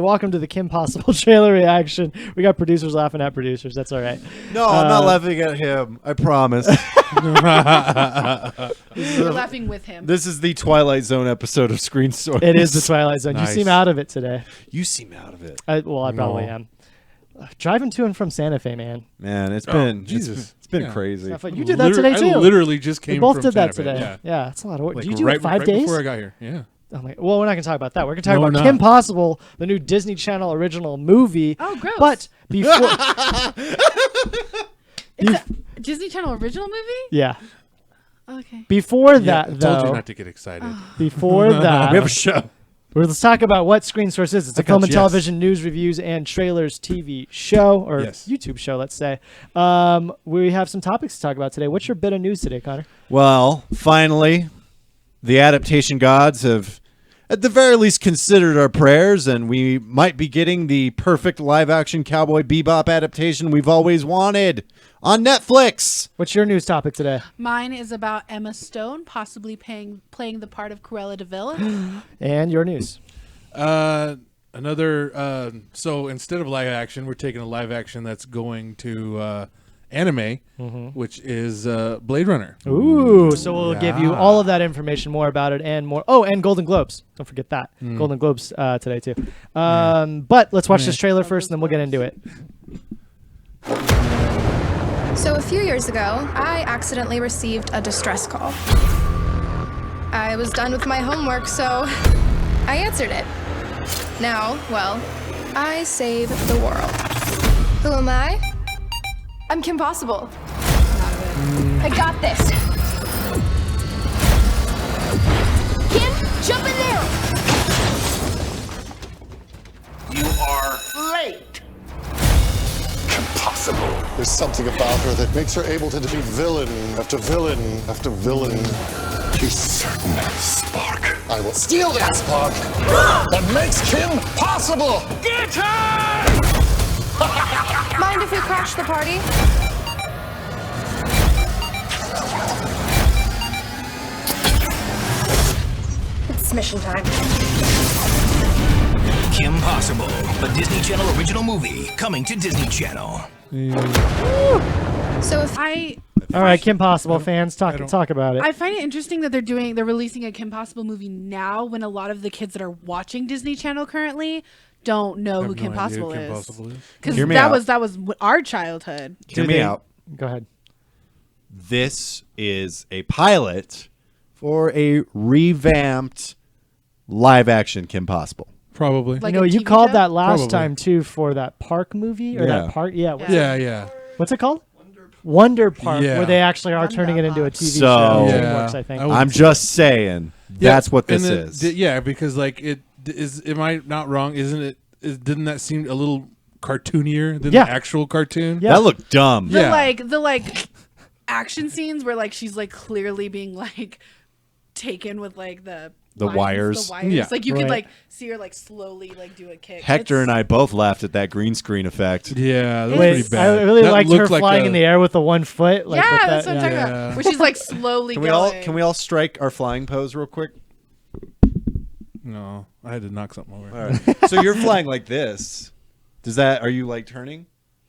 welcome to the Kim Possible trailer reaction. We got producers laughing at producers. That's all right. No, I'm not laughing at him. I promise. We're laughing with him. This is the Twilight Zone episode of Screen Stories. It is the Twilight Zone. Nice. You seem out of it today. You seem out of it. I probably No. am. Driving to and from Santa Fe, man. Man, it's been Jesus. It's been Yeah. crazy. You did that today, too. I literally just came We both from did that Santa Fe. today. Yeah, that's a lot of work. Like Did you do right, it 5 right days? before I got here. Yeah. Oh my, well, we're not going to talk about that. We're going to talk No, about we're Kim not. Possible, the new Disney Channel original movie. Oh, gross. But before... It's a Disney Channel original movie? yeah. Okay. Before Yeah, that, I told though... you not to get excited. Before that... We have a show. Let's talk about what Screen Source is. It's a I film got and you, television news reviews and trailers TV show, or Yes. YouTube show, let's say. We have some topics to talk about today. What's your bit of news today, Connor? Well, finally, the adaptation gods have, at the very least, considered our prayers, and we might be getting the perfect live-action Cowboy Bebop adaptation we've always wanted on Netflix. What's your news topic today? Mine is about Emma Stone possibly playing the part of Cruella de Vil. And your news. Another. So instead of live action, we're taking a live action that's going to anime, which is Blade Runner. Ooh, so we'll give you all of that information, more about it, and more. Oh, and Golden Globes. Don't forget that. Golden Globes today, too. But let's watch this trailer first, and then we'll get into it. So a few years ago, I accidentally received a distress call. I was done with my homework, so I answered it. Now, well, I save the world. Who am I? I'm Kim Possible. I got this. Kim, jump in there! You are late. Impossible. There's something about her that makes her able to defeat villain after villain after villain. A certain spark. I will steal that spark that makes Kim possible. Get her! Mind if we crash the party? It's mission time. Kim Possible, a Disney Channel original movie coming to Disney Channel. So if All right, Kim Possible fans, talk about it. I find it interesting that they're releasing a Kim Possible movie now when a lot of the kids that are watching Disney Channel currently don't know who Kim Possible is. Because Hear me that out. was our childhood. Hear me out. Go ahead. This is a pilot for a revamped live-action Kim Possible. Probably. Like you know, a you TV called show? that last Probably. time, too, for that park movie? Or Yeah. that park? Yeah. Yeah. What's it called? Wonder Park, Yeah. where they actually are Wonder turning it into a Park. TV So- show. Yeah. DreamWorks, I think. I would- I'm just saying that's what this and is. Yeah, because like it is. Am I not wrong? Isn't it? Didn't that seem a little cartoonier than Yeah. the actual cartoon? Yeah. That looked dumb. The Yeah. like action scenes where like she's like clearly being like taken with like the wires. The wires. Yeah. Like you Right. can like see her like slowly like do a kick. Hector and I both laughed at that green screen effect. Yeah, that was Wait, pretty bad. I really That liked her looked like flying a- in the air with the 1 foot. Like Yeah, with that's that, what I'm talking Yeah. about. Where she's like slowly going. Can we all strike our flying pose real quick? No, I had to knock something over. All right. So you're flying like this. Are you like turning?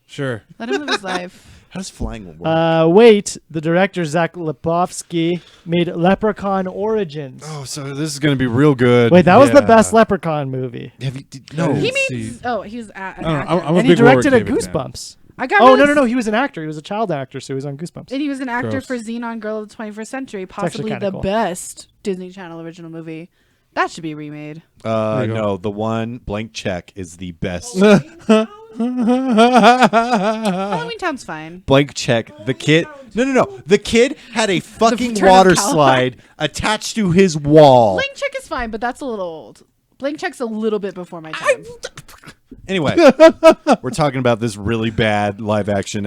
Sure. Let him live his life. How does flying work? Wait, the director, Zach Lipovsky, made Leprechaun Origins. Oh, so this is going to be real good. Wait, that was the yeah. best Leprechaun movie. No. He Let's made. see. Oh, he was an I don't know, actor. I'm a And he big Warwick directed a David fan. Goosebumps. I got. Oh, really no. He was an actor. He was a child actor, so he was on Goosebumps. And he was an actor Gross. for Xenon Girl of the 21st Century, actually possibly kinda the cool. best Disney Channel original movie. That should be remade. There you go. No, the one Blank Check is the best. Halloween Town's fine. Blank Check. The kid. No. The kid had a fucking Return of water Calamari. slide attached to his wall. Blank Check is fine, but that's a little old. Blank Check's a little bit before my time. Anyway, we're talking about this really bad live action.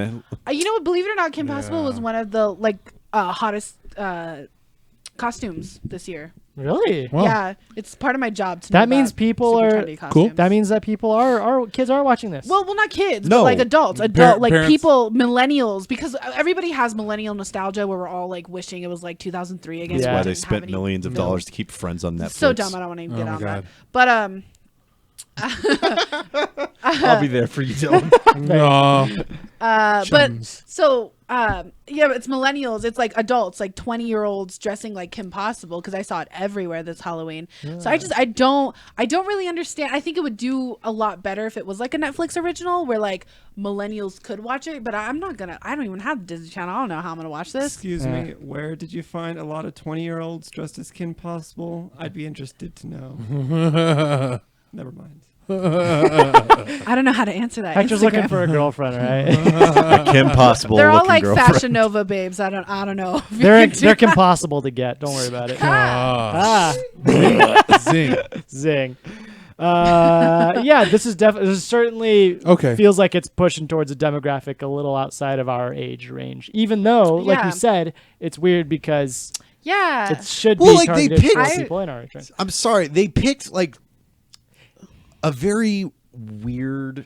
You know what? Believe it or not, Kim Possible was one of the hottest costumes this year. Really? Wow. Yeah, it's part of my job. To That know means about people super are- trendy Cool. costumes. That means that people kids are watching this. Well, not kids, No. but like adults, Parents. people, millennials, because everybody has millennial nostalgia where we're all like wishing it was like 2003 again. That's That's Yeah. why they spent millions of dollars to keep Friends on Netflix. So dumb. I don't want to even Oh get my on God. that. But I'll be there for you, Dylan. No. But so yeah, but it's millennials. It's like adults, like 20-year-olds dressing like Kim Possible, because I saw it everywhere this Halloween. So I don't really understand. I think it would do a lot better if it was like a Netflix original where like millennials could watch it. But I don't even have the Disney Channel. I don't know how I'm gonna watch this. Excuse me, where did you find a lot of 20-year-olds dressed as Kim Possible? I'd be interested to know. Never mind. I don't know how to answer that. Hector's Instagram. looking for a girlfriend, right? Kim Possible. They're all looking like girlfriend. Fashion Nova babes. I don't know. if you they're can do that. impossible to get. Don't worry about it. Zing. Zing. Yeah, this is certainly Okay. feels like it's pushing towards a demographic a little outside of our age range. Even though, like Yeah. you said, it's weird because Yeah. it should Well, be like, they targeted picked- towards people in our age range. I'm sorry, they picked like a very weird,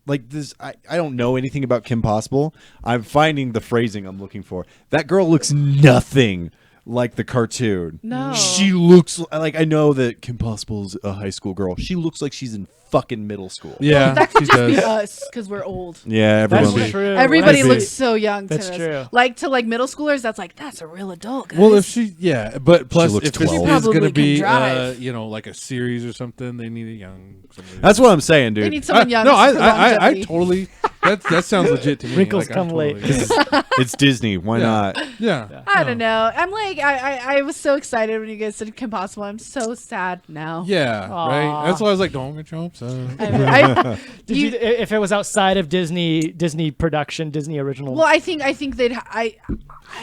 like this. I don't know anything about Kim Possible. I'm finding the phrasing I'm looking for. That girl looks nothing like the cartoon. No. She looks like, I know that Kim Possible's a high school girl. She looks like she's in fucking middle school. Yeah, That could she just be does. us because we're old. Yeah, That's everyone. true. Everybody That's looks so young to That's us. true. Like to like middle schoolers, that's like that's a real adult. Guys. Well, if she, yeah, but plus looks if this 12. is Probably going to can be, drive. you know, like a series or something, they need a young. Somebody. That's what I'm saying, they dude. need someone young. No, for I longevity. totally. That sounds legit to me. Wrinkles Like, come totally, late. Yeah. It's Disney. Why Yeah. not? Yeah. I don't know. I'm like I was so excited when you guys said Kim Possible. I'm so sad now. Yeah, Aw. right. That's why I was like, "Don't get your hopes up." Did you, if it was outside of Disney production, Disney original? Well, I think they'd.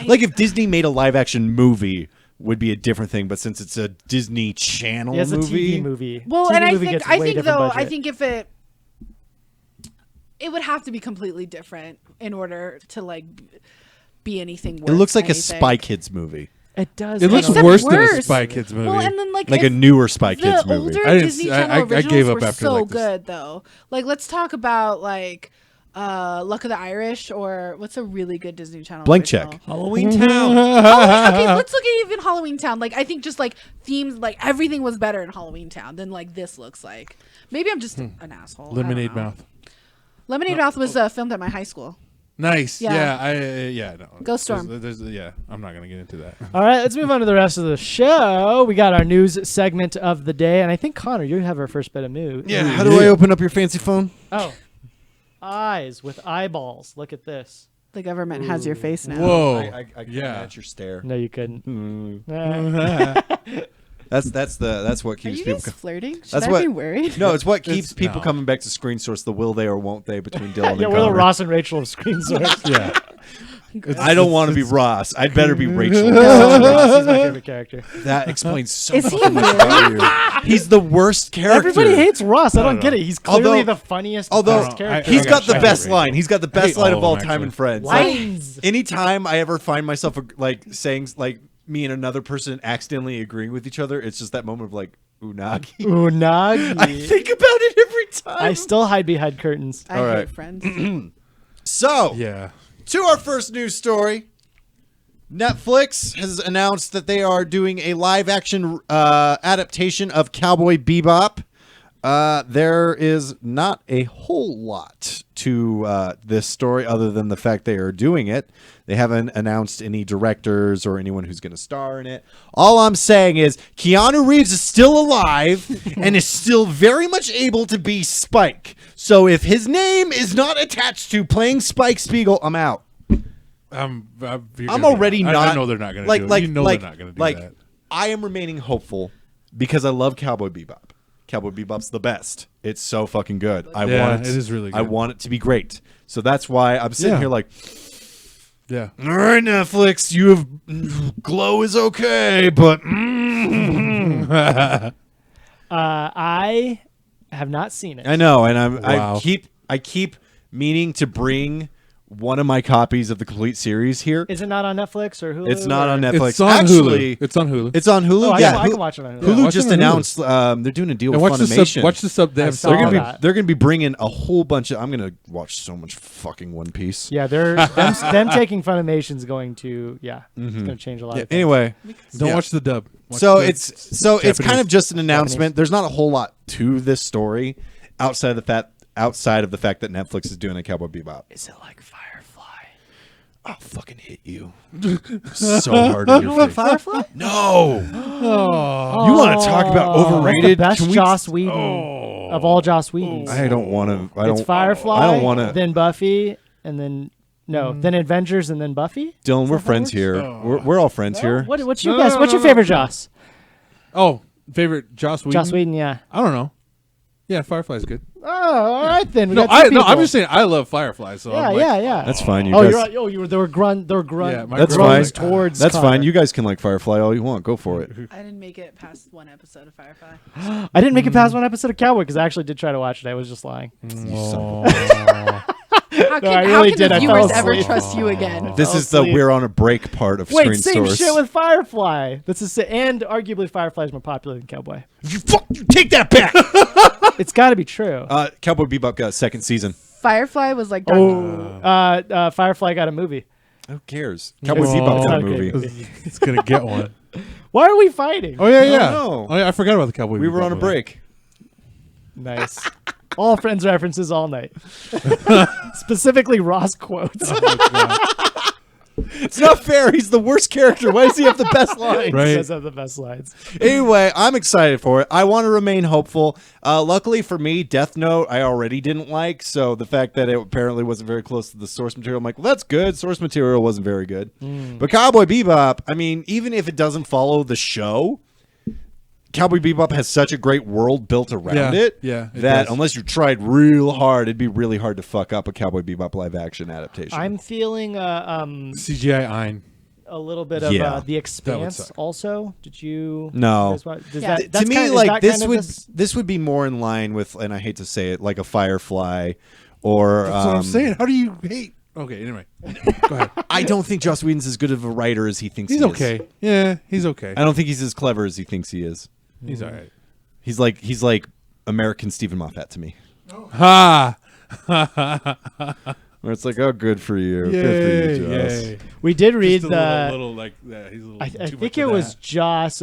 Like if Disney made a live action movie, would be a different thing. But since it's a Disney Channel yeah, it's movie, a TV movie. Well, TV and I movie think gets way different though, I budget. think if it would have to be completely different in order to like be anything worth it looks like a anything. Spy Kids movie, it does. It looks Except worse than a worse. Spy Kids movie. Well, and then like like if a newer Spy Kids the movie. older I didn't Disney s- I- Channel I originals gave up were after, so like, this. good though. Like let's talk about like Luck of the Irish, or what's a really good Disney Channel Blank original? Check. Halloween Town. Okay, let's look at even Halloween Town. Like I think just like themes, like everything was better in Halloween Town than like this looks like. Maybe I'm just an asshole. I don't Lemonade know. Mouth. Lemonade Mouth was filmed at my high school. Nice. Yeah. Yeah. No. Go Storm. Yeah. I'm not gonna get into that. All right, let's move on to the rest of the show. We got our news segment of the day, and I think Connor, you have our first bit of news. Yeah. How do I open up your fancy phone? Oh, eyes with eyeballs. Look at this. The government has your face now. Whoa. I Yeah. match your stare. No, you couldn't. That's what Are keeps you people. guys flirting? Should That's I what- be worried? No, it's what keeps people no. coming back to Screen Source. The will they or won't they between Dylan Yeah, and we're the Connor. Ross and Rachel of Screen Source. Yeah. I don't want to be Ross. I'd better be Rachel. Ross is my favorite character. That explains so Is he fucking much about you. He's the worst character. Everybody hates Ross. I don't get it. He's clearly Although- the funniest although best character. He's I got the got best Rachel. line. He's got the I best hate line all of all of them, time in actually. Friends. Lines. Anytime I ever find myself like saying like me and another person accidentally agreeing with each other, it's just that moment of like unagi. Unagi. I think about it every time. I still hide behind curtains. I All hate right. Friends. So, Yeah. to our first news story. Netflix has announced that they are doing a live-action adaptation of Cowboy Bebop. There is not a whole lot to this story other than the fact they are doing it. They haven't announced any directors or anyone who's going to star in it. All I'm saying is Keanu Reeves is still alive and is still very much able to be Spike. So if his name is not attached to playing Spike Spiegel, I'm out. I'm already not. I know they're not going to do it. You know they're not going to do that. I am remaining hopeful because I love Cowboy Bebop. Cowboy Bebop's the best. It's so fucking good. I Yeah, want it is really I good. want it to be great. So that's why I'm sitting Yeah. here like, Yeah. all right, Netflix, you have Glow is okay, but I have not seen it. I know, and Wow. I keep meaning to bring one of my copies of the complete series here. Is it not on Netflix or Hulu? It's not or- on Netflix. It's on Actually, Hulu. It's on Hulu. It's on Hulu. Oh, yeah, I can watch it on Hulu. Yeah, Hulu watch just it on Hulu. announced they're doing a deal and with watch the Funimation. sub. Watch the sub. They I have saw They're sub. gonna that. they're gonna be bringing a whole bunch of. I'm gonna watch so much fucking One Piece. Yeah, them taking Funimation's going to it's going to change a lot. Yeah, of things. anyway, Don't yeah. watch the dub. So the it's kind Japanese- of just an announcement. There's not a whole lot to this story outside of the fact that Netflix is doing a Cowboy Bebop. Is it like Firefly? I'll fucking hit you so hard in your face. Firefly? No. Oh. You want to talk about overrated? The best Can we- Joss Whedon of all Joss Whedons. I don't want to. It's Firefly. I don't want to. Then Buffy, and then then Avengers, and then Buffy. Dylan, we're friends here. We're all friends here. What's your best? What's your favorite Joss? Oh, favorite Joss Whedon? Joss Whedon, yeah. I don't know. Yeah, Firefly's good. Oh, all right then. We No, got two I'm people. just saying I love Firefly. So Yeah, I'm like, yeah. That's fine. You Oh, guys. you're right. Oh, you were. There were grunt. Yeah, my That's girl's fine. like, towards. That's Connor. fine. You guys can like Firefly all you want. Go for it. I didn't make it past one episode of Firefly. I didn't make it past one episode of Cowboy because I actually did try to watch it. I was just lying. How can, I how really can did. the I viewers fell ever asleep. trust you again? This is the asleep. we're on a break part of Wait, Screen same Source. shit with Firefly. This is and arguably Firefly is more popular than Cowboy. You take that back. It's got to be true. Cowboy Bebop got a second season. Firefly was like Firefly got a movie. Who cares? Cowboy Bebop got a Okay. movie. it's gonna get one. Why are we fighting? Oh yeah, yeah. know. Oh yeah, I forgot about the Cowboy. We were Bebop on a one. break. Nice. All Friends references all night. Specifically Ross quotes. It's not fair. He's the worst character. Why does he have the best lines? He Right. does have the best lines. Anyway, I'm excited for it. I want to remain hopeful. Luckily for me, Death Note I already didn't like, so the fact that it apparently wasn't very close to the source material, I'm like, well, that's good. Source material wasn't very good. But Cowboy Bebop, I mean, even if it doesn't follow the show, Cowboy Bebop has such a great world built around Yeah, it, yeah, it that does. unless you tried real hard, it'd be really hard to fuck up a Cowboy Bebop live action adaptation. I'm feeling CGI Ein. a little bit of Yeah. The Expanse suck. also. Did you? No. Does Yeah. that, To me, kind, like this kind of would this- this would be more in line with, and I hate to say it, like a Firefly, or That's what I'm saying. How do you hate? Okay, anyway, go ahead. I don't think Joss Whedon's as good of a writer as he thinks He's he is. okay. Yeah, he's okay. I don't think he's as clever as he thinks he is. He's all right. He's like American Stephen Moffat to me, Ha! where it's like, oh, good for you, Yay, good for you, Joss. yay. We did read Just the. a little like that. He's a little I too think much it of was that. Joss.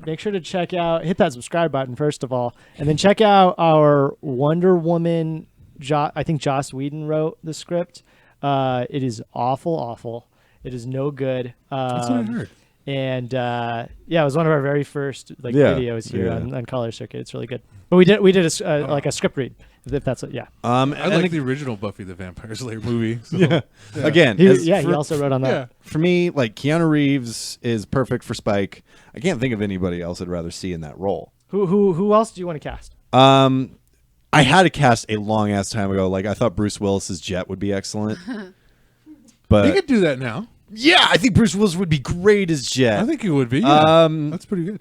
Make sure to check out, hit that subscribe button first of all, and then check out our Wonder Woman. I think Joss Whedon wrote the script. It is awful. It is no good. That's what I heard. And yeah, it was one of our very first Yeah, videos here yeah. on Color Circuit. It's really good. But we did like a script read. If that's yeah. I And like the original Buffy the Vampire Slayer movie. So. again, He for, also wrote on that. Yeah. for me, like Keanu Reeves is perfect for Spike. I can't think of anybody else I'd rather see in that role. Who else do you want to cast? I had a cast a long ass time ago. Like I thought Bruce Willis's Jet would be excellent, but You could do that now. yeah, I think Bruce Willis would be great as Jet. I think it would be. Yeah. Um, That's pretty good.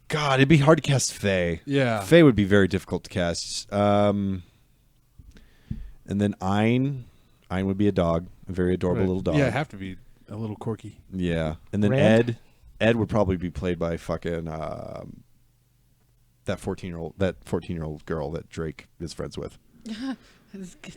God, it'd be hard to cast Faye. Yeah. Faye would be very difficult to cast. And then Ein would be a dog, a very adorable Right. little dog. Yeah, it'd have to be a little quirky. Yeah. And then Rand? Ed would probably be played by fucking that 14-year-old girl that Drake is friends with.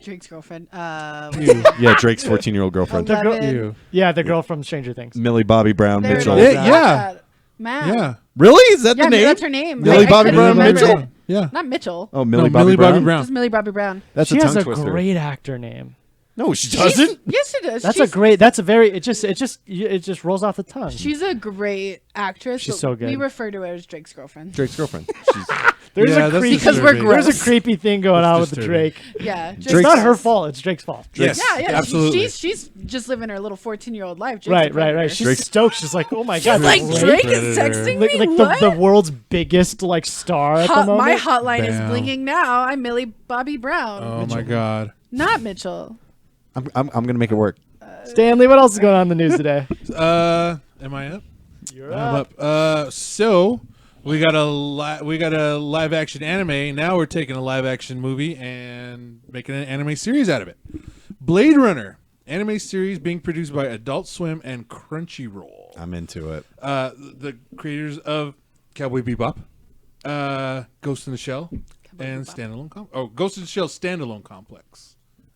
Drake's girlfriend. Yeah, Drake's 14-year-old girlfriend. The girl- 11. You. Yeah, the girl from Stranger Things. Millie Bobby Brown There it Mitchell. is. Yeah. Matt. Yeah. Really? Is that Yeah, the name? that's her name. Millie Bobby couldn't Brown remember Mitchell? it. Yeah. Not Mitchell. Oh, Millie No, Bobby Brown. Just Millie Bobby Brown. That's She a has tongue a twister. great actor name. No, she doesn't. Yes, she does. That's a great. That's a very. It just rolls off the tongue. She's a great actress. She's but so good. We refer to her as Drake's girlfriend. Drake's girlfriend. She's, There's Yeah, a that's creepy. Because we're disturbing. There's a gross. creepy thing going on with the disturbing. Drake. Yeah. It's Drake's- not her fault. It's Drake's fault. Yes. Yeah, Absolutely. She's just living her little 14-year-old life. Drake's a Right. predator. She's stoked. She's like, oh my god. She's like, Drake? Drake is Predator. texting Like, me. like what? the world's biggest like star at the moment. My hotline is Bam. blinging now. I'm Millie Bobby Brown. Oh my God. Not Mitchell. I'm gonna make it work. Stanley, what else is going on in the news today? Am I up? You're I'm up. So we got a live action anime. Now we're taking a live action movie and making an anime series out of it. Blade Runner anime series being produced by Adult Swim and Crunchyroll. I'm into it. The creators of Cowboy Bebop, Ghost in the Shell, and Ghost in the Shell standalone complex.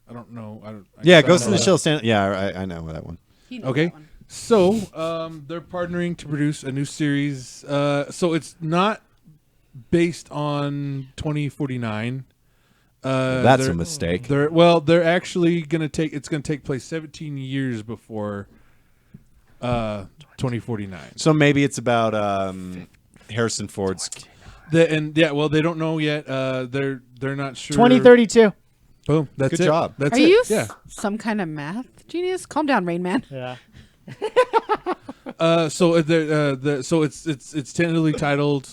I don't know. Yeah, I Ghost in don't the know Shell stand. Yeah, I know that one. He knows Okay. that one. So they're partnering to produce a new series. So it's not based on 2049. That's a mistake. They're actually gonna take. It's gonna take place 17 years before 2049. So maybe it's about Harrison Ford's. They don't know yet. They're not sure. 2032. Boom. That's Good it. job. That's Are it. you Yeah. some kind of math genius? Calm down, Rain Man. Yeah. So it's tentatively titled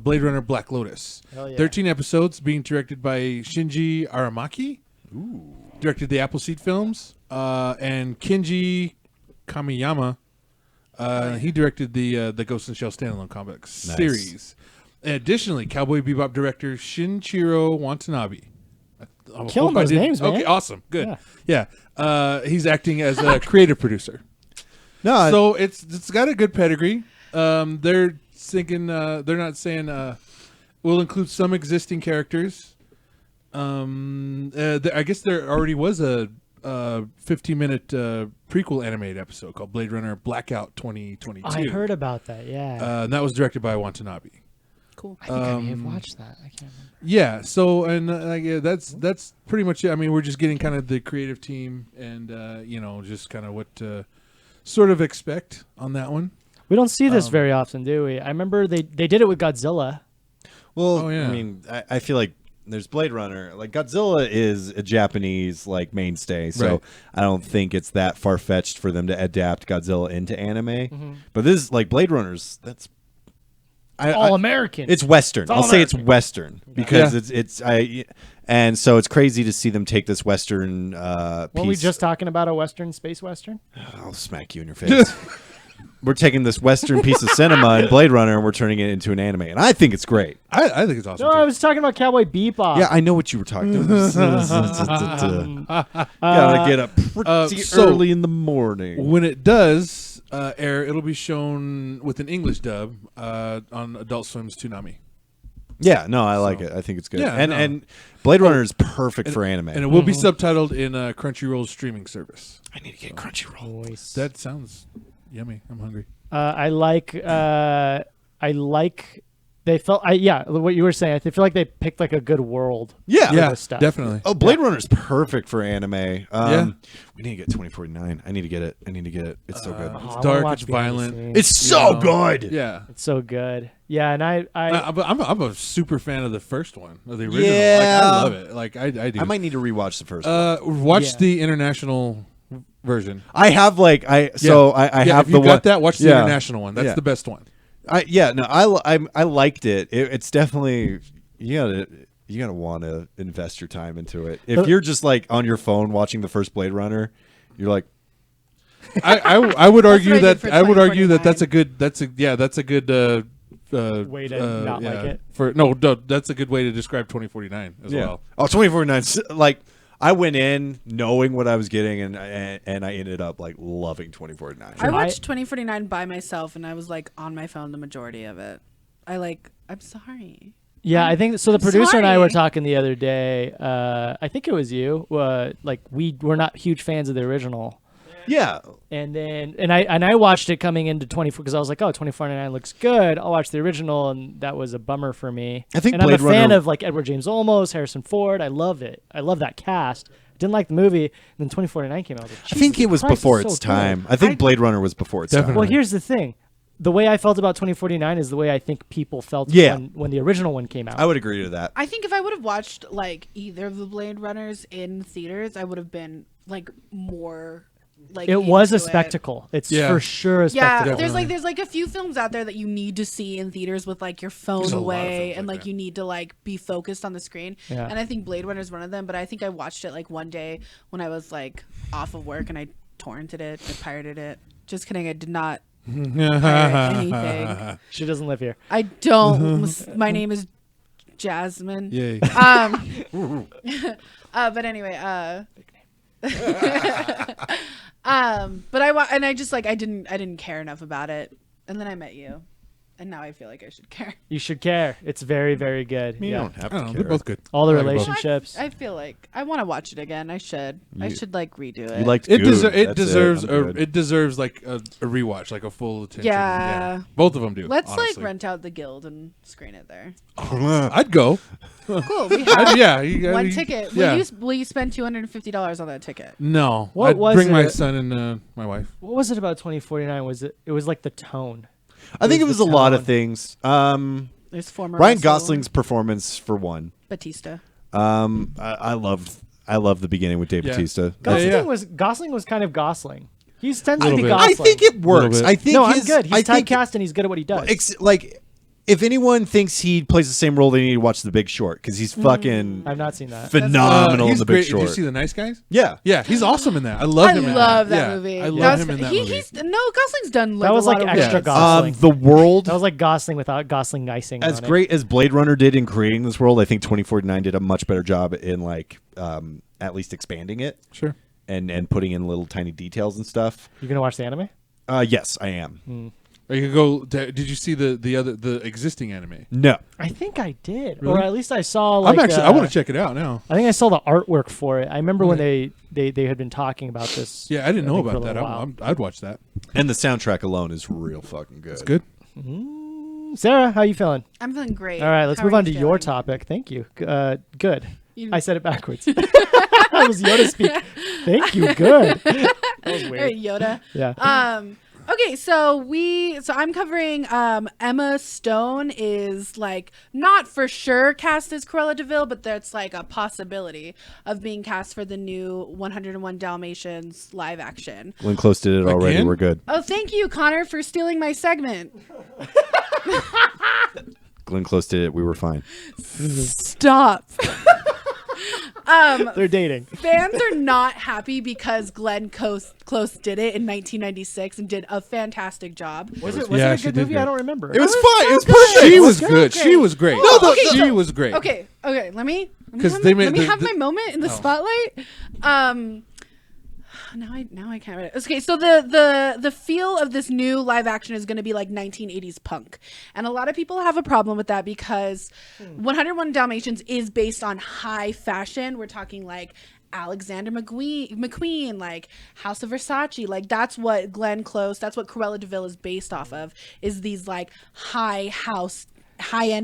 Blade Runner Black Lotus. Hell yeah. 13 episodes, being directed by Shinji Aramaki. Ooh. Directed the Appleseed films. And Kenji Kamiyama. He directed the Ghost in the Shell standalone comics series. And additionally, Cowboy Bebop director Shinichiro Watanabe. Killing those names, man. Okay, awesome, good. Yeah, he's acting as a creative producer. No, So it's got a good pedigree. They're thinking they're not saying we'll include some existing characters. I guess there already was a 15-minute prequel animated episode called Blade Runner Blackout 2022. I heard about that. Yeah. And that was directed by Watanabe. Cool. I think I may have watched that. I can't remember. Yeah. So and that's pretty much it. I mean, we're just getting kind of the creative team and just kind of what to sort of expect on that one. We don't see this very often, do we? I remember they did it with Godzilla. well, Oh, yeah. I mean, I feel like there's Blade Runner. Like Godzilla is a Japanese like mainstay, so Right. I don't think it's that far fetched for them to adapt Godzilla into anime. But this is like Blade Runner's. That's All American. It's Western. all I'll say it's American. Western because Yeah. and so it's crazy to see them take this Western Weren't piece. we just talking about a Western, space Western? I'll smack you in your face. We're taking this Western piece of cinema and Blade Runner and we're turning it into an anime, and I think it's great. I think it's awesome. No, too. I was talking about Cowboy Bebop. Yeah, I know what you were talking about. Gotta get up pretty so- early in the morning. When it does air, it'll be shown with an English dub on Adult Swim's Toonami. Yeah, no, I like it. I think it's good. Yeah, and no. and Blade Runner is perfect for anime. And it will be subtitled in Crunchyroll's streaming service. I need to get Crunchyroll. Voice. That sounds yummy. I'm hungry. I like. They felt. What you were saying. I feel like they picked like a good world. Yeah, Yeah, this stuff. definitely. Oh, Blade Runner's perfect for anime. Yeah. We need to get 2049. I need to get it. It's so good. I It's wanna dark. watch It's behind the violent. scenes. It's so good. Yeah. It's so good. Yeah, and But I'm a super fan of the first one, of the original. Yeah. Like, I love it. Like I do. I might need to rewatch the first one. Watch Yeah. the international version. I have like I have If the you one got that, watch the Yeah. international one. That's Yeah. the best one. I liked it. It's definitely you gotta want to invest your time into it. If you're just like on your phone watching the first Blade Runner, you're like, I would argue what I did that for I would argue that 2049. that's a good Way to not like it? That's a good way to describe 2049 as well. Oh, 2049. Like I went in knowing what I was getting, and I ended up like loving 2049. I watched 2049 by myself, and I was like on my phone the majority of it. I'm sorry. Yeah, I think so. The producer and I were sorry. talking the other day. I think it was you. Like we're not huge fans of the original, Yeah, and I watched it coming into 24 because I was like, oh, 2049 looks good. I'll watch the original, and that was a bummer for me. I think and Blade I'm a fan Runner- of like Edward James Olmos, Harrison Ford. I love it. I love that cast. Didn't like the movie, and then 2049 came out. I was like, I think Jesus it was Christ, before it's its so good. time. I think Blade Runner was before its Definitely. time. Well, here's the thing. The way I felt about 2049 is the way I think people felt Yeah. when the original one came out. I would agree to that. I think if I would have watched like either of the Blade Runners in theaters, I would have been like more like. It was a into it. spectacle. It's Yeah. for sure a Yeah, spectacle. there's like a few films out there that you need to see in theaters with like your phone There's a lot of away films and like like that. you need to like be focused on the screen. Yeah. And I think Blade Runner is one of them. But I think I watched it like one day when I was like off of work and I torrented it, I pirated it. Just kidding, I did not pirate anything. She doesn't live here. I don't. My name is Jasmine. Yay. But anyway, but I just like I didn't care enough about it, and then I met you, and now I feel like I should care. You should care. It's very, very good. You yeah. don't have I to don't know. care. They're both good. All the I like both. relationships. I feel like I want to watch it again. I should like redo it. You liked It, Goon. it That's deserves I'm good. it deserves like a rewatch, like a full attention. Yeah. Both of them do. Let's honestly. like rent out the guild and screen it there. I'd go. Cool. We have Yeah, you one you- ticket. Yeah. Will you spend $250 on that ticket? No. What I'd was bring my it? son and my wife. What was it about 2049? Was it? It was like the tone. I think it was a the lot of tone. things. There's former Ryan Russell Gosling's performance for one. Batista. I love the beginning with Dave Yeah. Bautista. Gosling was kind of Gosling. He tends to Little be bit. Gosling. I think it works. bit. I think No, I'm his, good. He's I think typecast and he's good at what he does. like if anyone thinks he plays the same role, they need to watch The Big Short because he's fucking I've not seen that. phenomenal in he's The Big great. Short. Did you see The Nice Guys? Yeah. Yeah, he's awesome in that. I love him in that. love that Yeah, movie. I love him in that movie. He's Gosling's done like That was a lot like of extra roles. Gosling. The World. That was like Gosling without Gosling icing. As on great as Blade Runner did in creating this world, I think 2049 did a much better job in like at least expanding it Sure. and putting in little tiny details and stuff. You gonna watch the anime? Yes, I am. Or you could go. Did you see the existing anime? No. I think I did, Really? or at least I saw. Like, I want to check it out now. I think I saw the artwork for it. I remember when they had been talking about this. Yeah, I didn't know think, for about a that. little while. I'd watch that. And the soundtrack alone is real fucking good. It's good. Sarah, how you feeling? I'm feeling great. All right, let's How move are on to you your feeling? topic. Thank you. Good. You- I said it backwards. That was Yoda speak. Thank you. Good. That was Hey, weird. Yoda. Yeah. Okay, so I'm covering Emma Stone is like not for sure cast as Cruella DeVille, but that's like a possibility of being cast for the new 101 Dalmatians live action. Glenn Close did it already. Again? We're good. Oh, thank you, Connor, for stealing my segment. Glenn Close did it. We were fine. Stop. They're dating. Fans are not happy because Glenn Close did it in 1996 and did a fantastic job. Was it Yeah, a she good did movie? great. I don't remember. It was was fine. so It was good. perfect. She It was was good. okay. She was great. Oh, okay, she so- was great. Okay. Let me 'Cause have they my- made let me the- have the- my moment in the Oh. spotlight. Now I can't read it. Okay, so the feel of this new live action is going to be like 1980s punk, and a lot of people have a problem with that because 101 Dalmatians is based on high fashion. We're talking like Alexander McQueen, like House of Versace, like that's what Glenn Close, that's what Cruella DeVille is based off of, is these like high-end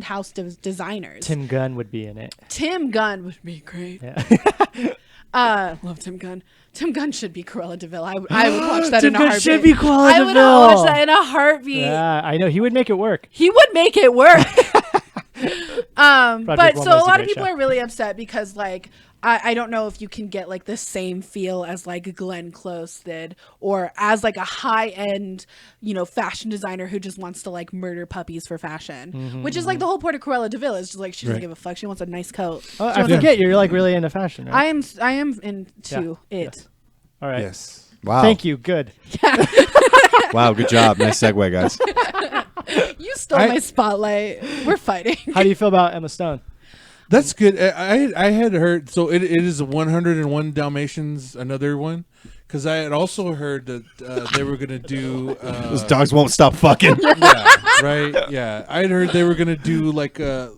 house designers. Tim Gunn would be in it. Tim Gunn would be great. Yeah. Love Tim Gunn. Tim Gunn should be Cruella DeVille. I would watch that Tim in a Gunn heartbeat. should be Cruella I would DeVille. watch that in a heartbeat. Yeah, I know. He would make it work. He would make it work. But Project so Woman is a lot great of people show. are really upset because like I don't know if you can get like the same feel as like Glenn Close did, or as like a high end, fashion designer who just wants to like murder puppies for fashion, which is like the whole point of Cruella DeVille is just like she doesn't Right. give a fuck. She wants a nice coat. Oh, She I wants a- forget you're like really into fashion, right? I am into Yeah. it. Yes. All right. Yes. Wow. Thank you. Good. Wow. Good job. Nice segue, guys. You stole my spotlight. We're fighting. How do you feel about Emma Stone? That's good. I had heard, so it is 101 Dalmatians, another one, because I had also heard that they were gonna do. Those dogs won't stop fucking. Yeah, right. Yeah, I had heard they were gonna do like a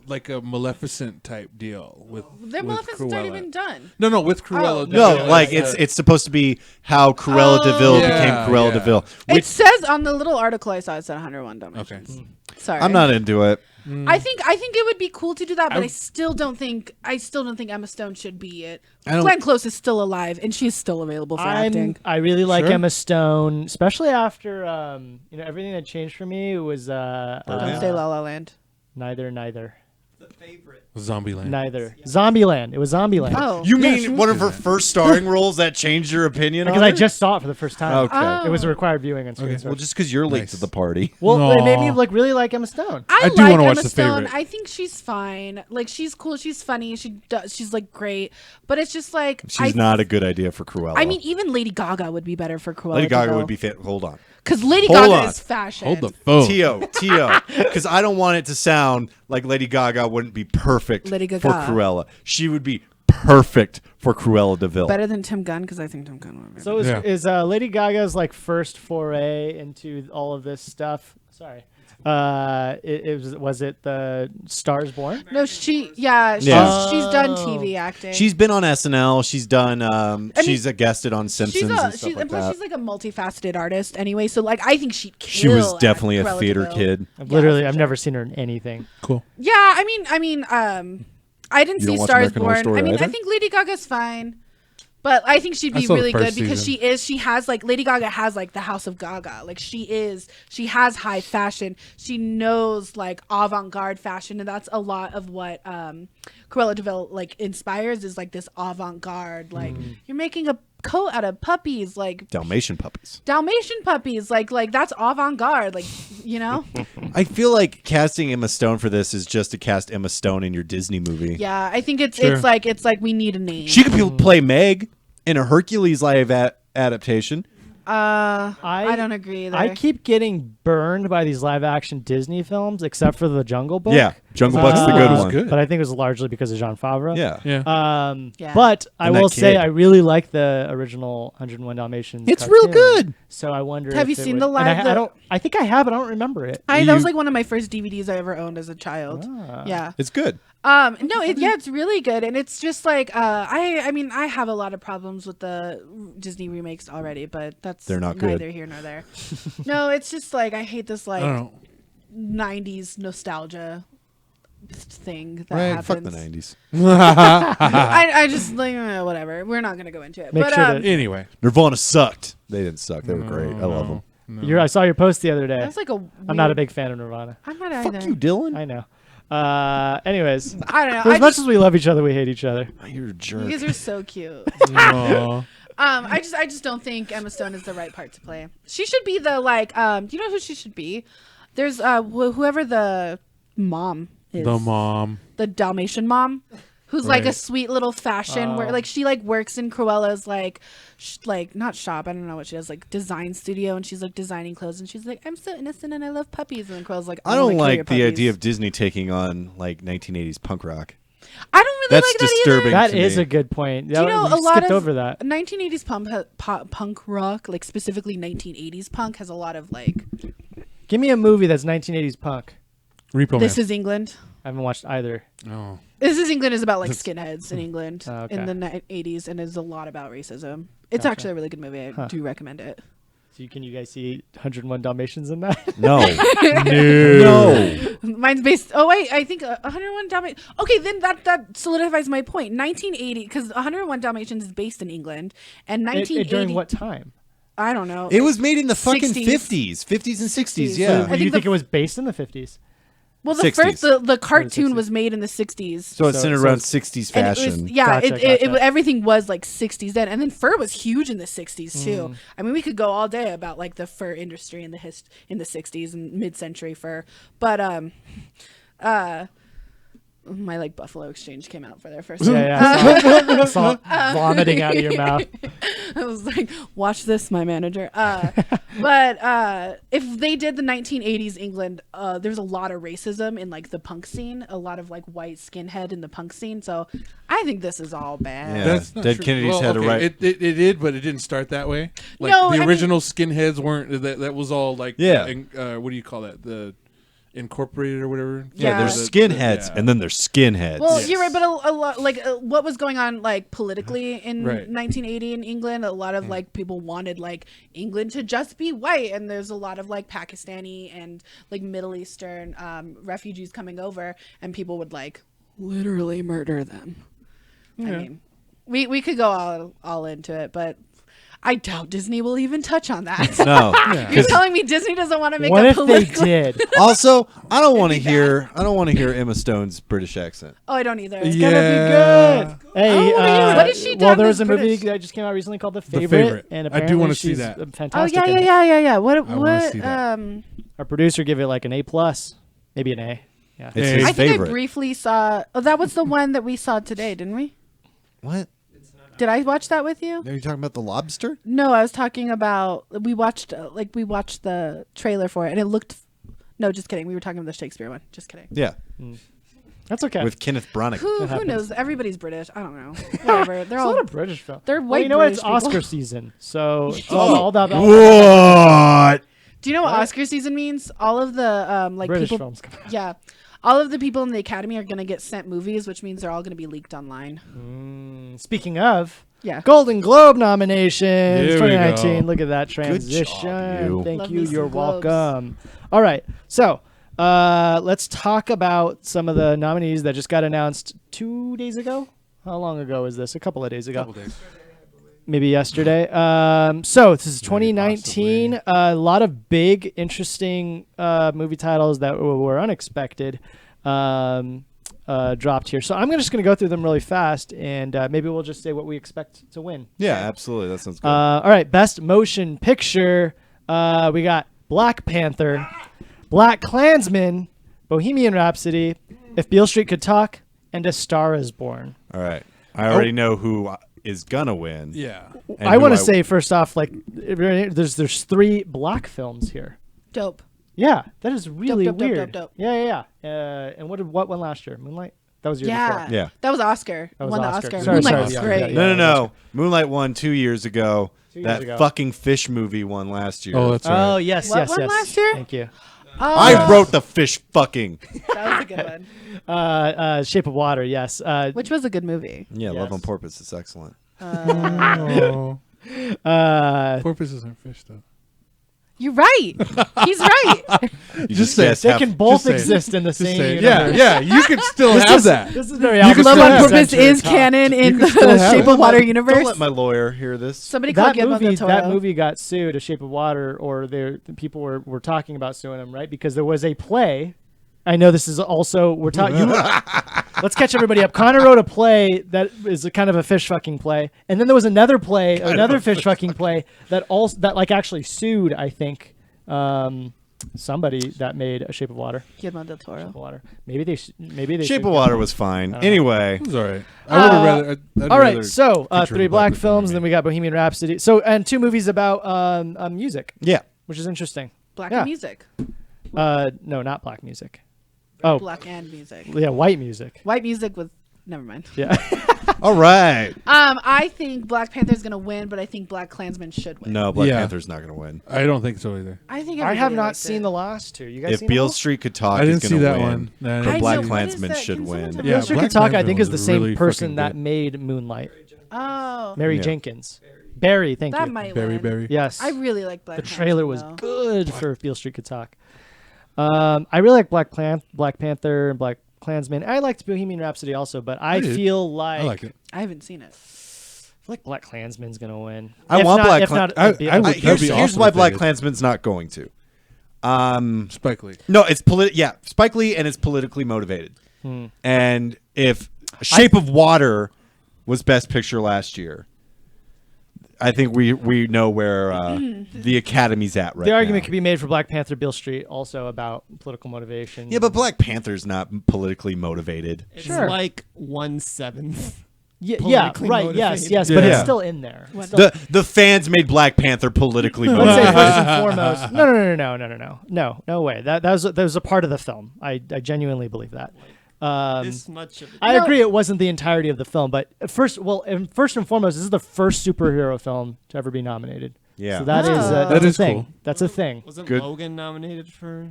Maleficent type deal with. Their with Maleficent's already Cruella. been done. No, with Cruella. Oh. No, Yeah, like yeah. it's supposed to be how Cruella DeVille Yeah, became Cruella yeah. DeVille. It Which says on the little article I saw it said 101 Dalmatians. Okay. Sorry. I'm not into it. I think it would be cool to do that, but I still don't think Emma Stone should be it. I don't- Glenn Close is still alive and she's still available for acting. I really like Sure. Emma Stone, especially after everything that changed for me was Don't say La La Land. neither. Zombieland. Neither. Zombieland. It was Zombieland. Oh. You Yeah, mean she was one of good. her first starring roles that changed your opinion on Because I her? just saw it for the first time. Okay. Oh. It was a required viewing on Screen Well, Source. just because you're late Nice. to the party. Well, it made me Aw. like really like Emma Stone. I do like wanna watch Emma The Stone. Favorite. I think she's fine. Like she's cool. She's funny. She's like great. But it's just like She's not a good idea for Cruella. I mean, even Lady Gaga would be better for Cruella. Lady Gaga would be hold on. because Lady Hold Gaga on. is fashion. Hold the phone. T.O. Because I don't want it to sound like Lady Gaga wouldn't be perfect Lady for Gaga. Cruella. She would be perfect for Cruella DeVille. Better than Tim Gunn because I think Tim Gunn would be. So is Lady Gaga's like first foray into all of this stuff? Sorry. Was it the Stars Born? No, she's Yeah. done TV acting. She's been on SNL. She's done. She's guested on Simpsons and stuff like plus that. she's like a multifaceted artist anyway. So like I think she'd kill. She was definitely a Cruella theater DeVille. kid. I've never seen her in anything. Cool. Yeah, I mean, I didn't You see don't watch Stars American Horror Born. Story I mean, I either? think Lady Gaga's fine, but I think she'd I be saw the really first good because season. she has like Lady Gaga has like the House of Gaga. Like she has high fashion. She knows like avant-garde fashion, and that's a lot of what Cruella DeVille like inspires is like this avant-garde. Like you're making a coat out of puppies, like Dalmatian puppies. Dalmatian puppies, like that's avant-garde, like you know. I feel like casting Emma Stone for this is just to cast Emma Stone in your Disney movie. Yeah, I think it's Sure. it's like we need a name. She could play Meg in a Hercules live adaptation. I don't agree there. I keep getting burned by these live action Disney films, except for the Jungle Book. Yeah, Jungle Book's the good Uh, one. good. But I think it was largely because of Jean Favreau. Yeah. Yeah. Yeah. But I And that will say kid. I really like the original 101 Dalmatians. It's real cartoon. good. So I wonder. Have if you it seen would- the and live- I the- don't. I think I have, but I don't remember it. that You- was like one of my first DVDs I ever owned as a child. Yeah. It's good. No, it's really good, and it's just like I mean I have a lot of problems with the Disney remakes already, but that's They're not good. neither here nor there. No, it's just like I hate this I like don't know. 90s nostalgia thing that Right. happens. Fuck the 90s. I just like whatever. We're not gonna go into it. Make but sure that- Anyway. Nirvana sucked. They didn't suck. They were great. I love them. I saw your post the other day. that's like a. I'm not a weird- big fan of Nirvana. I'm not either. Fuck you, Dylan. I know. Anyways, I don't know. for I as much just, as we love each other, we hate each other. You're a you jerk. guys are so cute. Aw. I just don't think Emma Stone is the right part to play. She should be the like do you know who she should be? There's whoever the mom is. The mom. The Dalmatian mom. Who's like a Right. sweet little fashion where like she like works in Cruella's like like not shop, I don't know what she does, like design studio, and she's like designing clothes, and she's like, I'm so innocent and I love puppies, and then Cruella's like, I don't wanna kill your like the idea puppies. of Disney taking on like 1980s punk rock. I don't really That's like that disturbing. either. That to is me. a good point. Do you know we a lot skipped of over that. 1980s punk rock, like specifically 1980s punk, has a lot of like Give me a movie that's 1980s punk. Repo This Man. Is England. I haven't watched either. Oh. This Is England is about like skinheads in England Oh, okay. in the 80s, and is a lot about racism. It's Gotcha. actually a really good movie. I do recommend it. So can you guys see 101 Dalmatians in that? No. No. Mine's based. Oh wait, I think 101 Dalmatians. Okay, then that solidifies my point. 1980, because 101 Dalmatians is based in England, and 1980 During what time? I don't know. It was made in the fucking 60s. 50s and 60s. 60s. Yeah. I Do you think think the- it was based in the 50s? well, the 60s. first the cartoon 60s. was made in the 60s. so it's So- centered so around it's- 60s And it fashion. was, yeah, Gotcha, it gotcha. everything was like 60s then, and then fur was huge in the 60s too. I mean, we could go all day about like the fur industry in the 60s and mid-century fur, but my like Buffalo Exchange came out for their first time. Yeah. Saw vomiting out of your mouth. I was like, watch this, my manager. But if they did the 1980s England, there's a lot of racism in like the punk scene, a lot of like white skinhead in the punk scene. So I think this is all bad. Yeah. That's not Dead true. Kennedys Well, had a okay, right- It did, but it didn't start that way. Like No, I the mean- original skinheads weren't. That was all like Yeah. what do you call that? The incorporated or whatever. Yeah, Yeah. there's skinheads, yeah. and then there's skinheads. Well, you're right, but a lot like what was going on like politically in Right. 1980 in England, a lot of like people wanted like England to just be white, and there's a lot of like Pakistani and like Middle Eastern refugees coming over, and people would like literally murder them. I mean, we could go all into it, but I doubt Disney will even touch on that. no. You're telling me Disney doesn't want to make What a if they political? did? Also, I don't want to hear Emma Stone's British accent. Oh, I don't either. It's gonna be good. Hey, Oh, man, what has she well, done there that's was a movie British? that just came out recently called The The Favorite, Favorite. and I do apparently wanna see she's that. Oh fantastic. yeah, in yeah, it. yeah, yeah, yeah. What? wanna What? see that. Our producer gave it like an A+, maybe an A. Yeah. It's Hey. his I think favorite. I briefly saw. Oh, that was the one that we saw today, didn't we? What? Did I watch that with you? Are you talking about the lobster? No, I was talking about we watched the trailer for it, and it looked. No, just kidding. We were talking about the Shakespeare one. Just kidding. Yeah, That's okay. with Kenneth Branagh. Who happens. knows? Everybody's British. I don't know. Whatever. They're There's a all. lot of British films. They're Well, white you know what? It's British people. Oscar season, so it's all about What? Do you know what Oscar season means? All of the British people. films come out. Yeah, all of the people in the Academy are gonna get sent movies, which means they're all gonna be leaked online. Speaking of, Yeah. Golden Globe nominations Here we 2019. go. Look at that job, transition. you. Thank Love you. me some You're Globes. welcome. All right. So let's talk about some of the nominees that just got announced 2 days ago. How long ago is this? A couple of days ago. Couple days. Maybe yesterday. So this is 2019. A lot of big, interesting movie titles that were unexpected dropped here. So I'm just going to go through them really fast, and maybe we'll just say what we expect to win. Yeah, absolutely. That sounds good. All right, Best Motion Picture. We got Black Panther, Black Klansman, Bohemian Rhapsody, If Beale Street Could Talk, and A Star Is Born. All right. I already know who is gonna win. Yeah. and I who want to say first off, like, there's 3 black films here. Dope. Yeah, that is really dope, dope, weird. dope. Yeah. And what won last year? Moonlight. That was your Yeah. Yeah. That was Oscar. That was Won the Oscar. Oscar. Sorry, Moonlight sorry, was yeah, great. yeah, No. Moonlight won 2 years ago. 2 years That ago. fucking fish movie won last year. Oh, that's right. Oh yes, What yes, won yes. last year? Thank you. Oh, I wrote the fish fucking. that was a good one. Shape of Water. Yes. Which was a good movie. Yeah, Love Yes. on Porpoise is excellent. Oh. Uh, Porpoises aren't fish, though. You're right. He's right. You Just say guessed they half- can both say it. exist in the Just same say it. universe. Yeah, you could still have that. This is very You can Love still on have Purpose is canon in the still have Shape it. of Water Don't universe. let my lawyer hear this. Somebody called That Guillermo movie, del Toro. that movie got sued, A Shape of Water, or the people were talking about suing him, right? Because there was a play. I know this is also we're talking. Let's catch everybody up. Connor wrote a play that is a kind of a fish fucking play, and then there was another play, another fish fucking play that like actually sued. I think somebody that made A Shape of Water. Guillermo del Toro. Water. Maybe they Shape sued of Water was fine. Anyway, It was all right. I would have rather. I'd All rather right, so feature 3 the black movie. films, and then we got Bohemian Rhapsody. So and 2 movies about music, yeah. which is interesting. Black Yeah. and music. No, not black music. Oh, Black and music. yeah, white music. White music with. Never mind. Yeah. All right. I think Black Panther's gonna win, but I think Black Klansman should win. No, Black Yeah. Panther's not going to win. I don't think so either. I think I have everybody not liked seen it. the last 2. You guys If seen Beale them? Street Could Talk, I didn't is see going to that win. one. No, I But didn't I Black know, what is Klansman that? should Can someone win. tell me? Yeah, Beale Street Black Could Talk, I Klansman think, is was the same really person fucking that good. made Moonlight. Oh, Mary Yeah. Jenkins. Barry, thank that you. might Berry, win. berry. Yes. I really like Black. The trailer Klansman, was though. good for If Beale Street Could Talk. I really like Black Panther and Black Klansman. I liked Bohemian Rhapsody also, but I did. feel like I like it. I haven't seen it. I feel like Black Klansman's gonna win. I If want not- Black if Klan- not, I Beale- would- Here's, That'd be here's awesome why if they Black did. Klansman's not going to. Spike Lee. No, it's yeah, Spike Lee, and it's politically motivated. And if Shape of Water was Best Picture last year, I think we know where the Academy's at right the argument now. could be made for Black Panther, Beale Street, also about political motivation. Yeah, but Black Panther's not politically motivated. It's Sure. like 1/7. yeah, politically right, yes, motivated. yes, but Yeah. it's still in there. It's still- The fans made Black Panther politically Let's say motivated. first and foremost. No way. That was a part of the film. I genuinely believe that. This much of it. I agree it wasn't the entirety of the film, but first and foremost, this is the first superhero film to ever be nominated. Yeah. So that is Oh. that's That a is thing. cool. That's a thing. Wasn't Good. Logan nominated for?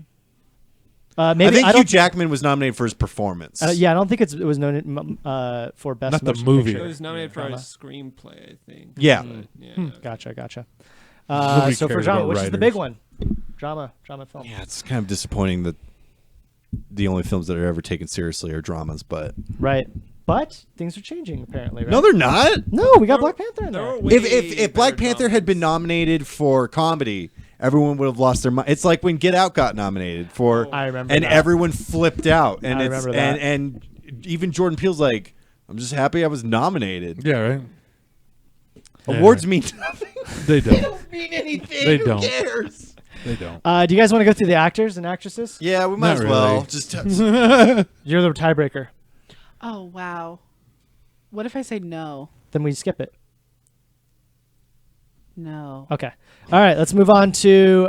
Maybe I think don't. Hugh Jackman was nominated for his performance. Yeah, I don't think it was known for best Not the motion movie. picture. It was nominated for a Drama. screenplay, I think. Yeah. But, yeah. Gotcha. Nobody So for cares drama, about which is the writers. big one? Drama film. Yeah, it's kind of disappointing that the only films that are ever taken seriously are dramas, but Right. But things are changing apparently, right? no, they're not. No, we got Black Panther in There there. were way If Black better Panther had been dramas. nominated for comedy, everyone would have lost their mind. It's like when Get Out got nominated for, I remember and that. everyone flipped out, and I it's remember that. and even Jordan Peele's like, I'm just happy I was nominated. Yeah, right. Awards mean nothing. They don't. mean anything. They Who don't. cares? They don't. Do you guys want to go through the actors and actresses? Yeah, we might Not as well really. just. You're the tiebreaker. Oh wow. What if I say no? Then we skip it. No. Okay. All right. Let's move on to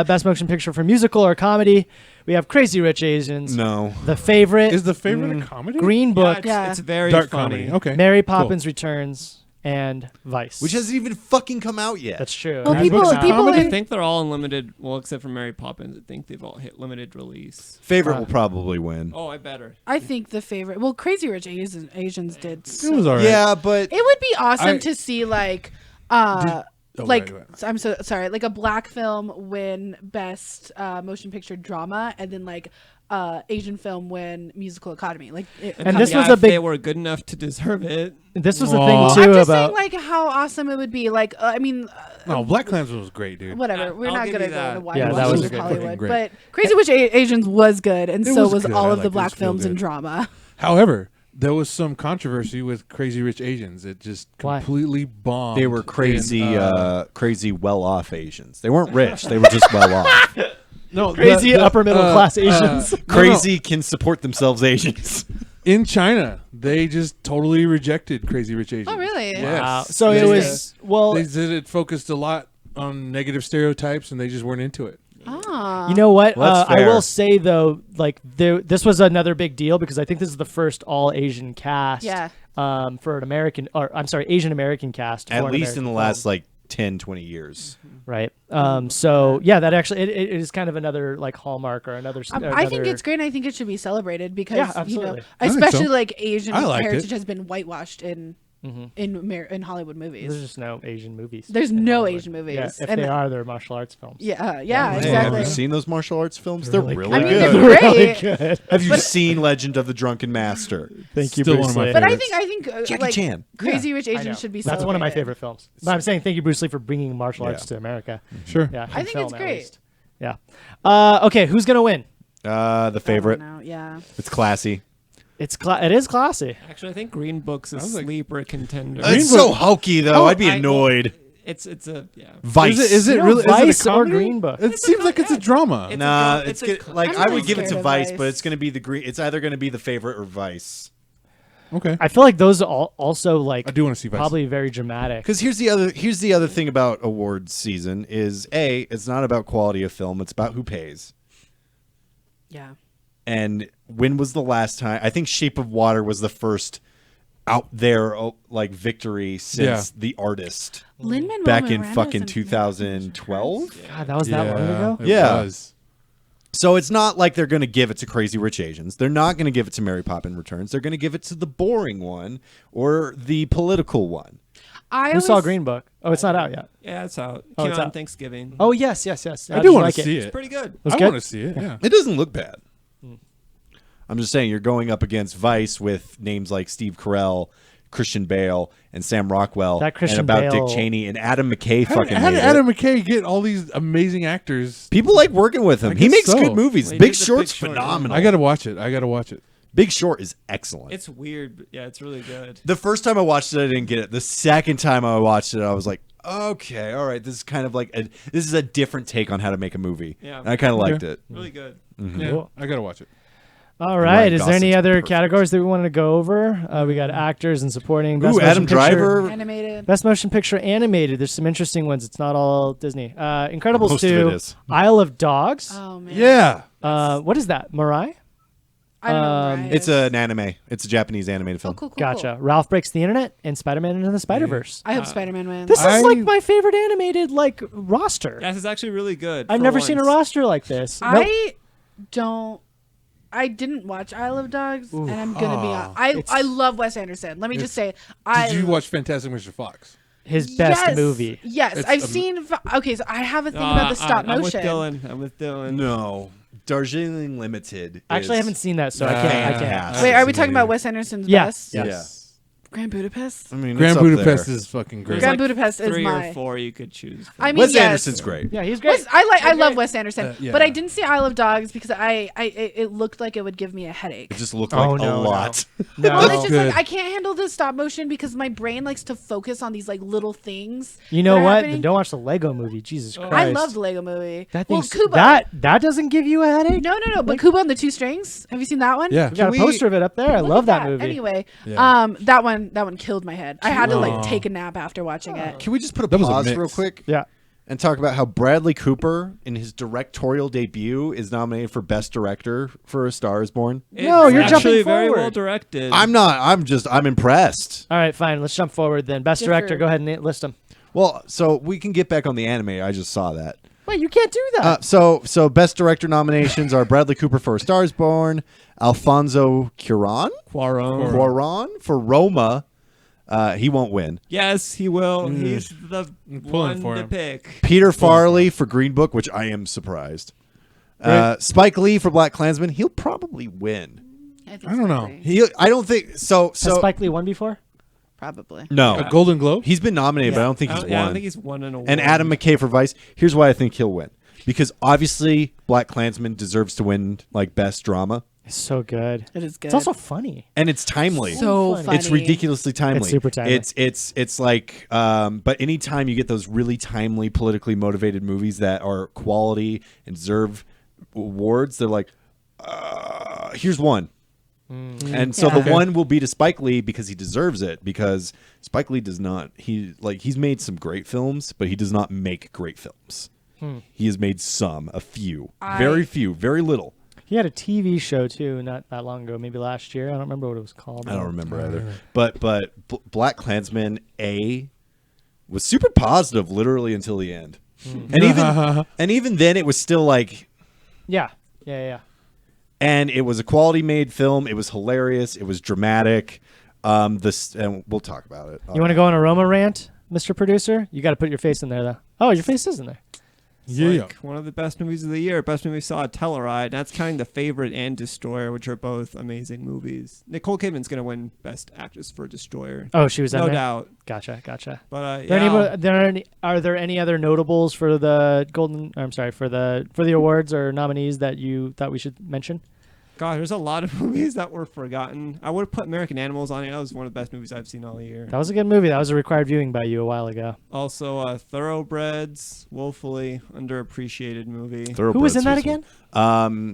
best motion picture for musical or comedy. We have Crazy Rich Asians. No. The Favorite. Is the favorite a comedy? Green Book. Yeah, it's very Dark funny. comedy. Okay. Mary Cool. Poppins Returns. and Vice. which hasn't even fucking come out yet. That's true. Well, Guys, people, what's the people, comedy? I in, think they're all in limited. Well, except for Mary Poppins, I think they've all hit limited release. Favorite will probably win. Oh, I better. I think the favorite. Well, Crazy Rich Asians did. It So, was alright. Yeah, but it would be awesome I- to see like right. I'm so sorry, like a black film win best motion picture drama, and then like Asian film win musical academy. Like, And this was if a big- They were good enough to deserve it. This was the Aw. thing too I'm just about. saying like how awesome it would be. Like I mean, No, Black Klansman was great, dude. whatever. We're I'll not give gonna you go that. into why Yeah, we that watch was this great. Hollywood, Fucking great. but Crazy Rich Asians was good, and It so was was good. all I of liked the it. It black was real films and good. drama. However, there was some controversy with Crazy Rich Asians. It just Why? completely bombed. they were crazy, in, crazy well-off Asians. They weren't rich. They were just well-off. no, Crazy upper middle class Asians. Crazy can support themselves Asians. In China, they just totally rejected Crazy Rich Asians. Oh, really? Yes. Wow. So it They- was well. They said it focused a lot on negative stereotypes, and they just weren't into it. Ah. You know what? Well, that's I fair. will say though, like this was another big deal because I think this is the first all Asian cast. Yeah. For an American, or I'm sorry, Asian American cast. At for an least in the American last film, like 10, 20 years. right. So yeah, that actually it is kind of another like hallmark or another. I think it's great. And I think it should be celebrated because Yeah, you know, absolutely. I think especially so. like Asian I liked heritage it. has been whitewashed in Hollywood movies. There's just no Asian movies. There's in no Hollywood. Asian movies. Yeah, if And- they are, they're martial arts films. Yeah, Hey, have exactly. you seen those martial arts films? They're really, I mean, good. they're great. Good. Have you seen Legend of the Drunken Master? Thank you, Still Bruce one of my Lee. But favorites. I think Jackie like Chan. Crazy Rich I know. Asians should be. That's one of my celebrated. favorite films. But I'm saying thank you, Bruce Lee, for bringing martial arts Yeah. to America. Sure. Yeah, I in think film, it's at great. least. Yeah. Okay, who's gonna win? The favorite. No, yeah. It's classy. It is classy. Actually, I think Green Book's a was like- sleeper contender. It's so hokey though. I'd be I- annoyed. It's a yeah. Vice. Is it You know, really? Vice is it a or comedy? Green Book? It seems like it's a drama. It's a Nah, dra- it's a good. co- Like I'm I not would give it scared to of Vice, Vice. but it's gonna be the green. It's either gonna be the favorite or Vice. Okay. I feel like those are also like I do want to see Vice. probably very dramatic. Because here's the other thing about awards season is it's not about quality of film. It's about who pays. Yeah. And when was the last time? I think Shape of Water was the first out there like victory since The Artist Lin-Manuel back in Miranda's fucking in- 2012. God, that was that long ago. It Yeah. was. So it's not like they're going to give it to Crazy Rich Asians. They're not going to give it to Mary Poppins Returns. They're going to give it to the boring one or the political one. I Who saw always- Green Book? Oh, it's not out yet. Yeah, it's out. Oh, Came it's out on out. Thanksgiving. Oh yes. I Did do you want like to see it. it. Pretty good. Was I good? want to see it. Yeah. It doesn't look bad. I'm just saying you're going up against Vice with names like Steve Carell, Christian Bale, and Sam Rockwell, That Christian and about Bale- Dick Cheney and Adam McKay. How Fucking did made Adam it. McKay get all these amazing actors? People like working with him. I He guess makes so. good movies. Well, he Big did the Short's Big Short, yeah. phenomenal. I gotta watch it. I gotta watch it. Big Short is excellent. It's weird, but yeah, it's really good. The first time I watched it, I didn't get it. The second time I watched it, I was like, okay, all right, this is kind of like this is a different take on how to make a movie. Yeah. And I kind of liked Okay. it. Really good. Yeah, Cool. I gotta watch it. All right. Ryan Is there any Gosling's other perfect. categories that we wanted to go over? We got actors and supporting. Best Ooh, Adam motion picture- Driver. Animated. Best motion picture animated. There's some interesting ones. It's not all Disney. Incredibles Most of 2, it is. Isle of Dogs. Oh man. Yeah. What is that? Mirai? I don't know. Mariah It's is. an anime. It's a Japanese animated film. Oh, cool. Gotcha. Ralph Breaks the Internet and Spider-Man Into the Spider-Verse. I hope Spider-Man wins. This is I- like my favorite animated like roster. Yeah, this is actually really good. I've for never seen a once. roster like this. Nope. I didn't watch Isle of Dogs, and I'm gonna be honest. I love Wes Anderson. Let me just say, Did you watch Fantastic Mr. Fox? His best Yes, movie. Yes, It's I've seen. Okay, so I have a thing about the stop I'm motion. I'm with Dylan. No, Darjeeling Limited. Actually, I is haven't seen that, so I can't. fantastic. Wait, are we I've talking seen about it. Wes Anderson's Yeah. best? Yes. Grand Budapest. I mean, Grand it's up Budapest there. is fucking great. Grand Budapest is 3 my. or 4 you could choose. From. I mean, Wes yes. Anderson's great. Yeah, he's great. I love Wes Anderson, yeah. but I didn't see Isle of Dogs because it looked like it would give me a headache. It just looked Oh, like no, a lot. No. Well, it's just Good. like I can't handle the stop motion because my brain likes to focus on these like little things. You know that are what? happening. Then don't watch the Lego movie. Jesus Christ. I love the Lego movie. that. Well, Thing's, Kubo. that doesn't give you a headache. No. But Kubo and the Two Strings. Have you seen that one? Yeah. We got a we- poster of it up there. I Look love at that movie. Anyway, Yeah. that one killed my head. I had to like take a nap after watching it. Can we just put a That was a pause mix. real quick? Yeah. and talk about how Bradley Cooper, in his directorial debut, is nominated for Best Director for A Star Is Born? No, It's you're actually jumping very forward. well directed. I'm not. I'm impressed. All right, fine. Let's jump forward then. Best Differ. director. Go ahead and list them. Well, so we can get back on the anime. I just saw that. Wait, you can't do that. So Best Director nominations are Bradley Cooper for A Star Is Born, Alfonso Cuarón for Roma. He won't win. Yes, he will. He's the pulling one for to him. pick. Peter Farley for Green Book, which I am surprised. Spike Lee for Black Klansman. He'll probably win. I don't know. I don't think so. Has So Spike Lee won before? Probably. no, A Golden Globe? he's been nominated, but I don't think he's won. Yeah, I don't think he's won an award. And Adam McKay for Vice. Here's why I think he'll win. Because obviously Black Klansman deserves to win like best drama, It's so good. It is good. It's also funny. and it's timely. so funny. It's ridiculously timely. It's super timely. It's like but anytime you get those really timely, politically motivated movies that are quality and deserve awards, they're like, here's one. And so Yeah. the one will be to Spike Lee because he deserves it, because Spike Lee does not he's made some great films, but he does not make great films. He has made a few, very few, very little. He had a TV show too, not that long ago, maybe last year. I don't remember what it was called. I don't remember either. But Black Klansman was super positive literally until the end. And even then it was still like, Yeah. and it was a quality made film. It was hilarious. It was dramatic. And we'll talk about it. You want to go on a Roma rant, Mr. Producer? You got to put your face in there, though. Oh, your face is in there. It's Yeah. like one of the best movies of the year. Best movie we saw at Telluride. That's counting The Favorite and Destroyer, which are both amazing movies. Nicole Kidman's going to win Best Actress for Destroyer. Oh, she was in No there? doubt. Gotcha. But Are there any other notables for the for the awards or nominees that you thought we should mention? God, there's a lot of movies that were forgotten. I would have put American Animals on it. That was one of the best movies I've seen all year. That was a good movie. That was a required viewing by you a while ago. Also, Thoroughbreds, woefully underappreciated movie. Who was in that again?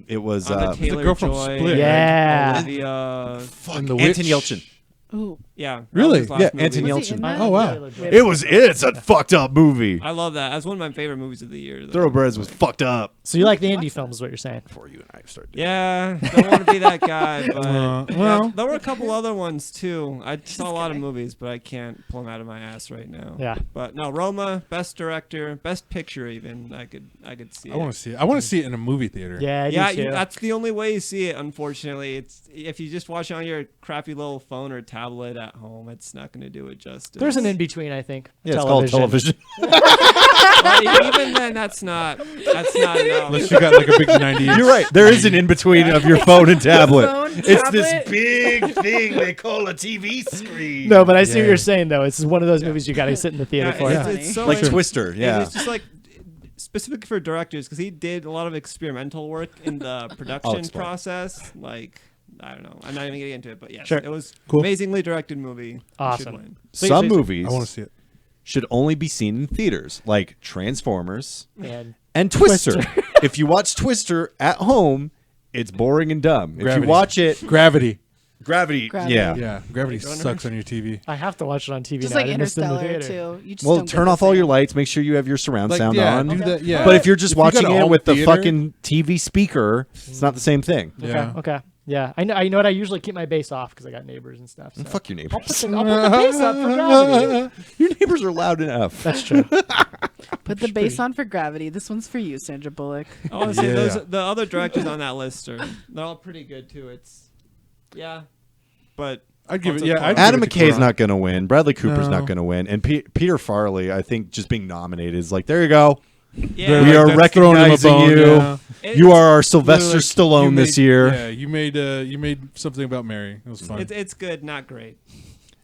It was Anya the girl from Taylor-Joy, Split, right? Yeah. Olivia. And the Anthony Witch. Yelchin. Ooh. Yeah. that Really? was his last Yeah, movie. Anthony Was he in Yelchin. that? Oh, wow. It's a fucked up movie. I love that. That's one of my favorite movies of the year. though. Thoroughbreds was fucked up. So you like the indie films, is what you're saying? Before you and I started. Yeah, don't want to be that guy, but well. there were a couple other ones too. I saw a lot of movies, but I can't pull them out of my ass right now. Yeah. But no, Roma, Best Director, Best Picture, even I could see. I want to see it. I want to see it in a movie theater. Yeah, I do Yeah, too. that's the only way you see it. Unfortunately, it's if you just watch it on your crappy little phone or tablet at home, it's not going to do it justice. There's an in-between, I think. Yeah, it's called television. But even then, that's not enough. Unless you got like a big 90. You're right. There is an in between of your phone and tablet. Phone, It's this tablet. big thing they call a TV screen. No, but I see what Yeah. you're saying, though. It's one of those movies you got to sit in the theater for. It's so like like, Twister. Yeah. It's just like specific for directors because he did a lot of experimental work in the production explain. process. Like I don't know, I'm not even gonna get into it, but yes, Sure. it was Cool. amazing directed movie. It should Awesome. win. Some movies I want to see it. should only be seen in theaters, like Transformers And and Twister. If you watch Twister at home, it's boring and dumb. If Gravity. you watch it, Gravity. Gravity. Gravity. Yeah. Yeah, Gravity sucks on your TV. I have to watch it on TV Just now. I like didn't miss it in the Interstellar theater. too. You just Well, don't turn get off the all your same- lights. Make sure you have your surround Like, sound yeah, on. do that. Yeah. But if you're just If you got watching a it home with the theater- fucking TV speaker, it's not the same thing. Yeah. Okay. Yeah. I know. You know what? I usually keep my bass off because I got neighbors and stuff. So. Fuck your I'll neighbors. put the bass up for Gravity. Your neighbors are loud enough. That's true. Put the bass on for Gravity. This one's for you, Sandra Bullock. Honestly, Yeah. the other directors on that list they're all pretty good too. It's but I'd give it. also Yeah, fun. I'd Adam give it to McKay's Quran. not going to win. Bradley Cooper's No. not going to win. And Peter Farley, I think, just being nominated is like, there you go. yeah, We are that's throwing him a recognizing bone, you. yeah. You are our Sylvester Like, Stallone you this made- year. Yeah, you made something about Mary. It was fun. it's good, not great.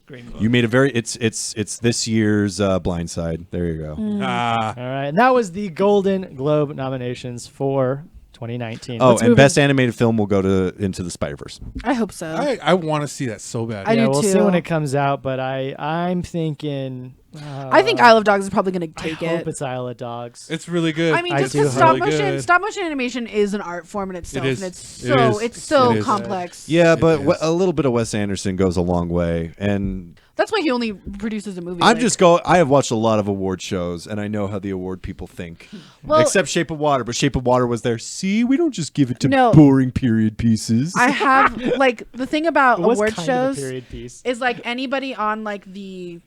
Green Book. You made a very. It's this year's Blind Side. There you go. Ah, All right. And that was the Golden Globe nominations for 2019. Oh, Let's and move best in- animated film will go to Into the Spider-Verse. I hope so. I want to see that so bad. I yeah, do we'll see too. when it comes out, but I'm thinking. I think Isle of Dogs is probably going to I take hope it. it's Isle of Dogs. It's really good. I mean, I just do because hope- stop motion animation is an art form in itself, is. and it's It so is. it's so It is. complex. Yeah, It but is. a little bit of Wes Anderson goes a long way, and That's why he only produces a movie. I have watched a lot of award shows, and I know how the award people think. Well- Except Shape of Water, but Shape of Water was there. See, we don't just give it to No. boring period pieces. I have like the thing about It was award kind of a shows period piece. is like anybody on like the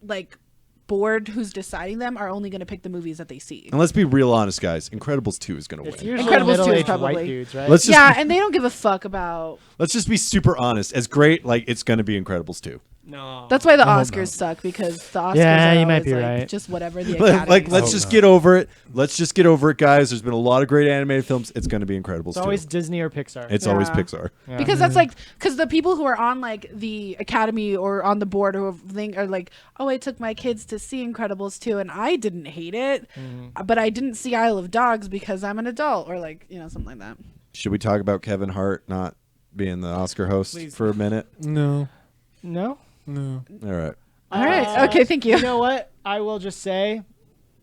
like board who's deciding them are only going to pick the movies that they see. And let's be real honest, guys. Incredibles 2 is going to It's win. usually Incredibles 2 is middle-aged probably- white dudes, right? Let's just Yeah, and they don't give a fuck about. let's just be super honest. As great, like it's going to be Incredibles 2. No. That's why the Oscars suck, because the Oscars Yeah, are you might always, be like, right. just whatever the Like, Academy. let's just get over it. Let's just get over it, guys. There's been a lot of great animated films. It's going to be Incredibles It's 2. always Disney or Pixar. It's always Yeah. Pixar. Because that's like because the people who are on like the Academy or on the board who think are like, oh, I took my kids to see Incredibles 2 and I didn't hate it, but I didn't see Isle of Dogs because I'm an adult, or like something like that. Should we talk about Kevin Hart not being the Oscar host for a minute? No. No. No. All right. All right. Okay. Thank you. You know what? I will just say,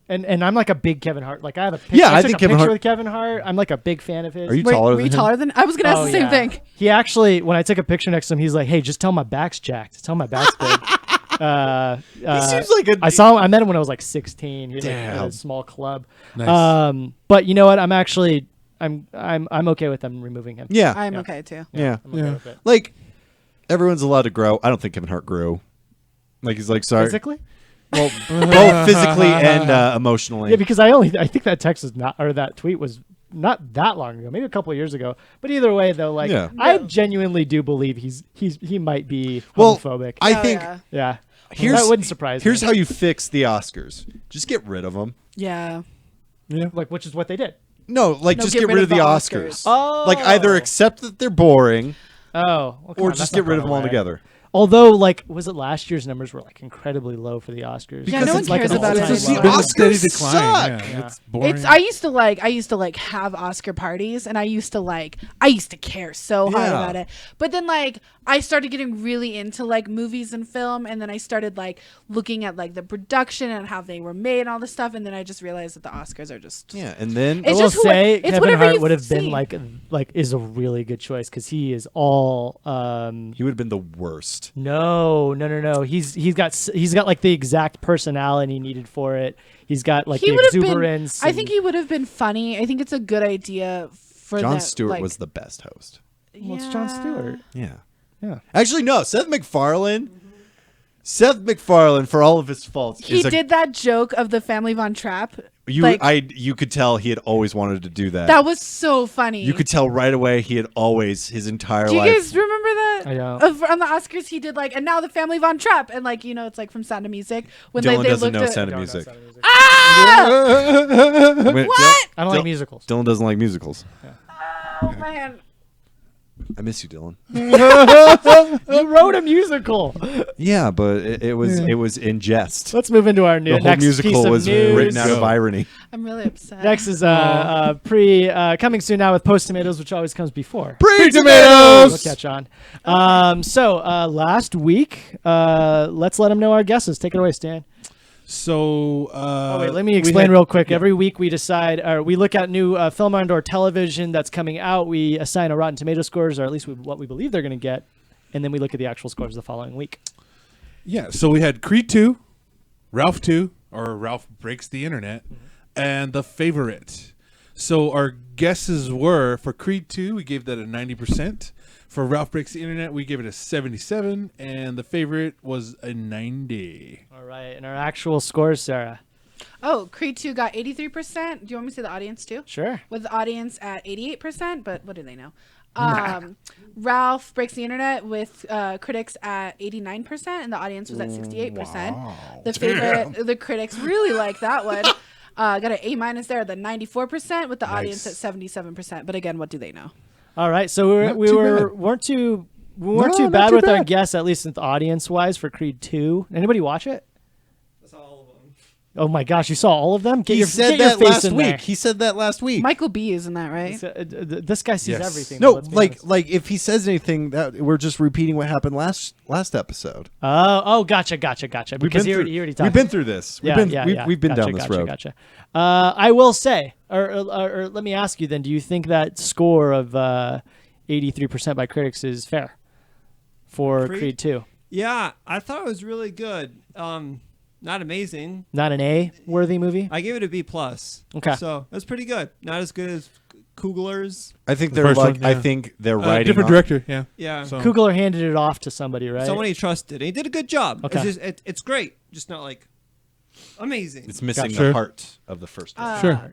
and I'm like a big Kevin Hart. Like I have a picture. Yeah, I took think a Kevin picture Hart- with Kevin Hart. I'm like a big fan of his. Are you Were taller you than him? taller than? I was gonna ask the same thing. He actually, when I took a picture next to him, he's like, "Hey, just tell my back's jacked. Tell my back's big." He seems like a. I saw him. I met him when I was like 16. He was like at Damn. a small club. Nice. But you know what? I'm okay with them removing him. Yeah. I'm okay too. yeah. I'm okay with it. Like everyone's allowed to grow. I don't think Kevin Hart grew. Like he's like sorry. Physically? Well, both physically and emotionally. Yeah, because I think that text is not, or that tweet was not that long ago, maybe a couple of years ago. But either way, though, like Yeah. I genuinely do believe he might be Well, homophobic. I Oh, think yeah. yeah, here's that wouldn't surprise Here's me. how you fix the Oscars. Just get rid of them. Yeah. Like, which is what they did. No, like No, just get rid of the Oscars. Oh, Like either accept that they're boring oh, well, come or on, just that's get not rid of going them away. altogether. Although, like, was it last year's numbers were like incredibly low for the Oscars? Yeah, no one it's like cares an about it. all-time It's low. just Been a steady Oscars decline. suck. Yeah, it's boring. It's I used to like have Oscar parties, and I used to care so hard Yeah. about it. But then like I started getting really into like movies and film, and then I started like looking at like the production and how they were made and all this stuff, and then I just realized that the Oscars are just Yeah, and then I It's will just who- say it's Kevin whatever Hart you would have been see. like is a really good choice because he is all he would have been the worst. no. He's got like the exact personality needed for it. He's got like he the would have been. exuberance. I think he would have been funny. I think it's a good idea for Jon that, Stewart like, was the best host. well, it's Jon Stewart. Yeah. Yeah. Actually, no. Seth MacFarlane. Seth MacFarlane, for all of his faults, He is a, did that joke of the Family Von Trapp. you could tell he had always wanted to do that. That was so funny. You could tell right away he had always his entire Do you life. guys remember that? I don't. On the Oscars, he did like, and now the Family Von Trapp, and like it's like from Sound of Music when Dylan they doesn't looked know at. Sound of Music. Ah! I mean, What? I don't like musicals. Dylan doesn't like musicals. Oh man. I miss you, Dylan. You wrote a musical. Yeah, but it was in jest. Let's move into our The whole next musical piece of was news. written out of irony. I'm really upset. Next is coming soon now with Post Tomatoes, which always comes before. Pre-tomatoes! We'll catch on. So last week, let's let them know our guesses. Take it away, Stan. So Wait, let me explain real quick. Every week we decide, or we look at new film and/or television that's coming out. We assign a Rotten Tomato scores, or at least what we believe they're going to get, and then we look at the actual scores the following week. Yeah, so we had Creed 2, Ralph 2, or Ralph Breaks the Internet, and The Favorite. So our guesses were, for Creed 2, we gave that a 90%. For Ralph Breaks the Internet, we gave it a 77, and The Favorite was a 90. All right, and our actual scores, Sarah. Oh, Creed 2 got 83%. Do you want me to say the audience too? Sure. With the audience at 88%, but what do they know? Ralph Breaks the Internet with critics at 89%, and the audience was at 68%. The favorite, the critics really like that one. Got an A- there, the 94%, with the audience at 77%. But again, what do they know? All right, so Not we too weren't too No, too not bad too with our bad. guess, at least audience wise, for Creed 2. Anybody watch it? That's all of them. Oh my gosh, you saw all of them? Get He your, said get your that face last in week. there. He said that last week. Michael B is in that, right? This guy sees Yes. everything. No, let's be like honest. if he says anything, that we're just repeating what happened last episode. Oh, gotcha. Because he already talked. We've been through this. Yeah, We've been Gotcha, down this road. Gotcha. I will say, or let me ask you then: do you think that score of 83% by critics is fair for Creed? Creed 2? Yeah, I thought it was really good. Not amazing. Not an A-worthy movie? I gave it a B+. Okay. So that's pretty good. Not as good as Kugler's. I think The they're first like. one, I yeah. think they're writing different off- director. Yeah. Yeah. So Kugler handed it off to somebody, right? Someone he trusted. And he did a good job. Okay. It's, just, it's great. Just not like amazing. It's missing Sure. the heart of the first one. Sure.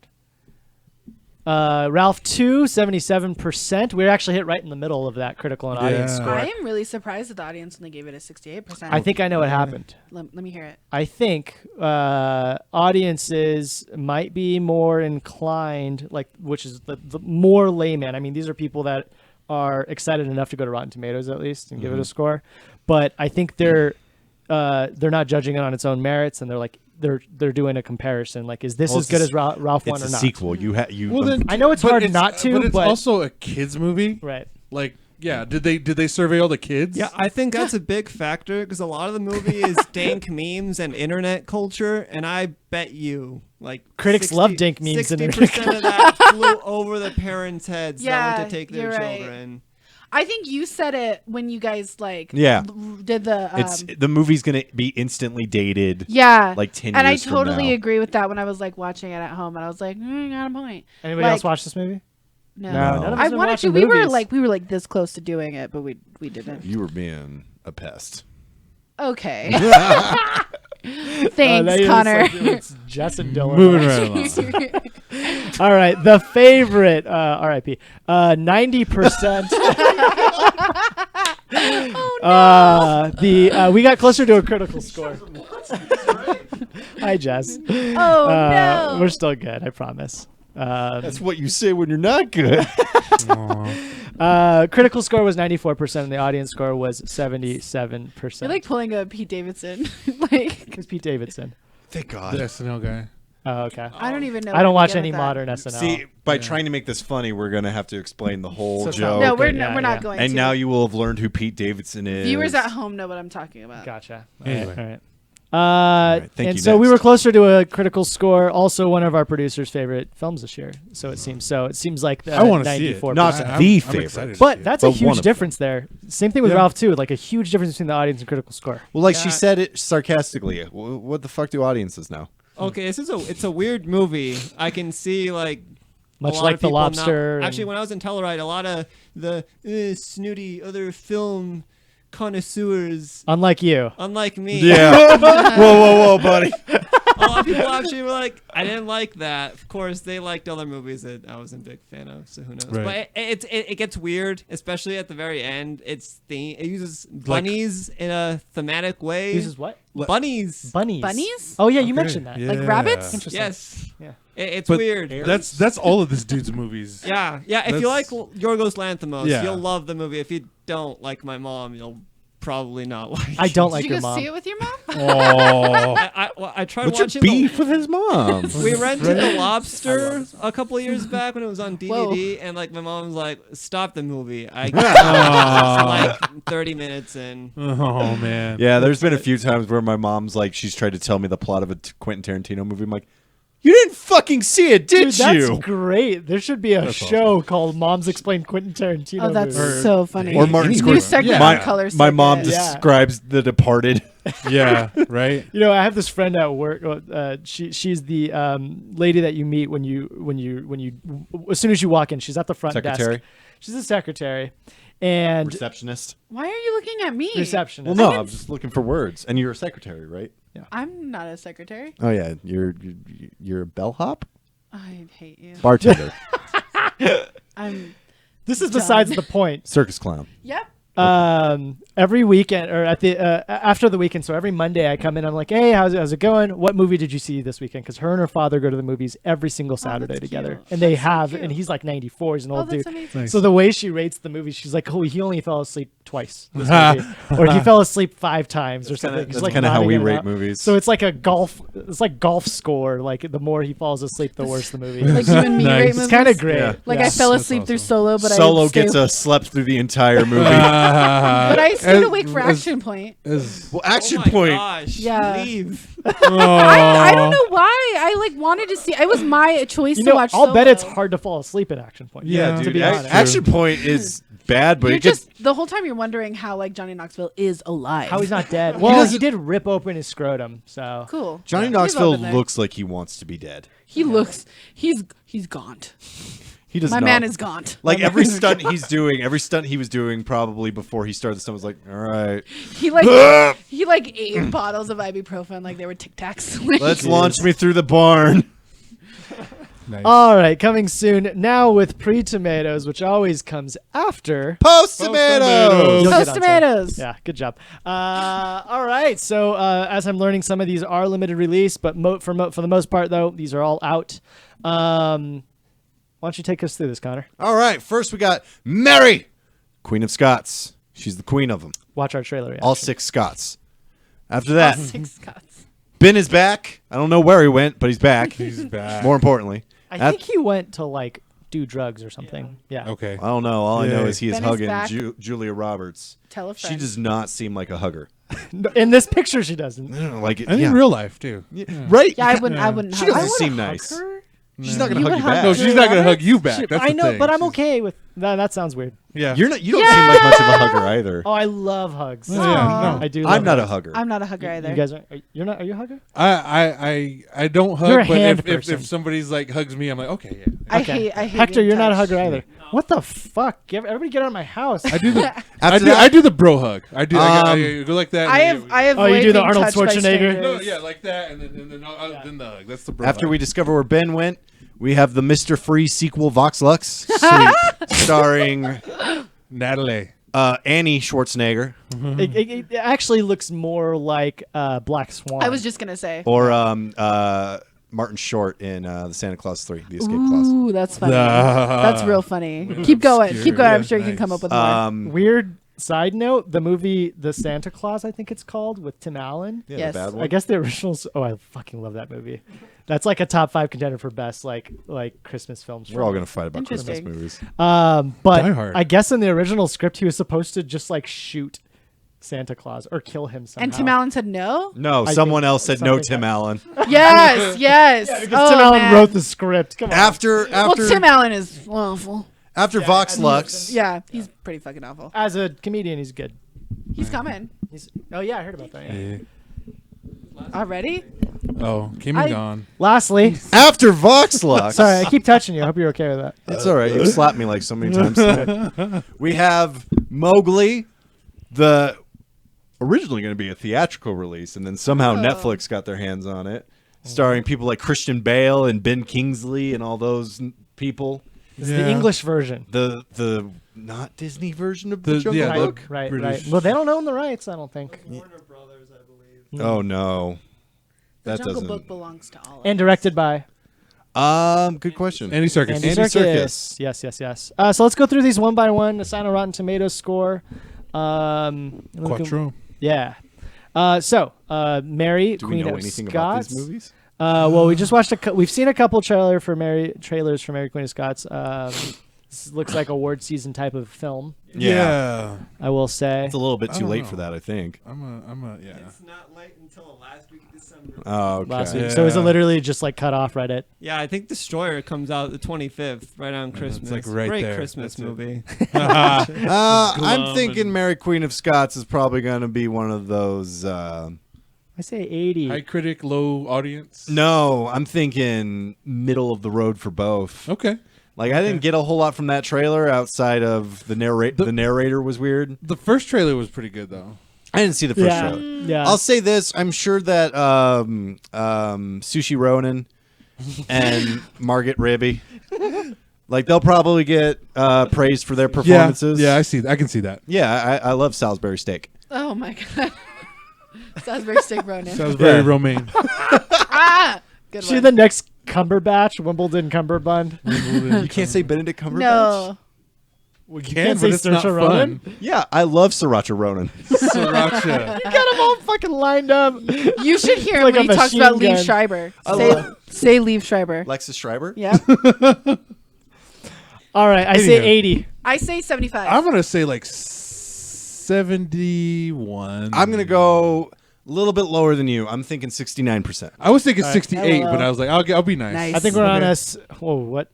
Ralph 2, 77%. We actually hit right in the middle of that critical and audience Yeah. score. I am really surprised at the audience when they gave it a 68%. I think I know what happened. Let me hear it. I think audiences might be more inclined, like, which is the more layman. I mean, these are people that are excited enough to go to Rotten Tomatoes at least and give it a score, but I think they're not judging it on its own merits, and they're like they're doing a comparison. Like, is this Well, as good as Ralph It's one or a not? sequel. You Well, then, I know it's but hard not to, but it's but- also a kids movie. Right. Like, yeah. Did they survey all the kids? Yeah, I think that's a big factor because a lot of the movie is dank memes and internet culture, and I bet you, like, Critics love dank memes and 60% of that flew over the parents' heads that Yeah, went to take their you're right. children. I think you said it when you guys like Yeah. did the It's the movie's gonna be instantly dated. yeah, like 10 and years I from totally now. agree with that when I was like watching it at home, and I was like, got a point. Anybody Like, else watch this movie? No, No, none of us I have been wanted to. watching We were movies. like this close to doing it, but we didn't. You were being a pest. Okay. Now Thanks, you're just Connor. like, it's Jess and Dylan. Moving right along. All right, the favorite, RIP, 90%. We got closer to a critical score. Hi, Jess. Oh no. We're still good, I promise. That's what you say when you're not good. Critical score was 94%, and the audience score was 77%. You're like pulling a Pete Davidson. Like It's Pete Davidson. Thank God. The SNL guy. Oh, okay. I don't even know. I where don't to watch begin any with that. modern SNL. See, by trying to make this funny, we're gonna have to explain the whole So it's joke. No, Okay, we're yeah, not yeah. going and to. now you will have learned who Pete Davidson is. Viewers at home know what I'm talking about. Gotcha. Anyway. All right. Thank and you, so we next. were closer to a critical score. Also, one of our producers' favorite films this year. So it seems. So it seems like I want to see it. 94%. Not I'm- the I'm favorite. excited to But see it. that's a But one huge of difference there. Same thing with Yeah. Ralph too. Like a huge difference between the audience and critical score. Well, like she Yeah. said it sarcastically. What the fuck do audiences know? Okay, it's a weird movie. I can see like Much a lot like of The people not- Lobster. Actually, and- when I was in Telluride, a lot of the snooty other film connoisseurs, unlike you. unlike me, Yeah. whoa, buddy. a lot of people actually were like, I didn't like that. Of course, they liked other movies that I wasn't a big fan of, so who knows? Right. But it gets weird, especially at the very end. It uses bunnies in a thematic way. Uses what? Bunnies. Bunnies. Bunnies? Oh yeah, you mentioned that. Yeah. Like rabbits? Interesting. Yes. Yeah. It's But weird. That's all of this dude's movies. Yeah. If you like That's- Yorgos Lanthimos, Yeah. you'll love the movie. If you don't like my mom, you'll probably not like I don't Did like you your go mom. see it with your mom? Oh. I tried What's your watching beef with his mom? We rented The Lobster a couple of years back when it was on Whoa. DVD, and like my mom was like, "Stop the movie." I got like 30 minutes in. Oh man. Yeah, there's been a few times where my mom's like, she's tried to tell me the plot of a Quentin Tarantino movie. I'm like, you didn't fucking see it, did Dude, that's you? great. There should be a show called "Moms Explain Quentin Tarantino." Oh, that's movies. so funny. Or Martin New Scorsese. segment Yeah. on Color My mom Circuit. Yeah. describes The Departed. Yeah. Right. You know, I have this friend at work. She's the lady that you meet when you as soon as you walk in. She's at the front Secretary? desk. She's a secretary, and Receptionist. Why are you looking at me? receptionist. Well, no, I'm just looking for words. And you're a secretary, right? I'm not a secretary. Oh yeah, you're a bellhop, I hate you. bartender, I'm. This is besides the point. circus clown. Yep. Every weekend or at the after the weekend, so every Monday I come in. I'm like, hey, how's it going? What movie did you see this weekend? Because her and her father go to the movies every single Saturday that's together, cute. and they That's so have. cute. And he's like 94. He's an Oh, old that's dude. amazing. So the way she rates the movie, she's like, oh, he only fell asleep twice, this movie. Or he fell asleep 5 times, or something. She's That's like kind of how nodding we in and rate out. movies. So it's like golf score. Like the more he falls asleep, the worse the movie. Like is. you and me Nice. rate It's movies. kind of great. Yeah. Like Yeah. I fell That's asleep through awesome. Solo, but Solo I stayed, gets slept through the entire movie. but I stayed awake for as- Action Point. Well, Action Oh my Point. gosh. Yeah. Leave. I don't know why. I like wanted to see. It was my choice You to know, watch. I'll bet it's Solo. hard to fall asleep at Action Point. Yeah, Yeah, dude. to be honest. Action Point is bad, but You're it gets just the whole time you're wondering how like Johnny Knoxville is alive. How he's not dead. Well, he did rip open his scrotum, so cool. Johnny He's Knoxville up in there. looks like he wants to be dead. He looks. He's gaunt. He does My not. man is gaunt. Like every stunt he was doing probably before he started the stunt was like, all right, He like ate bottles of ibuprofen like they were Tic Tacs. let's launch me through the barn. Nice. all right, coming soon now with pre-tomatoes, which always comes after. Post tomatoes. tomatoes. You'll get Toast onto it. tomatoes. Yeah, good job. All right, so as I'm learning, some of these are limited release, but for the most part, though, these are all out. Why don't you take us through this, Connor? All right, first we got Mary, Queen of Scots. She's the queen of them. Watch our trailer reaction. All 6 Scots. After that, 6 Scots. Ben is back. I don't know where he went, but he's back. He's back. More importantly, I think he went to like do drugs or something. Yeah. Okay. I don't know. All I know Yeah. is he is Ben is hugging back. Julia Roberts. Tell a She friend. does not seem like a hugger. In this picture, she doesn't. I don't know, like And in real life too. right? Yeah, I wouldn't. I wouldn't. She hug doesn't her. seem nice. Her? She's not gonna You hug would you hug back. No, Julia she's not gonna Roberts? hug you back. Shit, That's I the know, thing. but I'm okay with that. That sounds weird. Yeah. You don't seem like much of a hugger either. Oh, I love hugs. Yeah, no. I do. Love I'm not a hugs. hugger. I'm not a hugger either. You guys are. You're not. Are you a hugger? I don't hug, You're a but hand if person. somebody's like hugs me, I'm like, okay, yeah. I Okay. hate. Hector, being you're not a touched. hugger either. What the fuck? Everybody get out of my house. I do the After I do the bro hug. I do. I go like that. I and have. I have. Oh, you do the being Arnold touched by Schwarzenegger? strangers. No, yeah, like that, and then the hug. That's the bro. After hug. we discover where Ben went, we have the Mr. Free sequel Vox Lux, starring Natalie. Annie Schwarzenegger It actually looks more like Black Swan. I was just gonna say. or Martin Short in the Santa Claus 3, The Escape Clause. Ooh, that's funny. That's real funny. Keep going. Keep going. I'm sure you can Nice. come up with more. Weird side note: the movie The Santa Claus, I think it's called, with Tim Allen. Yeah, Yes. the bad one. I guess the originals. Oh, I fucking love that movie. That's like a top 5 contender for best like Christmas films. We're all gonna fight about Christmas Interesting. movies. But Die Hard. I guess in the original script he was supposed to just like shoot Santa Claus or kill him somehow. And Tim Allen said no. No, I someone think else said no. something Tim like- Allen. Yes. Yes. Because Tim Allen man. wrote the script. Come on. After Well, Tim Allen is awful. after Vox Lux, Yeah, he's pretty fucking awful. As a comedian, he's good. He's coming Oh yeah, I heard about that. Yeah. already. Oh, came and I- gone. Lastly, after Vox Lux. sorry, I keep touching you. I hope you're okay with that. It's all right. You've slapped me like so many times today. We have Mowgli, the originally going to be a theatrical release, and then somehow Netflix got their hands on it, starring people like Christian Bale and Ben Kingsley and all those people. It's the English version. The not Disney version of the The- Jungle yeah, the- Book. Right, British. right. Well, they don't own the rights, I don't think. Warner Brothers, I believe. Oh no, The that Jungle doesn't. Book belongs to all. And directed by Good question. Andy Serkis. Andy Andy Serkis. Yes, yes, yes. So let's go through these one by one. Assign a Rotten Tomatoes score. Quattro. Yeah. Mary, Do we Queen know of anything about Scots. these movies? Well, we just watched we've seen a couple trailers for Mary, Queen of Scots. This looks like award season type of film, Yeah. I will say. It's a little bit I too don't late know. for that, I think. Yeah. It's not late until the last week of December. Oh, okay. Last week. Yeah. So is it literally just like cut off Reddit? Yeah, I think Destroyer comes out the 25th, right on Christmas. like right Great there. Christmas That's it. movie. I'm thinking Mary Queen of Scots is probably going to be one of those. I say 80. High critic, low audience. No, I'm thinking middle of the road for both. Okay. Like I didn't get a whole lot from that trailer outside of the narrator was weird. The first trailer was pretty good though. I didn't see the first Yeah. trailer. Yeah. I'll say this: I'm sure that Sushi Ronan and Margaret Ribby, like they'll probably get praised for their performances. Yeah, I see. I can see that. Yeah, I love Salisbury steak. Oh my god. Salisbury steak Ronan. Sounds very Yeah. romaine. Good See one. the next Cumberbatch, Wimbledon Cumberbund. You can't say Benedict Cumberbatch. No. We can't can, say but it's not Saoirse Ronan? fun. Yeah, I love Sriracha Ronan. Sriracha. Got them all fucking lined up. You should hear him Like when a he talks machine about Liev gun. Schreiber. I Say Liev Schreiber. Lexus Schreiber. Yeah. All right, I say Anywho. 80. I say 75. I'm gonna say like 71. I'm gonna go a little bit lower than you. I'm thinking 69%. I was thinking right. 68, Hello. but I was like, I'll be nice. Nice. I think we're on Okay. us. Whoa, what?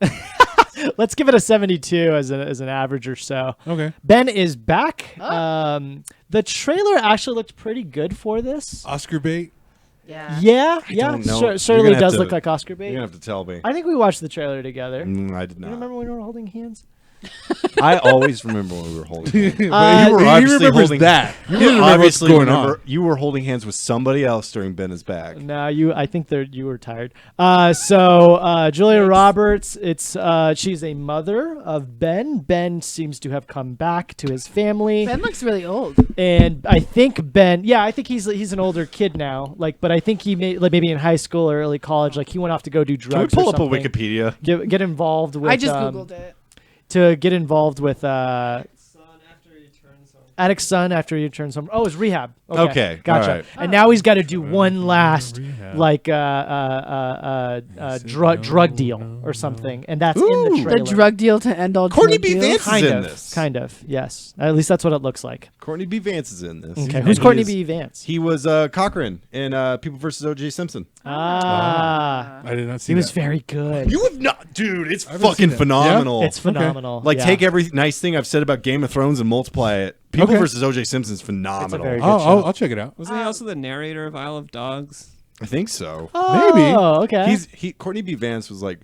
Let's give it a 72 as an average or so. Okay. Ben is back. Oh. The trailer actually looked pretty good for this. Oscar bait. Yeah. Yeah, don't know. You're certainly gonna have does to- look like Oscar You're bait. gonna have to tell me. I think we watched the trailer together. I did You not. remember when we were holding hands? I always remember when we were holding hands. But you were he obviously remembers holding- that. You He didn't remember what's obviously going remember on. you were holding hands with somebody else during Ben is back. No, I think you were tired. Julia Roberts. She's a mother of Ben. Ben seems to have come back to his family, Ben looks really old. and I think Ben. Yeah, I think he's an older kid now. But I think he maybe in high school or early college. Like he went off to go do drugs. Can we pull or up a something. Wikipedia? Get involved with. I just googled it. To get involved with Addict's son after he returns home. Oh, it's rehab. Okay, Gotcha. all right. And now he's got to do one last Rehab. drug deal or something, and that's in Ooh. the The trailer. drug deal to end all Courtney drug B. deals. Vance is kind in of, this. kind of, yes. At least that's what it looks like. Courtney B. Vance is in this. Okay, And who's he Courtney is- B. Vance? He was Cochran in People vs. O.J. Simpson. Ah, I did not see he was that. very good. You have not, dude. It's haven't seen fucking that. phenomenal. It's phenomenal. Like yeah. take every nice thing I've said about Game of Thrones and multiply it. People Okay. vs. O.J. Simpson's phenomenal. very good Oh, I'll check it out. Wasn't he also the narrator of Isle of Dogs? I think so. Maybe. Oh, okay. Courtney B. Vance was like,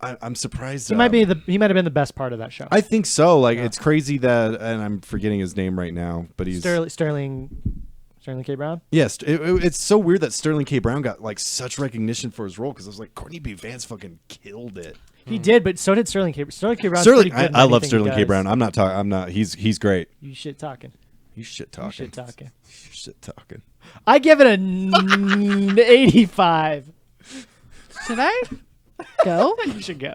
I'm surprised. He might have been the best part of that show. I think so. Like it's crazy that, and I'm forgetting his name right now, but he's Sterling K. Brown. Yes, it's so weird that Sterling K. Brown got like such recognition for his role because I was like, Courtney B. Vance fucking killed it. He did, but so did Sterling K. Sterling K. Brown. I love Sterling K. Brown. I'm not talking. I'm not. He's great. You shit talking. He's shit You talking. shit talking. Shit talking. I give it a 85. Should I go? You should go.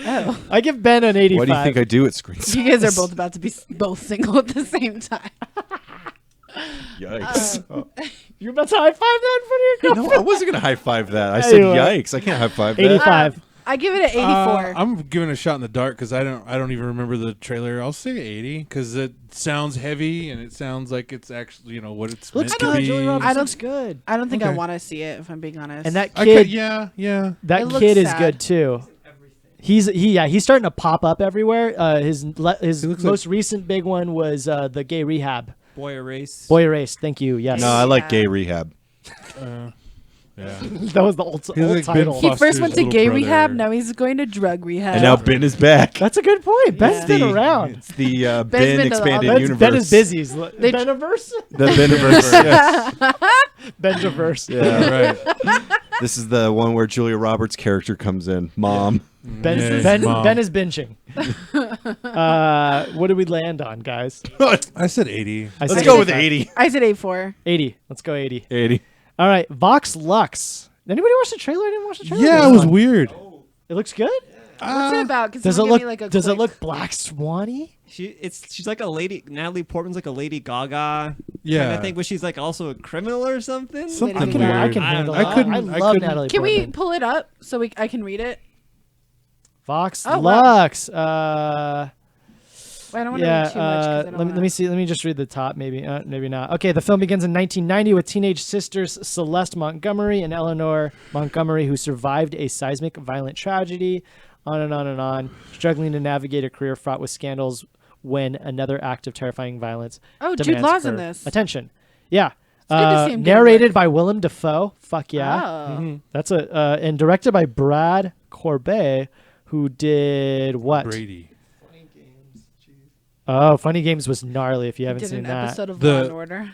Oh, I give Ben an 85. What do you think I do at Screen? you guys are both about to be both single at the same time. Yikes! You're about to high five that in front of your no, I wasn't gonna high five that. I said Anyway. yikes. I can't high five that. 85. I give it an 84. I'm giving it a shot in the dark because I don't even remember the trailer. I'll say 80 because it sounds heavy and it sounds like it's actually what it's Looks meant to good. be. Julie Roberts I don't- looks good. I don't think I Okay. want to see it if I'm being honest. And that I kid, could, yeah. that It looks kid is sad. good too. He's starting to pop up everywhere. His looks most recent big one was the Gay Rehab. Boy Erase. Boy Erased. Thank you. Yes. No, I like Yeah. Gay Rehab. Yeah. that was the old He's like Ben title. he Foster's first went to little gay brother. rehab. Now he's going to drug rehab. And now Ben is back. That's a good point. Ben's Yeah. been around. It's the Ben been to the expanded other- universe. Ben is busy. They- Beniverse. The Beniverse. yes. Benjiverse. Yeah. Right. This is the one where Julia Roberts' character comes in. Mom. Ben Yes, Mom. Ben is binging. What did we land on, guys? I said 80. I Let's said go with 85. 80. I said 84. 80. Let's go 80. 80. All right. Vox Lux. Anybody watch the trailer? I didn't watch the trailer. Yeah, for it this was one. weird. It looks good. What's it about? Can Does it someone look? give me like a does it quick- look Black Swan-y? She's like a lady. Natalie Portman's like a Lady Gaga. Yeah. I think, but she's like also a criminal or something. Something I can, weird. I can I don't handle know. that. I couldn't- I I love couldn't- Natalie Can we Portman. pull it up so I can read it? Vox Oh, wow. Lux. I don't want to Yeah. read too much. 'cause I don't Let me see. Let me just read the top. Maybe not. Okay. The film begins in 1990 with teenage sisters Celeste Montgomery and Eleanor Montgomery, who survived a seismic violent tragedy. On and on and on, struggling to navigate a career fraught with scandals when another act of terrifying violence. Oh, Jude demands Law's in her this. Attention. Yeah. good to see him getting Narrated work. by Willem Dafoe. Fuck yeah. Oh. That's and directed by Brad Corbet, who did what? Brady. Oh, Funny Games was gnarly. If you haven't Did seen an that, episode of The- Law and Order.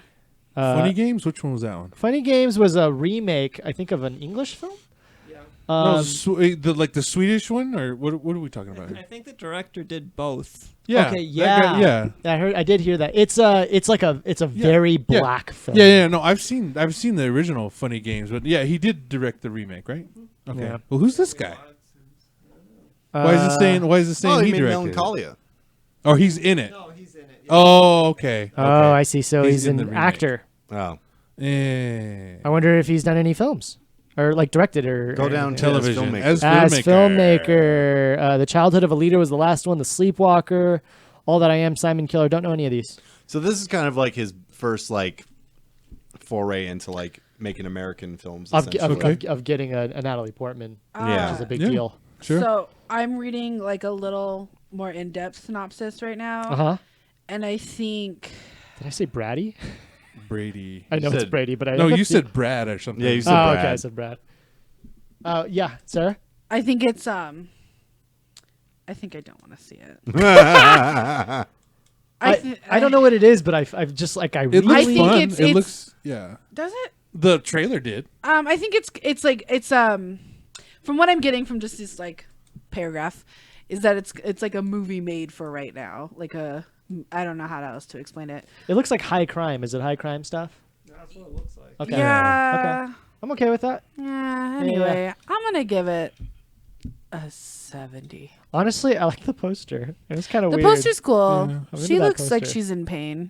Funny Games? Which one was that one? Funny Games was a remake, I think, of an English film. No, the Swedish one, or what are we talking about I here? think the director did both. Yeah. Okay, that yeah, guy- yeah. I did hear that. It's like a very black film. Yeah, no, I've seen the original Funny Games, but yeah, he did direct the remake, right? Okay. Yeah. Well, who's this guy? Why is it saying? Why is it saying Oh, he you mean directed? Melancholia? Oh, he's in it. No, he's in it. Oh, okay. Oh, okay. I see. So He's he's in an the remake. actor. Oh. Eh. I wonder if he's done any films or like directed or Go or down anything. Television As As filmmaker. filmmaker. The Childhood of a Leader was the last one. The Sleepwalker, All That I Am, Simon Killer. Don't know any of these. So this is kind of like his first like foray into like making American films. Of essentially. Okay. getting a Natalie Portman, Yeah. which is a big Yeah. deal. Sure. So I'm reading like a little more in-depth synopsis right now, Uh-huh. and I think Did I say Brady? Brady. I know You it's said- Brady, but I No, have a you fe- said Brad or something. Yeah, you said Oh, okay, I Brad. said Brad. Yeah, Sarah. I think it's I think I don't want to see it. I don't know what it is, but I've just like I It really. looks think fun. it's- It looks yeah. Does it? The trailer did. I think it's like it's from what I'm getting from just this like paragraph is that it's like a movie made for right now. Like I don't know how else to explain it. It looks like high crime. Is it high crime stuff? That's what it looks like. Okay. Yeah. Okay. I'm okay with that. Yeah. Anyway, I'm gonna give it a 70. Honestly, I like the poster. It was kind of The weird. poster's cool. Yeah, I'm She into that looks like poster. she's in pain.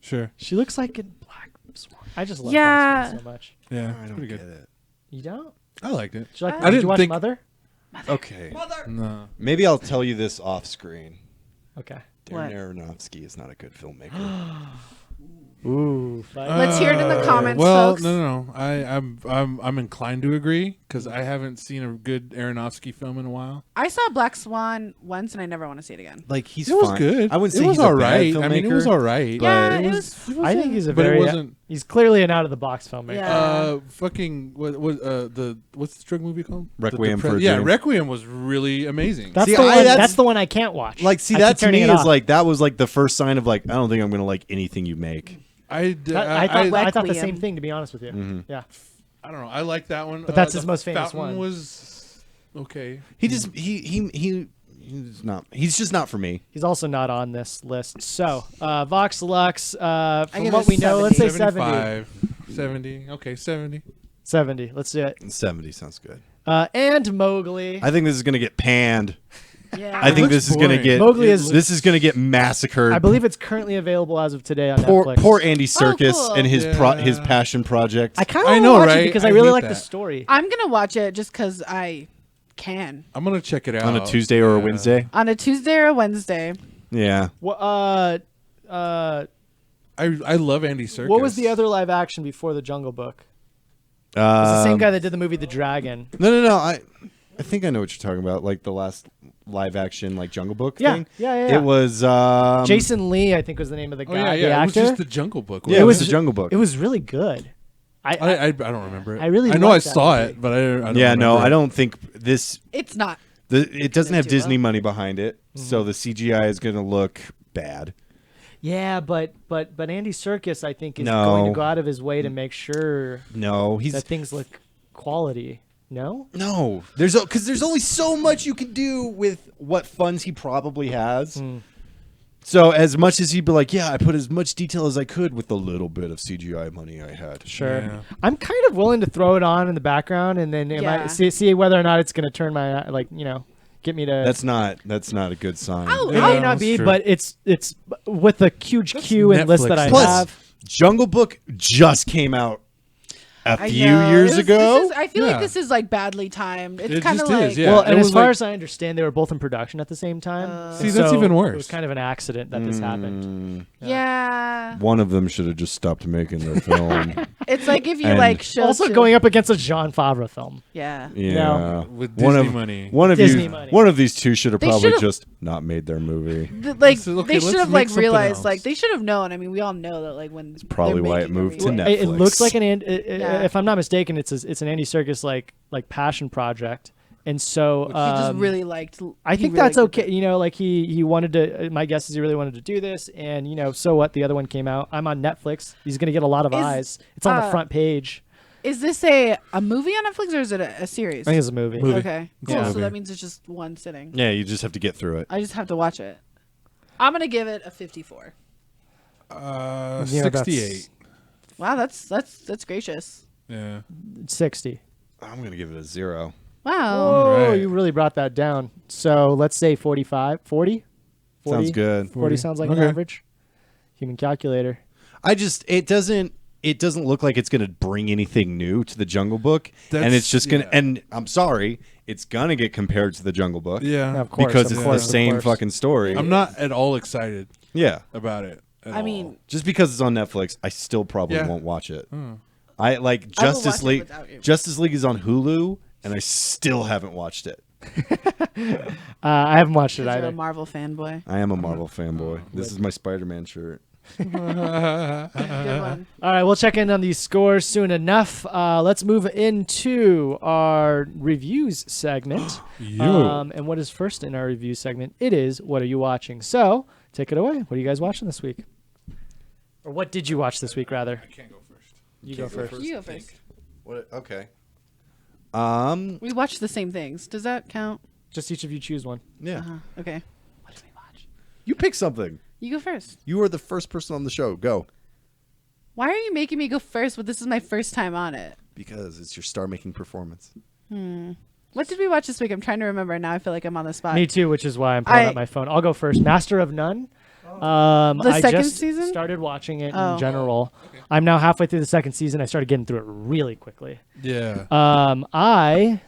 Sure. She looks like in Black Swan. I just love Yeah. Black Swan so much. Yeah. I It's don't pretty get good. it. You don't? I liked it. Did you, like, I did you didn't watch think- Mother? Okay. No. Maybe I'll tell you this off screen. Okay. Darren What? Aronofsky is not a good filmmaker. Ooh. Fight. Let's hear it in the comments, Well, folks. no. I'm inclined to agree because I haven't seen a good Aronofsky film in a while. I saw Black Swan once and I never want to see it again. Like he's It was fine. good. I wouldn't it say was he's a all bad right. filmmaker. I mean, it was all right. Yeah, but it was. I think he's a but it very. wasn't- He's clearly an out of the box filmmaker. Yeah. Fucking what's the drug movie called? Requiem The for a Yeah, Dream. Requiem was really amazing. That's See, the one. that's- That's the one I can't watch. Like, see, I that keep to turning me it is off. like that was like the first sign of like I don't think I'm gonna like anything you make. I I thought the Requiem. same thing. To be honest with you. Mm-hmm. Yeah. I don't know. I like that one. But that's The his most famous Fountain one. Was okay. He just he's just not for me. He's also not on this list. So, Vox Lux, from give what it we know, let's say 70. 70. Okay, 70. 70. Let's do it. 70 sounds good. And Mowgli. I think this is gonna get panned. Yeah. I think looks this is gonna boring. get Mowgli is- this is gonna get massacred. I believe it's currently available as of today on poor Netflix. Andy Serkis cool. and his Yeah. his passion project. I kind I of know, watch right? it because I I really hate like the that. story. I'm gonna watch it just because I can I'm gonna check it out on a Tuesday or a Yeah. Wednesday. on a Tuesday or a Wednesday. Yeah. What, I love Andy Serkis. what was the other live action before The Jungle Book? It's the same guy that did the movie The Dragon. No. I think I know what you're talking about. Like the last live action like Jungle Book Yeah, thing. yeah. It was Jason Lee, I think, was the name of the Oh guy, yeah, the It was actor. just the Jungle Book. Yeah, it It was was- the Jungle Book. It was really good. I don't remember it. I really I know I like that saw movie. it, but I don't yeah, no, remember I it. don't think this. It's not. It doesn't have too Disney well. money behind it, so the CGI is going to look bad. Yeah, but Andy Serkis, I think, is No. going to go out of his way to make sure No, he's that things look quality. No? no. There's only so much you can do with what funds he probably has. So as much as he'd be like, yeah, I put as much detail as I could with the little bit of CGI money I had. Sure. Yeah. I'm kind of willing to throw it on in the background and then Yeah. see whether or not it's going to turn my get me to. That's not a good sign. Oh, it Yeah, may not that's be, true. but it's with the huge That's queue and list that I Netflix. Plus, have. Jungle Book just came out a I few know. years This ago. is- I feel Yeah. like this is like badly timed. It's It kind of just like is, yeah. Well, it and as was far like- as I understand, they were both in production at the same time. See, that's even worse. It was kind of an accident that this happened. Mm, yeah. one of them should have just stopped making their film. It's like if you And- like show Also going up against a Jean Favre film. Yeah. Yeah, With one Disney of money. one of Disney you, money. one of these two should have They probably should've- just not made their movie. Like So, okay, they should let's have make like something realized else. like they should have known. I mean, we all know that like when probably they're why it making a moved to remake- Netflix. It looks like Yeah. if I'm not mistaken, it's an Andy Serkis like passion project, and so He just um, really liked. I he think really that's liked okay. it. You know, like he wanted to. My guess is he really wanted to do this, and you know, so what? The other one came out. I'm on Netflix. He's gonna get a lot of Is- eyes. It's on the front page. Is this a movie on Netflix or is it a series? I think it's a movie. Okay, It's cool. a So movie. that means it's just one sitting. Yeah, you just have to get through it. I just have to watch it. I'm gonna give it a 54. Yeah, 68. Wow, that's gracious. Yeah. 60. I'm gonna give it a 0. Wow. Oh, right. you really brought that down. So let's say 45, 40. 40? Sounds good. 40 sounds like an Okay. average. Human calculator. It doesn't look like it's gonna bring anything new to the Jungle Book, and That's- it's just gonna. yeah. And I'm sorry, it's gonna get compared to the Jungle Book. Yeah. Of course, because of it's course, the of same course. fucking story. I'm not at all excited Yeah, about it. at I all. mean, just because it's on Netflix, I still probably Yeah. won't watch it. I like I will Justice watch it League. without you. Justice League is on Hulu, and I still haven't watched it. I haven't watched it You're either. a Marvel fanboy. I am a Marvel fanboy. This is my Spider-Man shirt. Good one. All right, we'll check in on these scores soon enough. Let's move into our reviews segment. And what is first in our review segment? It is What Are You Watching? So take it away. What are you guys watching this week? Or what did you watch this week, rather? I can't go first. You go first. You go first. What? Okay. We watched the same things. Does that count? Just each of you choose one. Yeah. Okay. What did we watch? You pick something. You go first. You are the first person on the show. Go. Why are you making me go first? But this is my first time on it. Because it's your star-making performance. What did we watch this week? I'm trying to remember. Now I feel like I'm on the spot. Me too, which is why I'm pulling I- up my phone. I'll go first. Master of None. I second just season? started watching it Oh. in general. I'm now halfway through the second season. I started getting through it really quickly. Yeah. I'm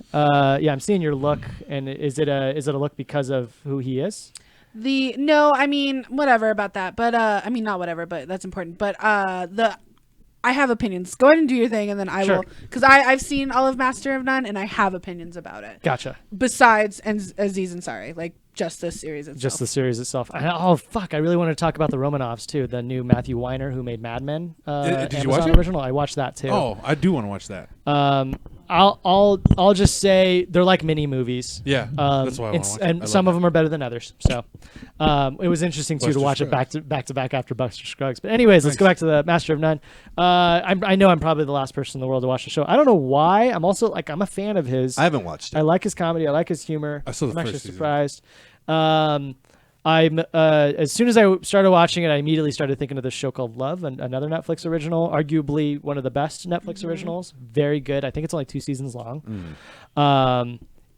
seeing your look, and is it a look because of who he is? No, I mean whatever about that, but I mean not whatever, but that's important. But I have opinions. Go ahead and do your thing, and then I Sure. will, because I've seen all of Master of None, and I have opinions about it. Gotcha. Besides Aziz Ansari, like just this series itself. Just the series itself. Oh fuck! I really want to talk about the Romanovs too. The new Matthew Weiner who made Mad Men. Did you Amazon watch it? original. I watched that too. Oh, I do want to watch that. I'll just say they're like mini movies. Yeah, that's why I want to watch it. I And love some that. of them are better than others. So it was interesting too to Buster watch it back Scruggs. to back after Buster Scruggs. But anyways, let's go back to the Master of None. I know I'm probably the last person in the world to watch the show. I don't know why. I'm also like I'm a fan of his. I haven't watched it. I like his comedy. I like his humor. I saw the I'm actually first season. surprised. I'm as soon as I started watching it, I immediately started thinking of this show called Love, another Netflix original, arguably one of the best Netflix originals. Very good. I think it's only 2 seasons long.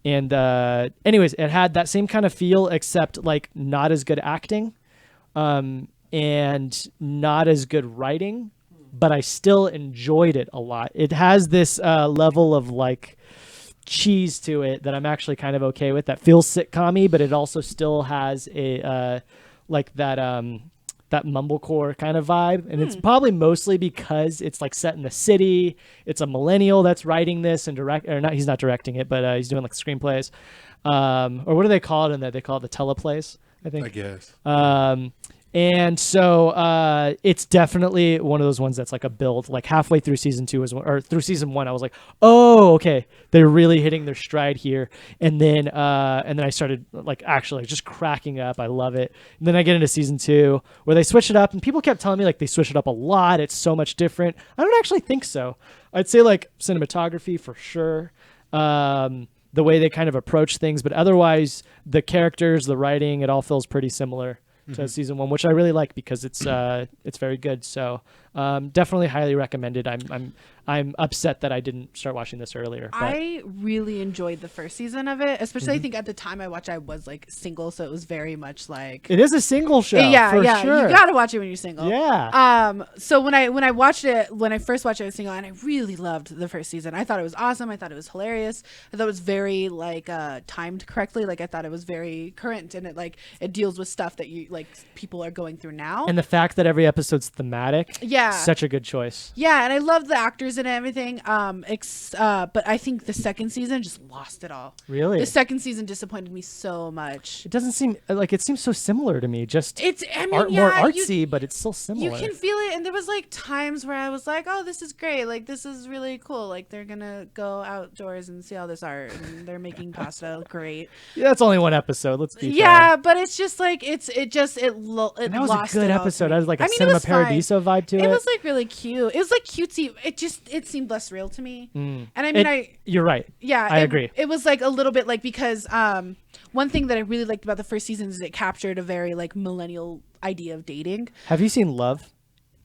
Anyways, it had that same kind of feel, except like not as good acting, and not as good writing, but I still enjoyed it a lot. It has this level of like cheese to it that I'm actually kind of okay with. That feels sitcom-y, but it also still has a like that mumblecore kind of vibe, and it's probably mostly because it's like set in the city. It's a millennial that's writing this and he's not directing it, but he's doing like screenplays, or what do they call it in there? They call it the teleplays, I think. I guess. And so it's definitely one of those ones that's like a build. Like halfway through season 2 or through season 1, I was like, oh, okay, they're really hitting their stride here. And then I started like actually just cracking up. I love it. And then I get into season 2 where they switch it up, and people kept telling me like they switch it up a lot. It's so much different. I don't actually think so. I'd say like cinematography for sure. The way they kind of approach things, but otherwise the characters, the writing, it all feels pretty similar to season 1, which I really like because it's very good. So definitely highly recommended. I'm upset that I didn't start watching this earlier. But I really enjoyed the first season of it, especially I think at the time I watched, I was like single, so it was very much like it is a single show. yeah, for sure. you gotta watch it when you're single. Yeah. So when I watched it, when I first watched it, I was single, and I really loved the first season. I thought it was awesome. I thought it was hilarious. I thought it was very like timed correctly. Like I thought it was very current, and it deals with stuff that you like people are going through now. And the fact that every episode's thematic. Yeah. Such a good choice. Yeah, and I love the actors and everything. But I think the second season just lost it all. Really? The second season disappointed me so much. It doesn't seem like it seems so similar to me. Just more yeah, artsy, but it's still similar. You can feel it, and there was like times where I was like, "Oh, this is great! Like this is really cool! Like they're gonna go outdoors and see all this art, and they're making pasta. Great!" Yeah, that's only one episode. Let's be Yeah, fair. but it's just like it And that was lost a good it all to episode. me. I was like a I mean, it Cinema was fine. Paradiso vibe to it. It was like really cute. It was like cutesy. It seemed less real to me. And I mean, you're right. Yeah, I agree. It was like a little bit like because one thing that I really liked about the first season is it captured a very like millennial idea of dating. Have you seen Love?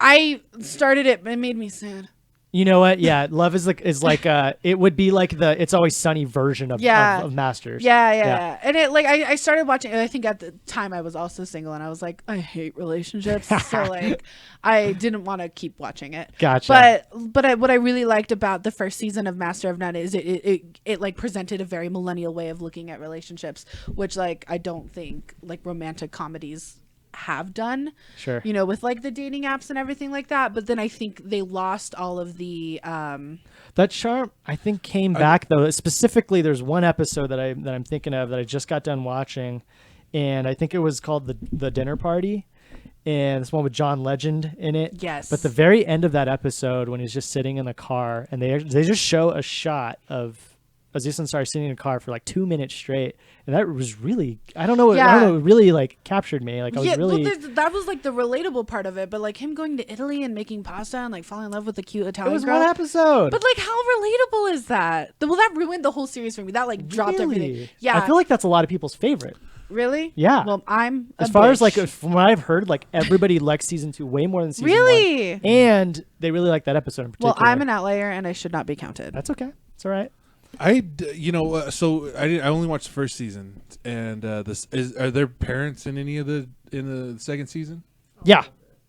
I started it, but it made me sad. You know what? Yeah, Love is like it would be like the It's Always Sunny version of Masters. Yeah. And it like I started watching it. I think at the time I was also single, and I was like, I hate relationships, so like I didn't want to keep watching it. Gotcha. But what I really liked about the first season of Master of None is it like presented a very millennial way of looking at relationships, which like I don't think like romantic comedies have done. Sure. You know, with like the dating apps and everything like that. But then I think they lost all of the. That charm, I think, came back though. Specifically, there's one episode that I'm thinking of that I just got done watching, and I think it was called the Dinner Party, and it's one with John Legend in it. Yes. But the very end of that episode, when he's just sitting in the car, and they just show a shot of Aziz Ansari sitting in a car for like 2 minutes straight, and that was really, I don't know, it really like captured me. Like I was really. Well, that was like the relatable part of it, but like him going to Italy and making pasta and like falling in love with a cute Italian It was girl. one episode. But like, how relatable is that? Well, that ruined the whole series for me. That like dropped everything. Really? Yeah. I feel like that's a lot of people's favorite. Really? Yeah. Well, I'm As far as like from what I've heard, like everybody likes season 2 way more than season 1. Really? And they really like that episode in particular. Well, I'm an outlier and I should not be counted. That's okay. It's all right. So I only watched the first season, and are there parents in any of the second season? Yeah.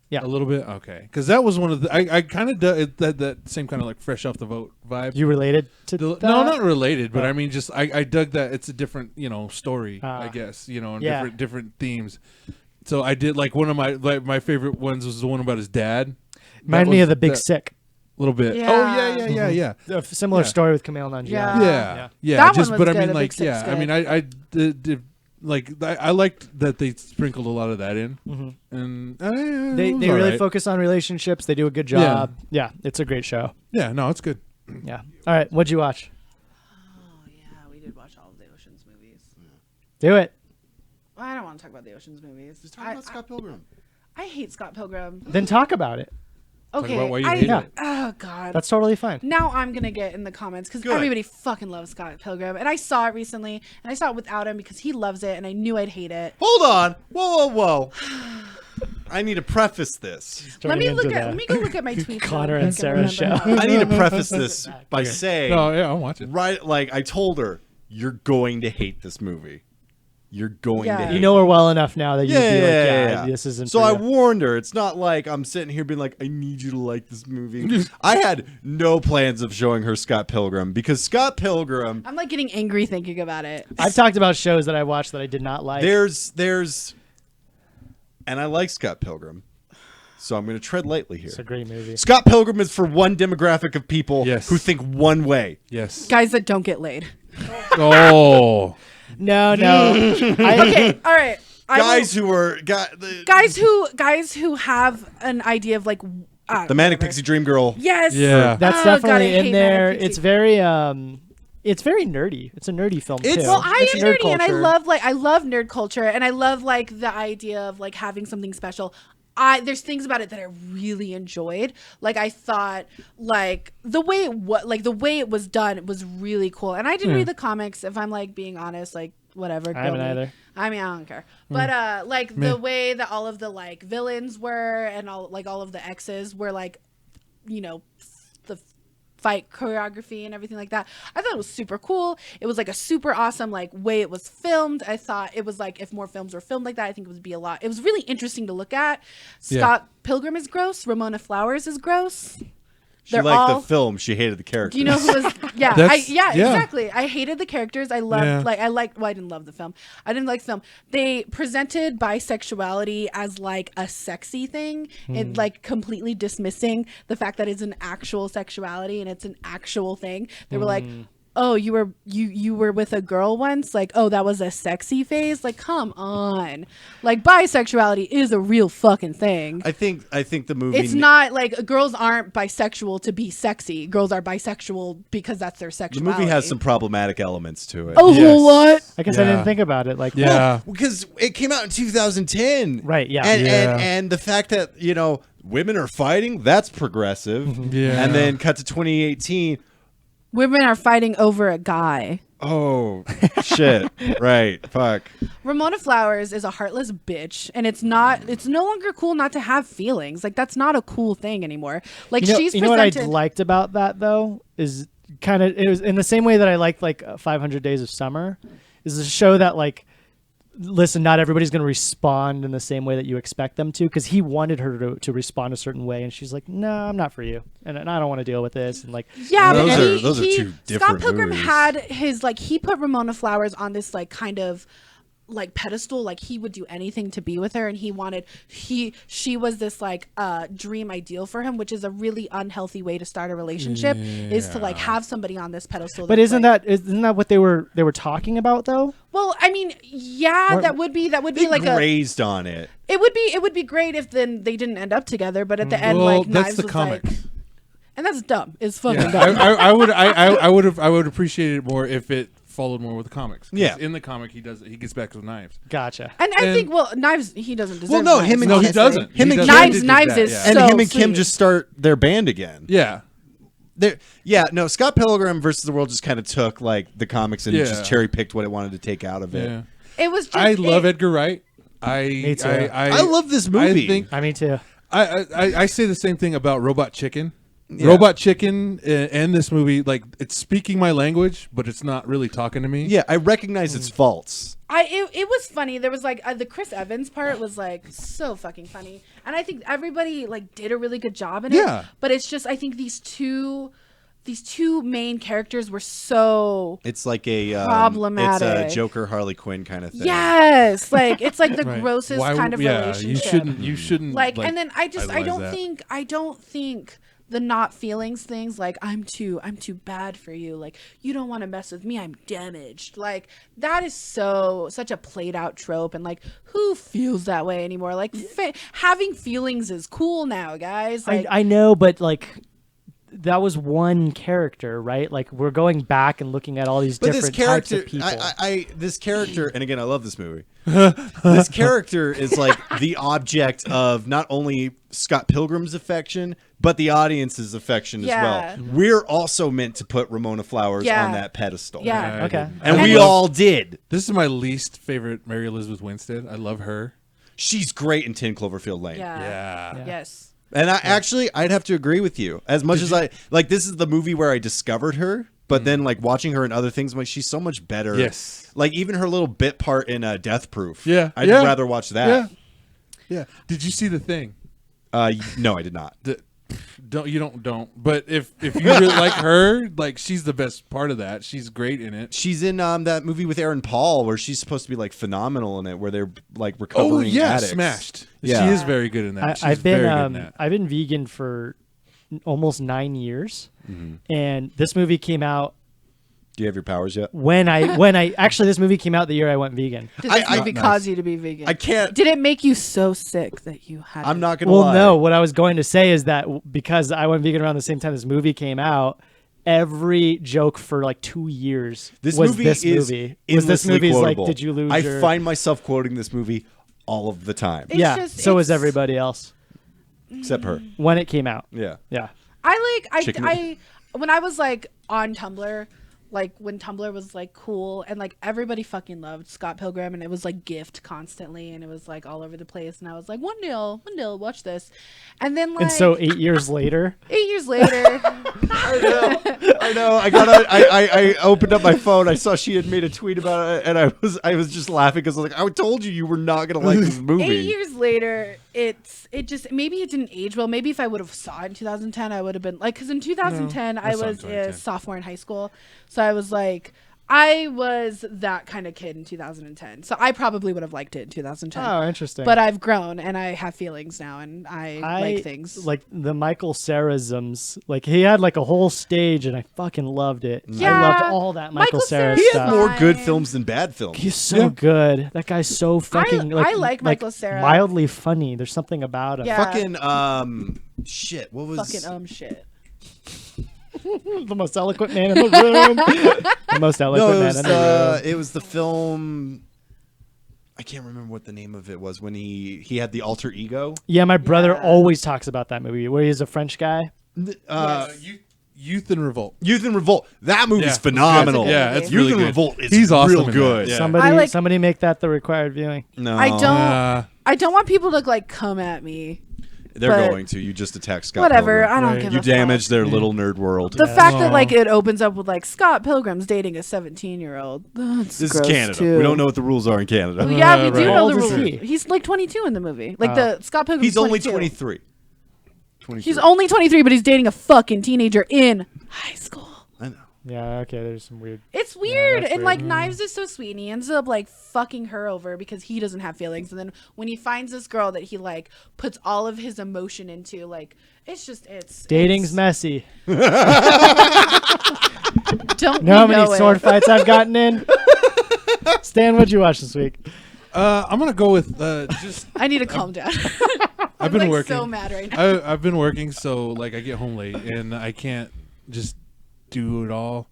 Yeah. A little bit, okay, because that was one of the I kind of that same kind of like fresh off the vote vibe. You related to that? No, not related, but I mean, just I dug that it's a different story, I guess, and Yeah. different themes. So I did like one of my favorite ones was the one about his dad. Remind me of The Big Sick. A little bit. Yeah. Oh yeah. A similar story with Kumail Nanjiani. Yeah. Yeah. That Just, one was but I good, mean, The like, Big Sick's yeah. I good. mean, I did. Like I liked that they sprinkled a lot of that in, and They really focus on relationships. They do a good job. Yeah, it's a great show. Yeah, no, it's good. Yeah. All right, what'd you watch? Oh yeah, we did watch all of the Ocean's movies. Do it. Well, I don't want to talk about the Ocean's movies. Just talk about Scott Pilgrim. I hate Scott Pilgrim. Then talk about it. Okay. about why you hate it. Oh God. That's totally fine. Now I'm gonna get in the comments because Good. everybody fucking loves Scott Pilgrim, and I saw it recently, and I saw it without him because he loves it, and I knew I'd hate it. Hold on. Whoa. I need to preface this. Let me Turning into let me go look at my tweets. Connor real and quick remember Sarah how- I need to preface this by saying, No, yeah, I'll watch it. right, like I told her, you're going to hate this movie. You're going Yeah. to hate You know her well enough now that you'd Yeah, be like, yeah. this isn't So for I you. warned her. It's not like I'm sitting here being like, I need you to like this movie. I had no plans of showing her Scott Pilgrim because Scott Pilgrim, I'm like getting angry thinking about it. I've talked about shows that I watched that I did not like. there's, and I like Scott Pilgrim, so I'm going to tread lightly here. It's a great movie. Scott Pilgrim is for one demographic of people Yes. who think one way. Yes. Guys that don't get laid. Oh. No. Okay, all right. Guys who are guys who have an idea of like the Manic Pixie Dream Girl. Yes. Yeah. That's Oh, God, I definitely hate in there. Manic Pixie. It's very nerdy. It's a nerdy film too. Well, I It's am nerd nerdy, and I culture. love nerd culture, and I love like the idea of like having something special. There's things about it that I really enjoyed. Like I thought, like the way it was done was really cool. And I didn't read the comics. If I'm like being honest, like whatever. I haven't go me. either. I mean, I don't care. But like the way that all of the like villains were and all of the exes were like, the fight choreography and everything like that. I thought it was super cool. It was like a super awesome like way it was filmed. I thought it was like if more films were filmed like that, I think it would be a lot. It was really interesting to look at. Scott Pilgrim is gross. Ramona Flowers is gross. She They're liked all- the film. She hated the characters. Do you know who was? Yeah, Yeah. exactly. I hated the characters. I loved Yeah. I didn't love the film. I didn't like the film. They presented bisexuality as like a sexy thing and like completely dismissing the fact that it's an actual sexuality and it's an actual thing. They were like, oh, you were with a girl once, like, oh, that was a sexy phase. Like, come on, like bisexuality is a real fucking thing. I think the movie. It's not like girls aren't bisexual to be sexy. Girls are bisexual because that's their The sexuality. movie has some problematic elements to it. Oh, Yes. what? I guess I Yeah. didn't think about it. Like, Yeah. Because it came out in 2010. Right, yeah. And the fact that, women are fighting, that's progressive. Yeah. And then cut to 2018. Women are fighting over a guy. Oh, shit. Right. Fuck. Ramona Flowers is a heartless bitch, and it's no longer cool not to have feelings. Like that's not a cool thing anymore. Like she's you know what I presented. liked about that though is it was in the same way that I liked like 500 Days of Summer, is a show that like, listen, not everybody's going to respond in the same way that you expect them to, because he wanted her to respond a certain way, and she's like, no, I'm not for you, and I don't want to deal with this, and like, Yeah, Those but are- he, those are he- two Scott different Pilgrim movies. had his like he put Ramona Flowers on this like kind of like pedestal, like he would do anything to be with her, and she was this like dream ideal for him, which is a really unhealthy way to start a relationship, is to like have somebody on this pedestal. But that's, isn't that what they were talking about though? Well, I mean, yeah, Or- that would be They like grazed on it. it would be great if then they didn't end up together, but at the end, Well, like that's Knives the was comic. like, and that's dumb. It's fucking Yeah, dumb. I would appreciate it more if it followed more with the comics. 'Cause Yeah. in the comic he gets back with knives. Gotcha. And I And- think, well, Knives, he doesn't deserve. Well, no, Knives, him and- No, he honestly. doesn't. Him He and doesn't. Knives- He did Knives that, is yeah. And So him and Kim sweet. just start their band again. Yeah. No, Scott Pilgrim versus the World just kind of took like the comics and Yeah. just cherry picked what it wanted to take out of it. Yeah. It was just. I love Edgar Wright. Me too. I love this movie. I think I mean too. I say the same thing about Robot Chicken. Robot Chicken and this movie, like, it's speaking my language, but it's not really talking to me. Yeah, I recognize its faults. It was funny. There was like the Chris Evans part was like so fucking funny, and I think everybody like did a really good job in it. Yeah. But it's just I think these two main characters were so It's like a Problematic. It's a Joker Harley Quinn kind of thing. yes, like it's like the Right. grossest Why- kind of yeah, relationship. You shouldn't like, and then I idolize don't think the not feelings things like I'm too bad for you, like you don't want to mess with me, I'm damaged, like that is such a played out trope, and like who feels that way anymore? Like having feelings is cool now, guys. Like, I know, but like that was one character, right? Like we're going back and looking at all these But different this character, types of people. this character, and again, I love this movie. This character is like the object of not only Scott Pilgrim's affection, but the audience's affection Yeah. as well. We're also meant to put Ramona Flowers Yeah. on that pedestal. Yeah. Okay. And we all did. This is my least favorite Mary Elizabeth Winstead. I love her. She's great in 10 Cloverfield Lane. yeah. Yes. And I'd have to agree with you. As much as I like, this is the movie where I discovered her, but then like watching her in other things, I'm like, she's so much better. Yes. Like even her little bit part in Death Proof. Yeah. I'd Yeah. rather watch that. Yeah. Did you see The Thing? No, I did not. Don't. But if you really like her, like she's the best part of that. She's great in it. She's in that movie with Aaron Paul where she's supposed to be like phenomenal in it, where they're like recovering Oh yeah, addicts. Smashed. Yeah. She is very good in that. She's I've very been good in that. I've been vegan for almost 9 years, Mm-hmm. and this movie came out Do you have your powers yet? when I actually this movie came out the year I went vegan. Did this I- movie cause you to be vegan? I can't. Did it make you so sick that you had? I'm to- not gonna Well, lie. no. What I was going to say is that because I went vegan around the same time this movie came out, every joke for like 2 years This was movie this is movie. Was this endlessly movie's quotable. like, did you lose I your? find myself quoting this movie all of the time, It's yeah. just- So is it's- everybody else except her. when it came out. Yeah. Yeah. I when I was like on Tumblr, like when Tumblr was like cool and like everybody fucking loved Scott Pilgrim, and it was like gift constantly, and it was like all over the place, and I was like one deal, watch this, and then like And so 8 years later, 8 years later, I know. I opened up my phone. I saw she had made a tweet about it, and I was just laughing because I was like, I told you were not gonna like this movie. 8 years later, it just maybe it didn't age well. Maybe if I would have saw it in 2010, I would have been like, because in 2010 I saw it in was a 2010. sophomore in high school, so I was like. I was that kind of kid in 2010, so I probably would have liked it in 2010. oh, interesting. But I've grown and I have feelings now, and I like things. like the Michael Cera-isms. Like he had like a whole stage, and I fucking loved it. I Yeah, loved all that Michael Michael Cera Cera- He stuff. had more good Fine. films than bad films. He's so good. That guy's so fucking. I like Michael Cera. Mildly funny. There's something about him. Yeah. Fucking shit. What was Fucking shit. The most eloquent man in the room. The most eloquent No, man in the room. it was the film. I can't remember what the name of it was when he had the alter ego. Yeah, my brother Yeah. always talks about that movie where he's a French guy. Youth in Revolt. Youth in Revolt. That movie's Yeah. phenomenal. Yeah, it's Youth really in good. Revolt is He's awesome real in that. good. Yeah. Somebody make that the required viewing. No, I don't. Uh, I don't want people to like come at me. They're but- going to. You just attack Scott. Whatever. Pilgrim. I don't Right. give You a damage fuck. their little nerd world. The fact that Aw. like it opens up with like Scott Pilgrim's dating a 17-year-old. This is Canada. We don't know what the rules are in Canada. Well, yeah, we do right. know How the old is rules. he? He's like 22 in the movie. Like the Scott Pilgrim. He's only 22. 23. He's only 23, but he's dating a fucking teenager in high school. I know. Yeah, okay, there's some weird. It's weird. that's And like weird. Knives is so sweet and he ends up like fucking her over because he doesn't have feelings. And then when he finds this girl that he like puts all of his emotion into, like it's Dating's messy. Don't Know how we many know sword it? fights I've gotten in? Stan, what'd you watch this week? I'm gonna go with just. I need to calm down. I've been like working. so mad right now. I've been working, so like I get home late and I can't just do it all.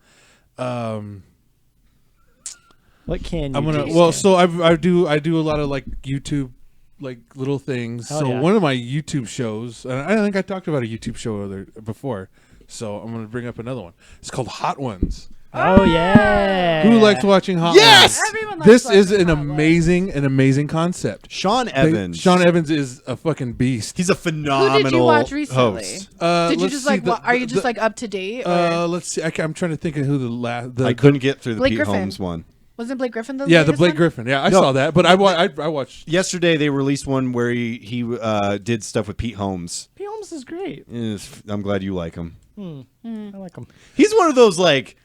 What can you I'm gonna do, well, Stan? so I do a lot of like YouTube, like little things. Hell so yeah. one of my YouTube shows, and I think I talked about a YouTube show before. So I'm gonna bring up another one. It's called Hot Ones. Oh yeah. Who likes watching Hot Yes! Ones? Everyone likes This is watching an Hot Ones. amazing concept. Sean Evans. Sean Evans is a fucking beast. He's a phenomenal Who did you watch recently? host. Did you let's just see like? the- Are you the- just like up to date? Or Let's see. I'm trying to think of who the last. I couldn't get through the Blake Pete Griffin. Holmes one. wasn't Blake Griffin the Yeah, the latest Blake one? Griffin. Yeah, I No. saw that, but I watched. Yesterday they released one where he did stuff with Pete Holmes. Pete Holmes is great. I'm glad you like him. I like him. He's one of those like.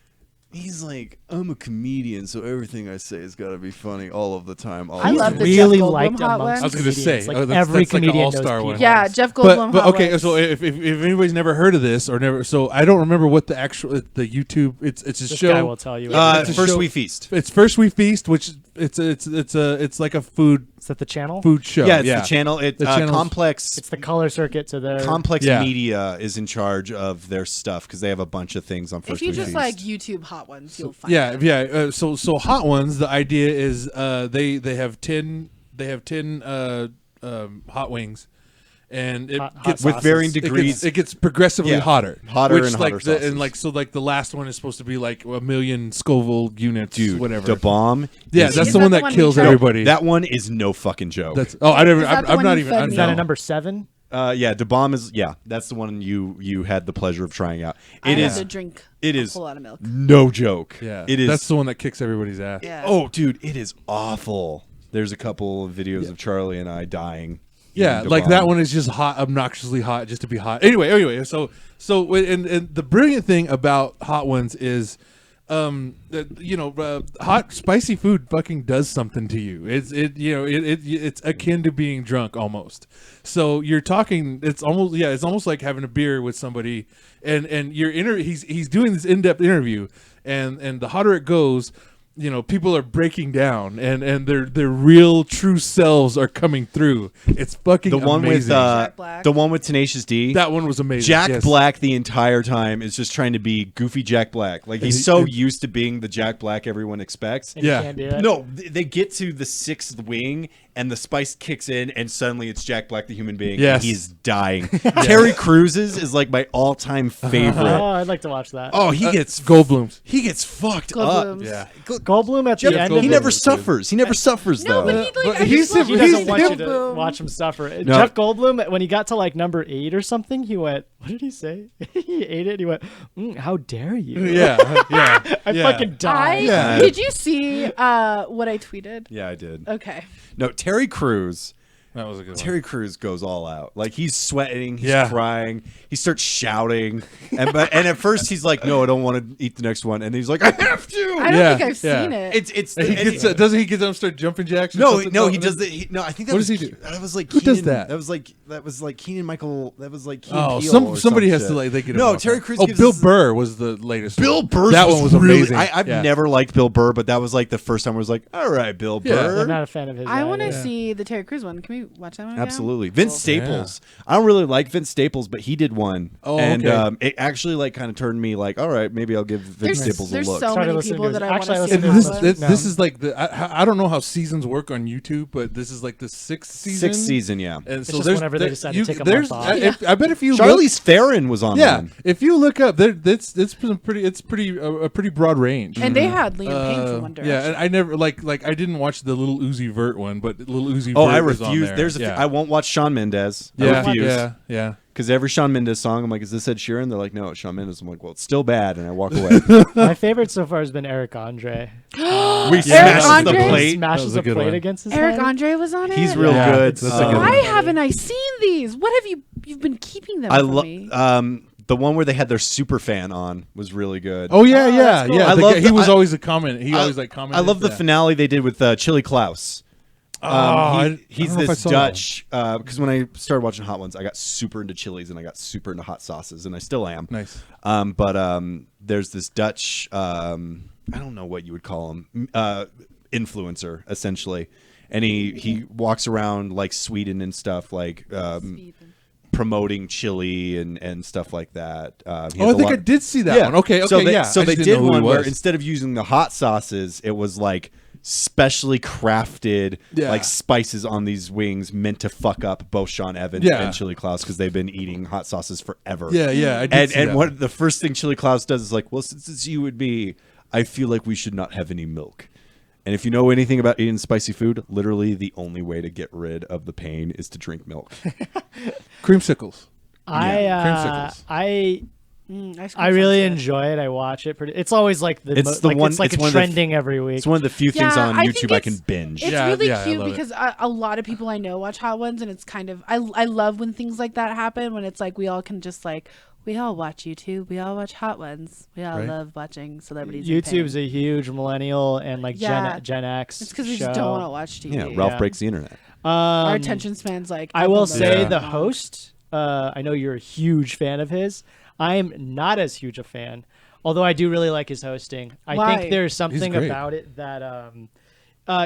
He's like, I'm a comedian, so everything I say has got to be funny all of the time. All I the love time. the really Jeff Goldblum liked hot amongst one. I was gonna say, comedians. Like oh, every that's like an comedian knows all-star Pete one. Holmes. Yeah, Jeff Goldblum. But hot okay, ones. so if anybody's never heard of this or never, so I don't remember what the actual the YouTube. It's a This show. guy will tell you. It's a First show- We Feast. It's First We Feast, which it's like a food Is that the channel? show. Yeah, it's the channel. It The channel's- Complex. It's the color circuit to their. Complex Yeah. Media is in charge of their stuff because they have a bunch of things on First If you We just Feast. like YouTube hot ones, you'll find Yeah, it. yeah. So Hot Ones. The idea is they have 10 hot wings, and it Hot gets with varying sauces. degrees. It gets progressively Yeah. hotter, Hotter which and like hotter the, sauces. and like so like the last one is supposed to be like 1,000,000 Scoville units, Dude, whatever. the bomb. Yeah, is- that's Is the that one the that one we kills tried? everybody. That one is no fucking joke. That's I never. Is that I'm, the I'm one not you even. fed I'm, me? Is that no. a number 7? Yeah, the bomb is. Yeah, that's the one you had the pleasure of trying out. I It had is to drink it a is whole lot of milk. no joke. Yeah, it is. That's the one that kicks everybody's ass. Yeah. Oh, dude, it is awful. There's a couple of videos of Charlie and I dying. Yeah, eating like Da that Bomb. one is just hot, obnoxiously hot, just to be hot. Anyway, so and the brilliant thing about Hot Ones is, hot spicy food fucking does something to you. It's akin to being drunk almost. So you're talking. It's almost like having a beer with somebody, and he's doing this in-depth interview, and the hotter it goes, people are breaking down and their real true selves are coming through. It's fucking The one with amazing. Jack Black. the one with Tenacious D. That one was amazing. Jack yes. Black the entire time is just trying to be goofy Jack Black. Like he's so used to being the Jack Black everyone expects. And Yeah. you can't do it. No, they get to the 6th wing and the spice kicks in and suddenly it's Jack Black the human being. Yes. And he is dying. Terry Cruz's is like my all-time favorite. Oh, I'd like to watch that. Oh, he gets Goldblum's. he gets fucked Goldblum's. up. Yeah. Goldblum at Jeff- the end Goldblum of he it. never is good. suffers. He never suffers No, though. but he like But I he's- just love He his doesn't want you to Goldblum. watch him suffer. No. Jeff Goldblum, when he got to like number 8 or something, he went, what did he say? He ate it. He went, how dare you? Yeah. Yeah. I yeah. fucking died. Yeah. Did you see what I tweeted? Yeah, I did. Okay. No, Terry Crews. That was a good one. Terry Crews goes all out. Like he's sweating, he's Yeah. crying, he starts shouting, and at first he's like, "No, I don't want to eat the next one," and then he's like, "I have to." I don't Yeah, think I've yeah. seen it. It's And he and gets, doesn't he get them start jumping jacks? Or no, something? no, he does the no. I think that What was does he do? That was like Who does Keenan- that? That was like Keenan Michael. That was like Keenan Oh, Peele or somebody some has shit. to like they get him No, off Terry that. Crews. Oh, gives Bill us- Burr was the latest. Bill one. Burr. That one was really, amazing. I've Yeah. never liked Bill Burr, but that was like the first time I was like, "All right, Bill Yeah. Burr." I'm not a fan of his. I want to either. see the Terry Crews one. Can we watch that one? again? Absolutely, Vince Cool. Staples. I don't really like Vince Staples, but he did one, Oh, and okay. it actually like kind of turned me like, all right, maybe I'll give Vince Staples a There's look. so Started many listening people to that his- I want actually, I to see. listened And to that his- one. this is like I don't know how seasons work on YouTube, but this is like the 6th season. 6th season, yeah. And so just there's whenever they there- decide to you- take a there's- month off. I bet if you Charlize Theron was on yeah, one. if you look up, it's pretty a pretty broad range. And they had Liam Payne from One Direction. Yeah, and I never like I didn't watch the Little Uzi Vert one, but Little Uzi Oh, Vert I is on refuse. there. There's yeah. I won't watch Shawn Mendes. I yeah, refuse. yeah. Because every Shawn Mendes song, I'm like, is this Ed Sheeran? They're like, no, it's Shawn Mendes. I'm like, well, it's still bad, and I walk away. My favorite so far has been Eric Andre. We Eric smashed the Andre? plate. Smashes That was a a good plate one. against his Eric head. Andre was on it. He's real Yeah, good. that's a good one. Why haven't I seen these? What have you've been keeping them I from love me? the one where they had their super fan on was really good. Oh yeah, yeah, that's cool. yeah. I The love guy- the- he was I- always a comment. He always like commented. I love the yeah. finale they did with Chili Klaus. I He's don't know if I this saw that one. Dutch. Because when I started watching Hot Ones, I got super into chilies and I got super into hot sauces, and I still am. Nice. But there's this Dutch. I don't know what you would call him. Influencer, essentially, and he walks around like Sweden and stuff, like promoting chili and stuff like that. He has Oh, I a think lot- I did see that one. Okay, So they, yeah. So I they just did didn't know who he one where was. instead of using the hot sauces, it was like specially crafted Yeah. like spices on these wings meant to fuck up both Sean Evans Yeah. and Chili Klaus because they've been eating hot sauces forever. Yeah, yeah. I did And see and that what one. the first thing Chili Klaus does is like, well, since it's you and me, I feel like we should not have any milk. And if you know anything about eating spicy food, literally the only way to get rid of the pain is to drink milk. Creamsicles. I Ice cream I really sounds good. enjoy it. I watch it pretty. It's always like the It's the one- It's like it's a one of the- trending every week. It's one of the few things Yeah, on I think YouTube I can it's- binge. It's Yeah, really yeah, I cute love it. because a lot of people I know watch Hot Ones, and it's kind of I love when things like that happen. When it's like we all can just like we all watch YouTube, we all watch Hot Ones, we all Right. love watching celebrities. in YouTube's pain. a huge millennial and like Yeah. Gen X. It's because we show. just don't want to watch TV. Yeah, Ralph Yeah. breaks the internet. Our attention spans like. I at will the say Yeah. the most. host. I know you're a huge fan of his. I'm not as huge a fan, although I do really like his hosting. I Why? think there's something great. about it that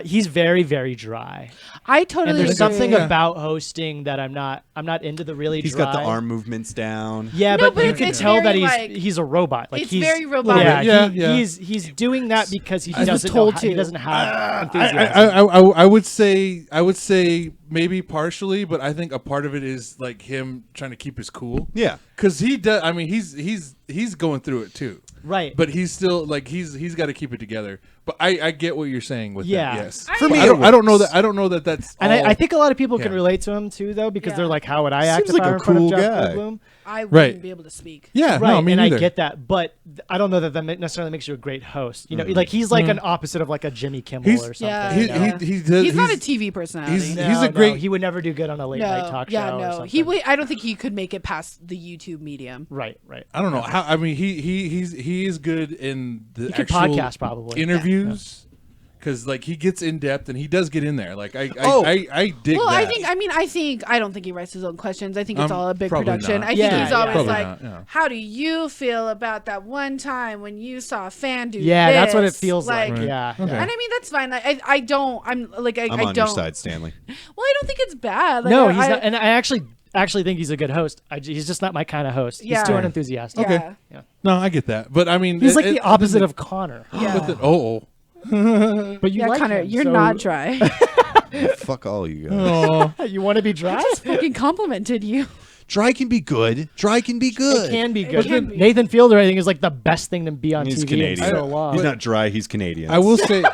he's very, very dry. I totally. And there's agree. something Yeah. about hosting that I'm not into the really He's dry. got the arm movements down. Yeah, No, but but you it's- can it's tell that very, he's like- he's a robot. Like it's he's very robotic. Yeah, Yeah, he, yeah. He's doing that because he I was doesn't told know how, he to. doesn't have I, enthusiasm. I would say maybe partially, but I think a part of it is like him trying to keep his cool. Yeah. Because he does. I mean, he's going through it too. Right. But he's still like he's got to keep it together. But I get what you're saying with Yeah. that. Yes. For me, I it don't know works. that. I don't know that that's. And all- I think a lot of people can Yeah. relate to him too, though, because Yeah. they're like, "How would I act Seems if like I a were in front cool of Jeff guy. Goldblum?" I wouldn't Right. be able to speak. Yeah. Right, No, me and neither. I get that, but I don't know that necessarily makes you a great host. You know, like he's like an opposite of like a Jimmy Kimmel He's- or something. Yeah, He, you know? he does, He's not a TV personality. he's- No, a great- He would never do good on a late night talk show. yeah, or no. something. He would. I don't think he could make it past the YouTube medium. Right, right. I don't know how. I mean, he is good in the He could actual podcast probably. interviews because like he gets in depth and he does get in there. Like I dig Well, that. I don't think he writes his own questions. I think it's all a big probably production. not. I Yeah, think he's yeah. always Probably like, not, yeah. "How do you feel about that one time when you saw a fan do Yeah, that's what it this?" feels like. Right. Yeah. Okay. And I mean that's fine. I don't. I'm like I'm I on don't. your side, Stanley. Well, I don't think it's bad. Like, No, I- he's not. And I actually think he's a good host. He's just not my kind of host. Yeah. He's too unenthusiastic. Yeah. Okay. No, I get that, but I mean, He's like it- the opposite of Connor. Yeah. But oh, But you Yeah, like Connor, him, you're so- not dry. Fuck all you guys. You want to be dry? Fucking complimented you. Dry can be good. Dry can be good. It can be good. can be. Nathan Fielder, I think, is like the best thing to be on He's TV Canadian. in so long. He's not dry. He's Canadian. I will say,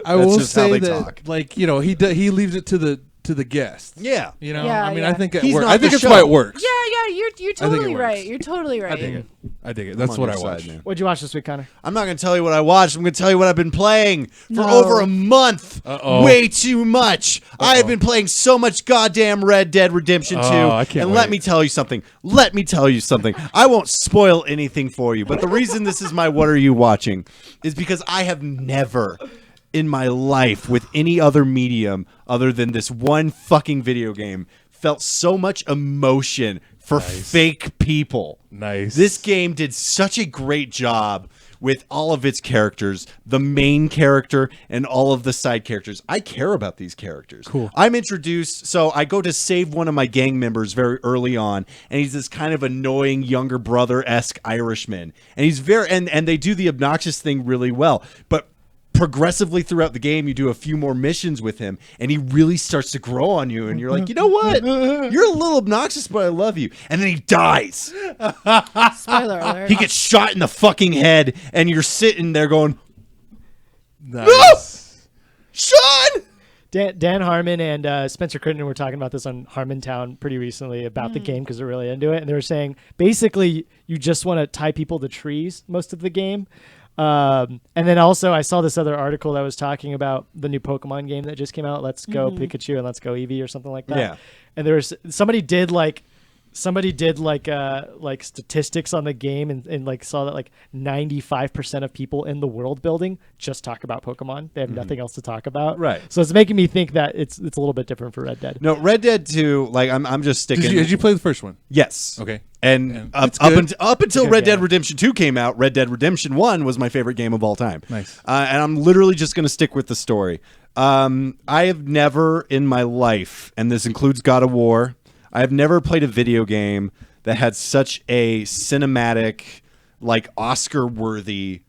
I will just how say they that talk. like he leaves it to the guests. Yeah. You know, Yeah, I mean, yeah. I think it He's works. not I think the it's show. why it works. Yeah, you're think it totally works. right. You're totally right. I dig it. I dig it. I'm That's on what your I side, watch. man. What'd you watch this week, Connor? I'm not going to tell you what I watched. I'm going to tell you what I've been playing for No. over a month. Uh-oh. Way too much. I have been playing so much goddamn Red Dead Redemption 2. I can't and let wait. me tell you something. I won't spoil anything for you. But the reason this is my what are you watching is because I have never in my life with any other medium other than this one fucking video game felt so much emotion for fake people. Nice. This game did such a great job with all of its characters, the main character and all of the side characters. I care about these characters. Cool. I'm introduced, so I go to save one of my gang members very early on, and he's this kind of annoying younger brother-esque Irishman. And he's very and they do the obnoxious thing really well. But progressively throughout the game, you do a few more missions with him, and he really starts to grow on you, and you're like, you know what? You're a little obnoxious, but I love you. And then he dies. Spoiler alert. He gets shot in the fucking head, and you're sitting there going, Nice. Sean! Dan Harmon and Spencer Crittenden were talking about this on Harmontown pretty recently about the game because they're really into it. And they were saying basically you just want to tie people to trees most of the game. And then also I saw this other article that was talking about the new Pokemon game that just came out. Let's Go Pikachu and Let's Go Eevee or something like that. Yeah. And there was somebody did like somebody did like statistics on the game and like saw that like 95% of people in the world building just talk about Pokemon. They have nothing else to talk about. Right. So it's making me think that it's a little bit different for Red Dead. No, Red Dead 2, like I'm just sticking. Did you play the first one? Yes. Okay. And it's good? up until Good Red Dead game. Redemption 2 came out, Red Dead Redemption 1 was my favorite game of all time. Nice. And I'm literally just going to stick with the story. I have never in my life, and this includes God of War, I have never played a video game that had such a cinematic, like Oscar-worthy,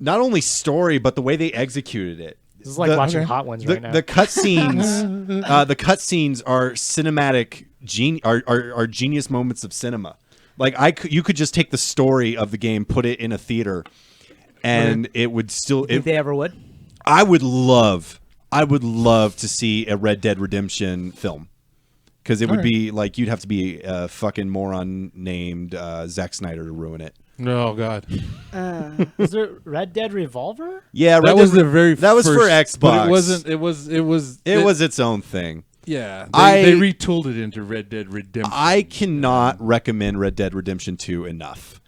not only story, but the way they executed it. This is like watching Hot Ones right now. The cutscenes, the cutscenes are cinematic, are genius moments of cinema. Like you could just take the story of the game, put it in a theater, and it would still. Think they ever would? I would love to see a Red Dead Redemption film. Because it would be like you'd have to be a fucking moron named Zack Snyder to ruin it. Oh God. Is there Red Dead Revolver? Yeah, That was the very. that was for first, Xbox. But it wasn't. It was. It was its own thing. Yeah. I- They retooled it into Red Dead Redemption. I cannot recommend Red Dead Redemption 2 enough.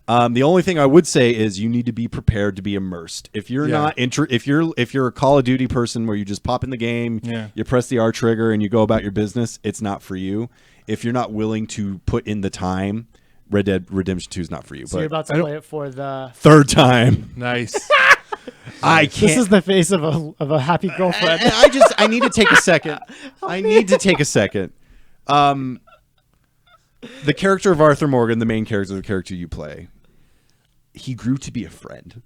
The only thing I would say is you need to be prepared to be immersed. If you're Yeah. not if you're a Call of Duty person where you just pop in the game, Yeah. you press the R trigger and you go about your business, it's not for you. If you're not willing to put in the time, Red Dead Redemption 2 is not for you. So you're about to play it for the. third time. Nice. I can't. This is the face of a happy girlfriend. And I need to take a second. I need to take a second. The character of Arthur Morgan, the main character, the character you play, he grew to be a friend.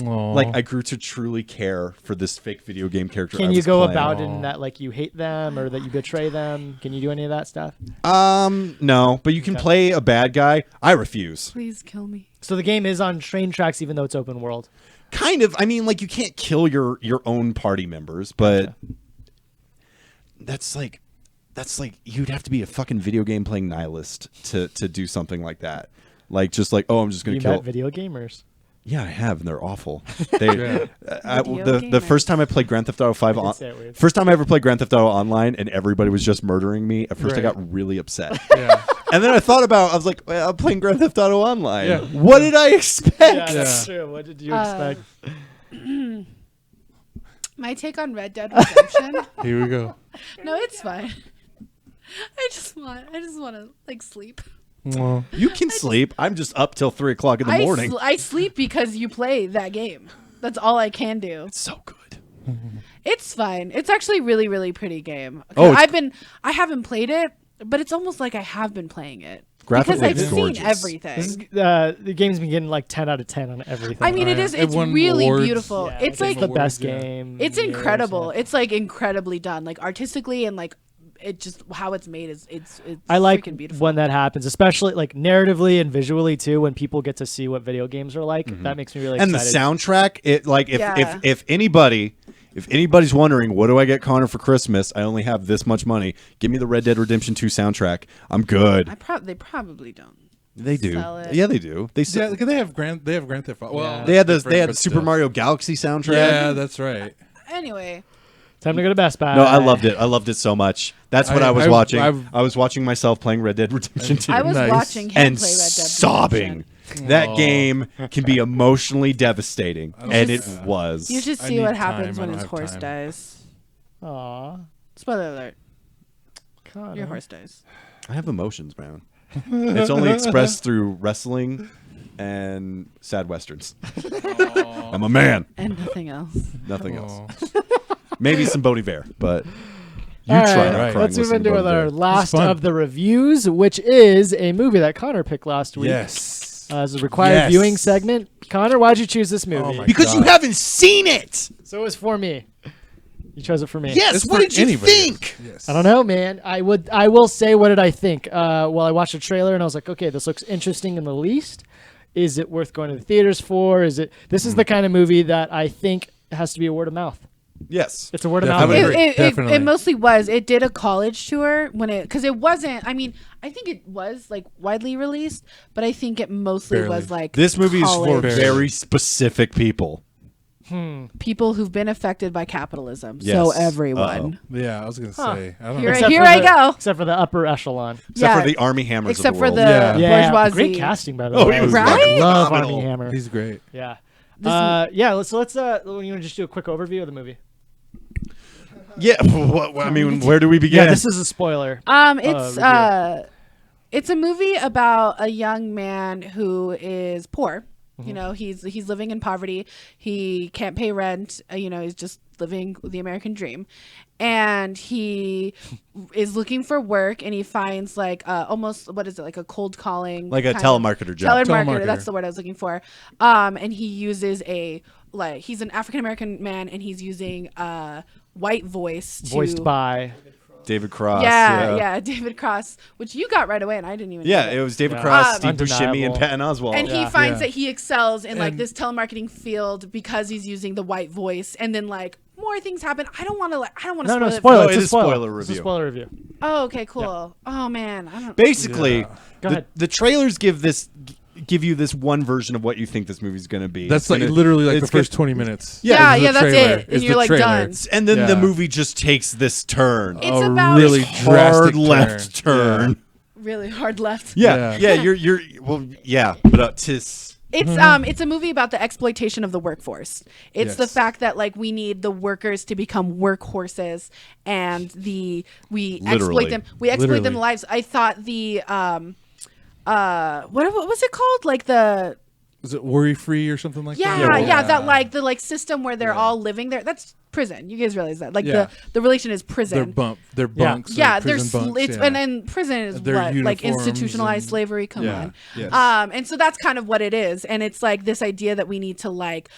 Aw. Like I grew to truly care for this fake video game character. Can I you was go playing. about it in that like you hate them or that you betray them? Can you do any of that stuff? No, but you can play a bad guy. I refuse. Please kill me. So the game is on train tracks, even though it's open world. Kind of. I mean, like you can't kill your own party members, but that's like you'd have to be a fucking video game playing nihilist to do something like that. Like just like, oh, I'm just gonna You kill met video gamers. Yeah, I have, and they're awful. They, Video the gamers. first time I played Grand Theft Auto 5 did say it weird. first time I ever played Grand Theft Auto online, and everybody was just murdering me. At first, I Right. got really upset, Yeah. and then I thought about, I was like, well, I'm playing Grand Theft Auto online. Yeah. What did I expect? Yeah, that's true. What did you expect? My take on Red Dead Redemption. Here we go. No, it's fine. I just want to like sleep. Aw. You can sleep. I'm just up till 3 o'clock in the morning. I sleep because you play that game. That's all I can do. It's so good. It's fine. It's actually really, really pretty game. Oh, it's- I haven't played it, but it's almost like I have been playing it Graphically, because I've it's seen gorgeous. everything. This is, the game's been getting like 10 out of 10 on everything. I mean, It it's won really awards. beautiful. Yeah, It's like like the Awards, best yeah. game. it's in years, incredible. yeah. It's like incredibly done, like artistically and like it just how it's made is it's I like freaking beautiful. when that happens, especially like narratively and visually too. When people get to see what video games are like, that makes me really And the excited. soundtrack, it like Yeah. if anybody's wondering what do I get Connor for Christmas, I only have this much money. Give me the Red Dead Redemption 2 soundtrack. I'm good. They probably don't. They do. Sell it. Yeah, they do. They Yeah, sell. because they have Grand Theft Auto. Well, They had the different, they had but Super still. Mario Galaxy soundtrack. Yeah, that's right. Anyway, Time to go to Best Buy. No, I loved it. I loved it so much. That's what I was I- watching. I've- I was watching myself playing Red Dead Redemption 2 I was Nice. watching him and play Red Dead sobbing. Redemption. That Aw. game can be emotionally devastating, and it just- was. You should I see need what time. happens I when don't his have horse time. dies. Aw. Spoiler alert: Connor. your horse dies. I have emotions, man. It's only expressed through wrestling and sad westerns. I'm a man. And nothing else. Nothing else. Aw. Maybe some Bon Iver, but you All try right, not crying. let's move listening to into Bon our Iver. last fun. of the reviews, which is a movie that Connor picked last week. Yes. As a required Yes. viewing segment. Connor, why'd you choose this movie? Oh my Because you God. haven't seen it. So it was for me. You chose it for me. Yes. It's What for did you anybody. think? Yes. I don't know, man. I will say, what did I think? Well, I watched the trailer and I was like, okay, this looks interesting in the least. Is it worth going to the theaters for? This is the kind of movie that I think has to be a word of mouth. Yes. It's a word of I mouth. would It, agree. Definitely. it mostly was. It did a college tour because it wasn't. I mean, I think it was like widely released, but I think it mostly Barely. was like This movie is for college. Barely. very specific people. People who've been affected by capitalism. Yes. So everyone. Yeah, I was gonna say. I don't Here know. I- here I go. Except for the upper echelon. Except Yeah. for the Army Hammers Except of for the the world. Yeah. bourgeoisie. Great casting by the Oh, way. he was Right? fucking Love phenomenal. Armie Hammer. He's great. Yeah. This- Yeah. Let's you want to just do a quick overview of the movie. Yeah. I mean, where do we begin? Yeah, this is a spoiler. It's a movie about a young man who is poor. You know, he's living in poverty. He can't pay rent. He's just living the American dream, and he is looking for work. And he finds like almost what is it, like a cold calling, Like a kind of- telemarketer job. Telemarketer. That's the word I was looking for. And he uses he's an African American man, and he's using a white voice Voiced by. David Cross. yeah, David Cross, which you got right away, and I didn't even. Yeah, get it was David Yeah. Cross, Steve Buscemi, and Undeniable. Patton Oswalt. And he Yeah. finds Yeah. that he excels in like And- this telemarketing field because he's using the white voice, and then like more things happen. I don't want to spoil No, it. spoiler. No, It's it a is spoiler. spoiler It's a review. spoiler review. Oh, okay, cool. Oh man, I don't. Basically, Yeah. Go ahead. the trailers give you this one version of what you think this movie's going to be. That's It's like gonna- literally like the it's gonna- first 20 minutes. Yeah, is the that's trailer, it. And is you're the like trailer. done. And then the Yeah. movie just takes this turn. It's a about really drastic hard left turn. really hard left. Yeah, Yeah. you're well, yeah, but tis. It's a movie about the exploitation of the workforce. It's the Yes. fact that like we need the workers to become workhorses, and we exploit Literally. them. We exploit them Literally. lives. I thought the what was it called? Like the Is it worry free or something like yeah, that? yeah, that like the like system where they're all living there. That's prison. You guys realize that? Like Yeah. the relation is prison. They're bunks. or Yeah, prison there's bunks, it's yeah. and then prison is Their what like uniforms institutionalized and- slavery. Come Yeah, on, yes. and so that's kind of what it is, and it's like this idea that we need to like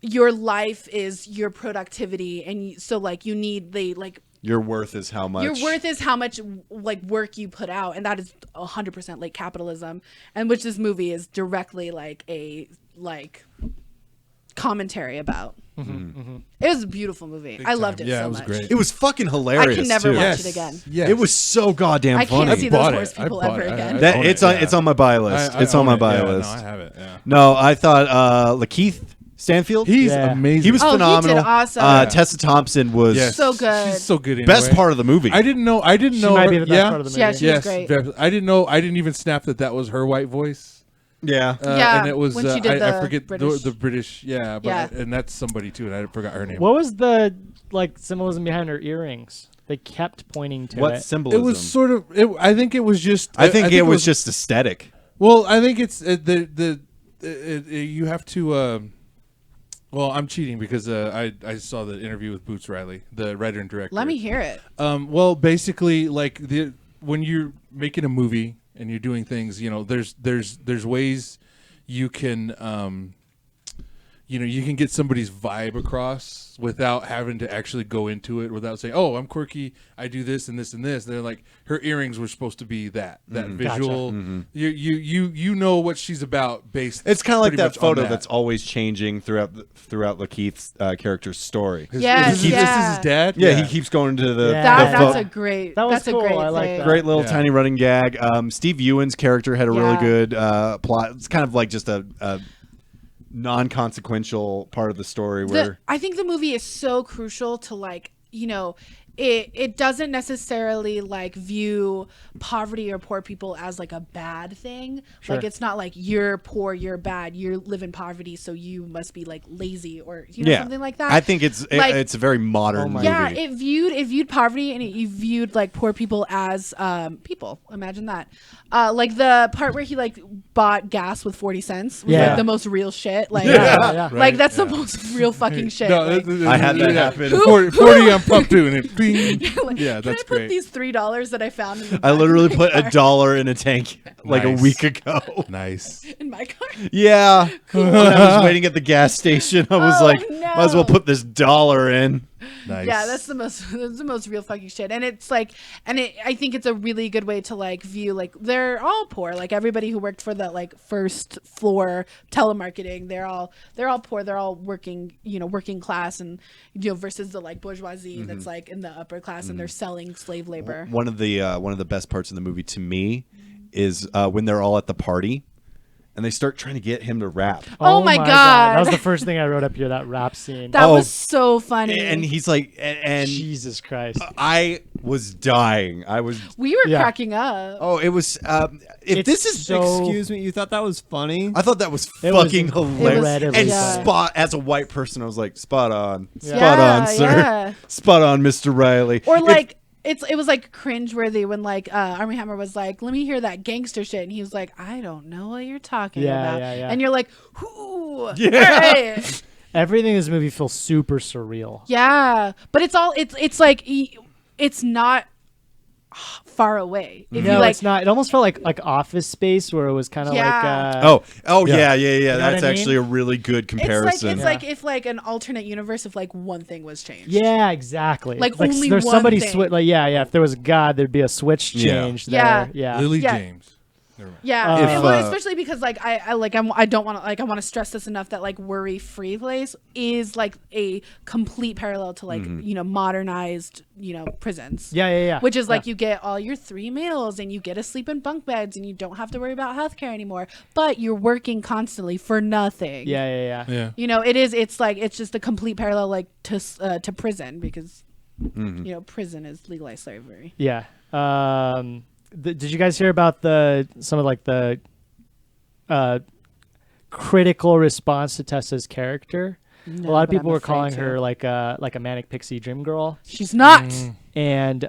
your life is your productivity, and so like you need the like Your worth is how much. your worth is how much like work you put out, and that is 100% like capitalism, and which this movie is directly like a like commentary about. It was a beautiful movie. I loved it Yeah, so it was much. great. It was fucking hilarious. I can never too. watch Yes. it again. Yes. It was so goddamn I funny. can't see those bought horse it. I people bought ever it. again. That own it's it, on yeah. it's on my buy list. I It's on own my it. buy Yeah, list. No, I have it. Yeah. No, I thought Lakeith Stanfield. He's Yeah. amazing. He was Oh, he did phenomenal. awesome. Tessa Thompson was Yes. So good. She's so good. best anyway. part of the movie. I didn't know. She might be the best yeah? part of the movie. Yeah, she was great. I didn't know. I didn't even snap that was her white voice. Yeah. Yeah, and it was when she did I the forget British. the British. Yeah, but Yeah. and that's somebody too, and I forgot her name. What was the like symbolism behind her earrings? They kept pointing to What it. symbolism? It was sort of. I think it was just. I think it was just aesthetic. Well, I think it's you have to. Well, I'm cheating because I saw the interview with Boots Riley, the writer and director. Let me hear it. Well, basically, like when you're making a movie and you're doing things, there's ways you can you can get somebody's vibe across without having to actually go into it, without saying, "Oh, I'm quirky. I do this and this and this." They're like, her earrings were supposed to be that visual. You know what she's about based. It's kind of like pretty that much on photo that. that's always changing throughout Lakeith's character's story. Yes, This is yeah. his dad. Yeah, he keeps going to the, Yeah. That's the a great. That was that's cool. a great I like thing. that. great little Yeah. tiny running gag. Steve Ewan's character had a really Yeah. good plot. It's kind of like just a non-consequential part of the story where I think the movie is so crucial to like, it doesn't necessarily like view poverty or poor people as like a bad thing. Sure. Like it's not like you're poor, you're bad, you live in poverty, so you must be like lazy or something like that. I think it's Like- it's a very modern movie. Yeah, it viewed poverty and it viewed like poor people as people. Imagine that. Like the part where he like bought gas with 40 cents was Yeah. like the most real shit. Like, Yeah. like that's the most real fucking shit. No, like, I had that happen. 40 on pump two, and it bing. like, Yeah, can that's I put great. these $3 that I found in the I back of literally my put car $1 in a tank like a Nice. week ago. Nice. in my car? Yeah. When I was waiting at the gas station, I was Oh, like, no. might as well put this $1 in. Nice. Yeah, that's the most real fucking shit. And it's like, I think it's a really good way to like view like they're all poor. Like everybody who worked for the like first floor telemarketing, they're all poor. They're all working, working class, and versus the like bourgeoisie that's like in the upper class and they're selling slave labor. One of the best parts of the movie to me is when they're all at the party and they start trying to get him to rap. Oh my God. That was the first thing I wrote up here, that rap scene. That Oh. was so funny. And he's like, and Jesus Christ. I was dying. we were Yeah. cracking up. Oh, it was. If It's this is so- Excuse me, you thought that was funny? I thought that was It was fucking hilarious. incredibly And funny. spot as a white person, I was like, spot on, spot Yeah, on, sir, yeah. spot on, Mr. Riley. Or If- like it was like cringeworthy when like Armie Hammer was like, "Let me hear that gangster shit," and he was like, "I don't know what you're talking Yeah, about," yeah, yeah. and you're like, "Whoo, Yeah. all right." Everything in this movie feels super surreal. Yeah, but it's like it's not far away. If No, you like, it's not. It almost felt like Office Space, where it was kind of Yeah. like. yeah. know what That's I actually mean? a really good it's comparison. like if like an alternate universe if like one thing was changed. Yeah, exactly. Like, only there's one somebody thing. if there was a god, there'd be a switch Yeah. change Yeah. there. Yeah. Lily Yeah. James. Never mind. Yeah, If, and, well, uh, especially because like I don't want to I want to stress this enough that like Worry Free Place is like a complete parallel to like modernized prisons. Yeah. Which is like you get all your 3 meals and you get to sleep in bunk beds and you don't have to worry about healthcare anymore, but you're working constantly for nothing. Yeah. Yeah. It's just a complete parallel like to prison because prison is legalized slavery. Yeah. Did you guys hear about some of like the critical response to Tessa's character? No, a lot of but people I'm were afraid calling to. her like a manic pixie dream girl, She's not. and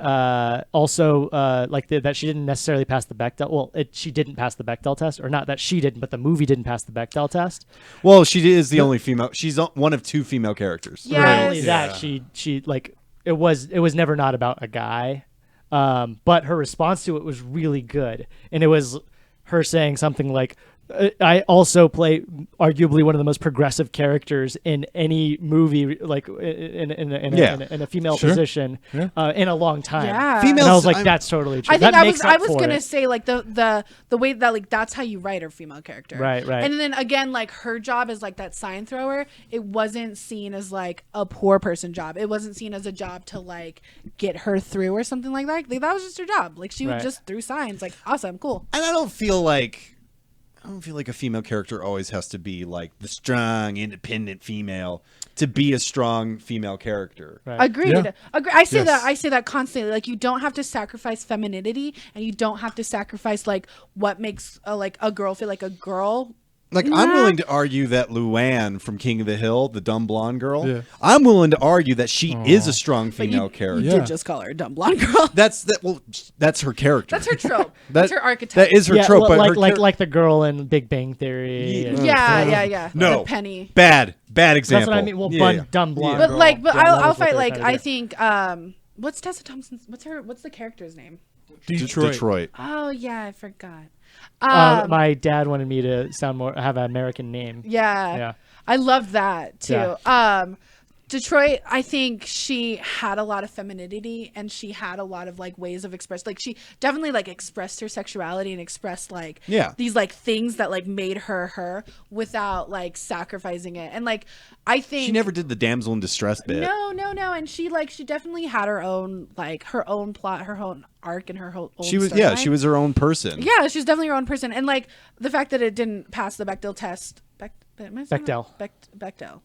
also that she didn't necessarily pass the Bechdel. Well, she didn't pass the Bechdel test, or not that she didn't, but the movie didn't pass the Bechdel test. Well, she is the only female. She's one of 2 female characters. Yeah. Not Yes. only that, she like it was never not about a guy, but her response to it was really good, and it was her saying something like, "I also play arguably one of the most progressive characters in any movie, like in a female Sure. position in a long time." Yeah. And I was like, I'm- "That's totally true." I think that I makes was up for gonna it. say like the way that like that's how you write a female character. Right. And then again, like her job as like that sign thrower, it wasn't seen as like a poor person job. It wasn't seen as a job to like get her through or something like that. Like that was just her job. Like she would Right. just threw signs. Like awesome, cool. And I don't feel like a female character always has to be like the strong, independent female to be a strong female character. Right. Agreed. Yeah. I say Yes. that. I say that constantly. Like you don't have to sacrifice femininity, and you don't have to sacrifice like what makes a girl feel like a girl. Like I'm willing to argue that Luann from King of the Hill, the dumb blonde girl, Yeah. I'm willing to argue that she is a strong female You character. Yeah. did just call her a dumb blonde girl. That's her character. That's her trope. That's her archetype. That is her Yeah, trope. well, but like her like the girl in Big Bang Theory. and- Yeah. No. The Penny. bad example. That's what I mean. Well, Yeah, yeah. dumb blonde. But girl. like, but Yeah, that I'll was what fight. they were Like, trying to I do. think, what's Tessa Thompson's? What's the character's name? Detroit. Oh yeah, I forgot. My dad wanted me to have an American name. Yeah. Yeah. I loved that too. Yeah. Detroit, I think she had a lot of femininity and she had a lot of like ways of express. Like she definitely like expressed her sexuality and expressed like these like things that like made her without like sacrificing it. And like I think She never did the damsel in distress bit. No, and she definitely had her own plot, her own arc, and her whole. Own She was storyline. she was her own person. Yeah, she's definitely her own person, and like the fact that it didn't pass the Bechdel test. Bechdel.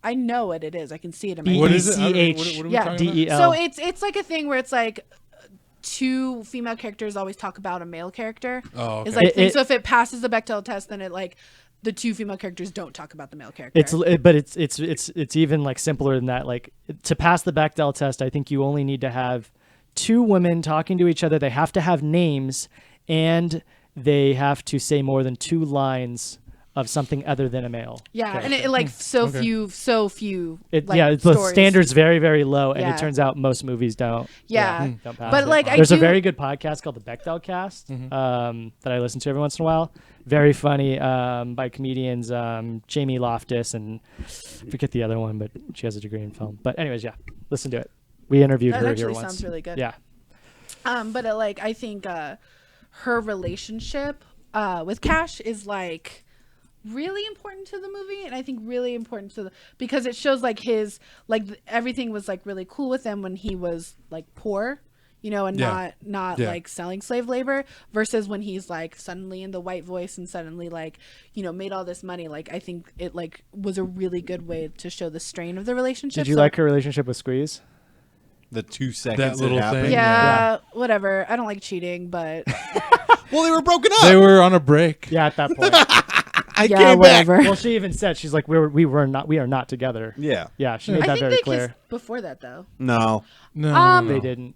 I know what it is. I can see it in my. What is it? BECH. What are we Yeah, talking about? DEL. So it's like a thing where it's like two female characters always talk about a male character. Oh, okay. It's like It- so if it passes the Bechdel test, then it like the two female characters don't talk about the male character. It's even like simpler than that. Like to pass the Bechdel test, I think you only need to have 2 women talking to each other. They have to have names, and they have to say more than 2 lines of something other than a male. Yeah, character. and it like so few. It, like, yeah, the stories. standard's very, very low, and Yeah. it turns out most movies don't. Yeah. Don't pass But, it. like, I there's a do- very good podcast called the Bechdel Cast that I listen to every once in a while. Very funny by comedians Jamie Loftus and I forget the other one, but she has a degree in film. But anyways, yeah, listen to it. We interviewed That her actually here once. sounds really good. Yeah. But like I think her relationship with Cash is like really important to the movie, and I think really important to because it shows like his everything was like really cool with him when he was like poor. you know, and Yeah. not Yeah. like selling slave labor, versus when he's like suddenly in the white voice and suddenly like, you know, made all this money. Like I think it like was a really good way to show the strain of the relationship. Did you So- like her relationship with Squeeze? The 2 seconds little it happened. thing. Yeah, whatever. I don't like cheating, but Well, they were broken up. They were on a break. Yeah, at that point. I yeah, came back. whatever. Well, she even said she's like we are not together. Yeah. Yeah, she made I that think very they clear. kissed before that though. No. No, They didn't.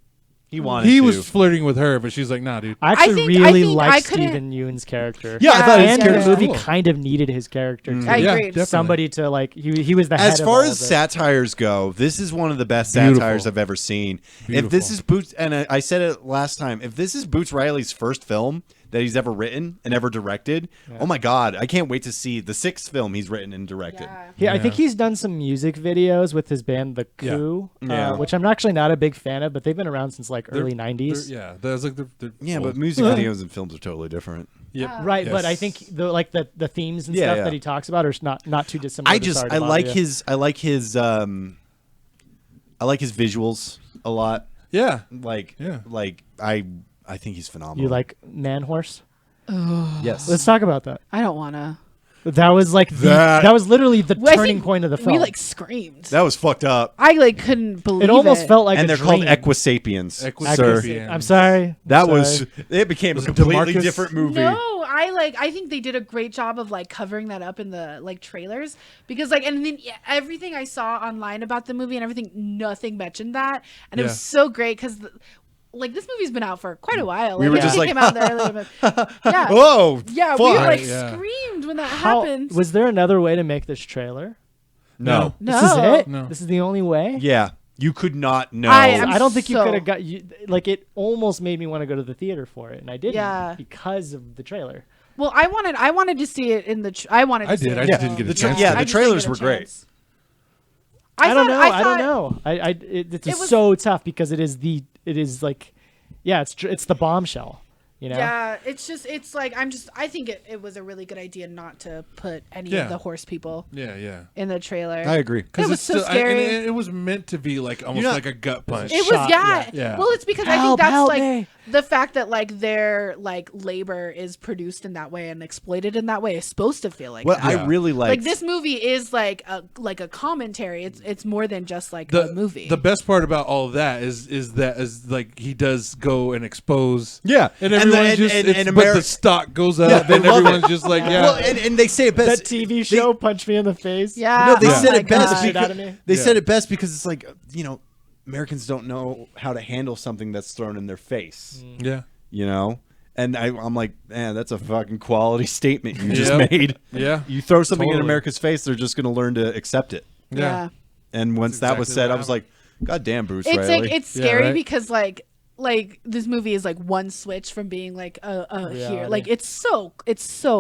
He wanted he to. was flirting with her, but she's like, "Nah, dude." I actually think- I really think I liked couldn't- Stephen Yeun's character. Yeah, I thought his and character the was movie cool. kind of needed his character. too. I Yeah, agree. definitely. Somebody to like he was the head As of far all as of it. satires go, this is one of the best Beautiful. satires I've ever seen. If Beautiful. this is Boots, and I said it last time, if this is Boots Riley's first film that he's ever written and ever directed, oh my God, I can't wait to see the 6th film he's written and directed. Yeah. I think he's done some music videos with his band The Yeah. Coup, Yeah. which I'm actually not a big fan of, but they've been around since like early '90s. Yeah, that's like they're Yeah, old. but music videos and films are totally different. Yep. Right, but I Yes. think the themes and Yeah, stuff yeah. that he talks about are not too dissimilar. I to just Sorry to I Bother like You. his visuals a lot. Yeah. Like Yeah. I think he's phenomenal. You like Man Horse? Yes. Let's talk about that. I don't wanna. That was like that was literally the Well, I turning think point of the film. We like screamed. That was fucked up. I like couldn't believe it almost felt like and a they're dream. called Equisapiens, sir. Equisapiens. I'm sorry. That I'm was sorry. it became a Was it completely DeMarcus? different movie. No, I think they did a great job of like covering that up in the like trailers, because like, and then everything I saw online about the movie and everything, nothing mentioned that, and it Yeah. was so great because like this movie's been out for quite a while. We Like, were I just think like, it came out there earlier, but yeah, Whoa! yeah, fuck. we like Yeah. screamed when that How, happened. was there another way to make this trailer? No. no, This is it. No. This is the only way. Yeah, you could not know. I'm I don't think you so- could have got you like it. Almost made me want to go to the theater for it, and I didn't Yeah. because of the trailer. Well, I wanted to see it in the. I wanted. To I see did. It I in just the- didn't get a the chance. yeah, to. the I just didn't trailers get a were great. chance. I don't thought- know. I don't know. It's It was- so tough because it is like, yeah, it's the bombshell. You know. Yeah, it's like I think it was a really good idea not to put any Yeah. of the horse people Yeah, yeah. in the trailer. I agree. It was it's so still- scary. and it was meant to be like almost not- like a gut punch. It was shot, yeah. Well, it's because I think Help, that's help like me. the fact that like their like labor is produced in that way and exploited in that way is supposed to feel like What that. I really Like liked. this movie is like a commentary. It's more than just like the a movie. The best part about all of that is like he does go and expose. Yeah. and And everyone's the- just and- it's, and but Ameri- the stock goes up, Yeah, they and love everyone's it. just like, yeah. Well, and they say it best. That TV show Punch Me in the Face. yeah. No, they oh said my it best. God. Shit out Because, of me. they Yeah. said it best because it's like Americans don't know how to handle something that's thrown in their face. yeah, You know. And I'm like, man, that's a fucking quality statement you just Yep. made. yeah, You throw something in Totally. America's face, they're just going to learn to accept it. Yeah. And once That's that was exactly said, what I was like, God damn, Bruce It's Riley. like it's Yeah, scary right? because like this movie is like one switch from being like here. Reality. Like it's so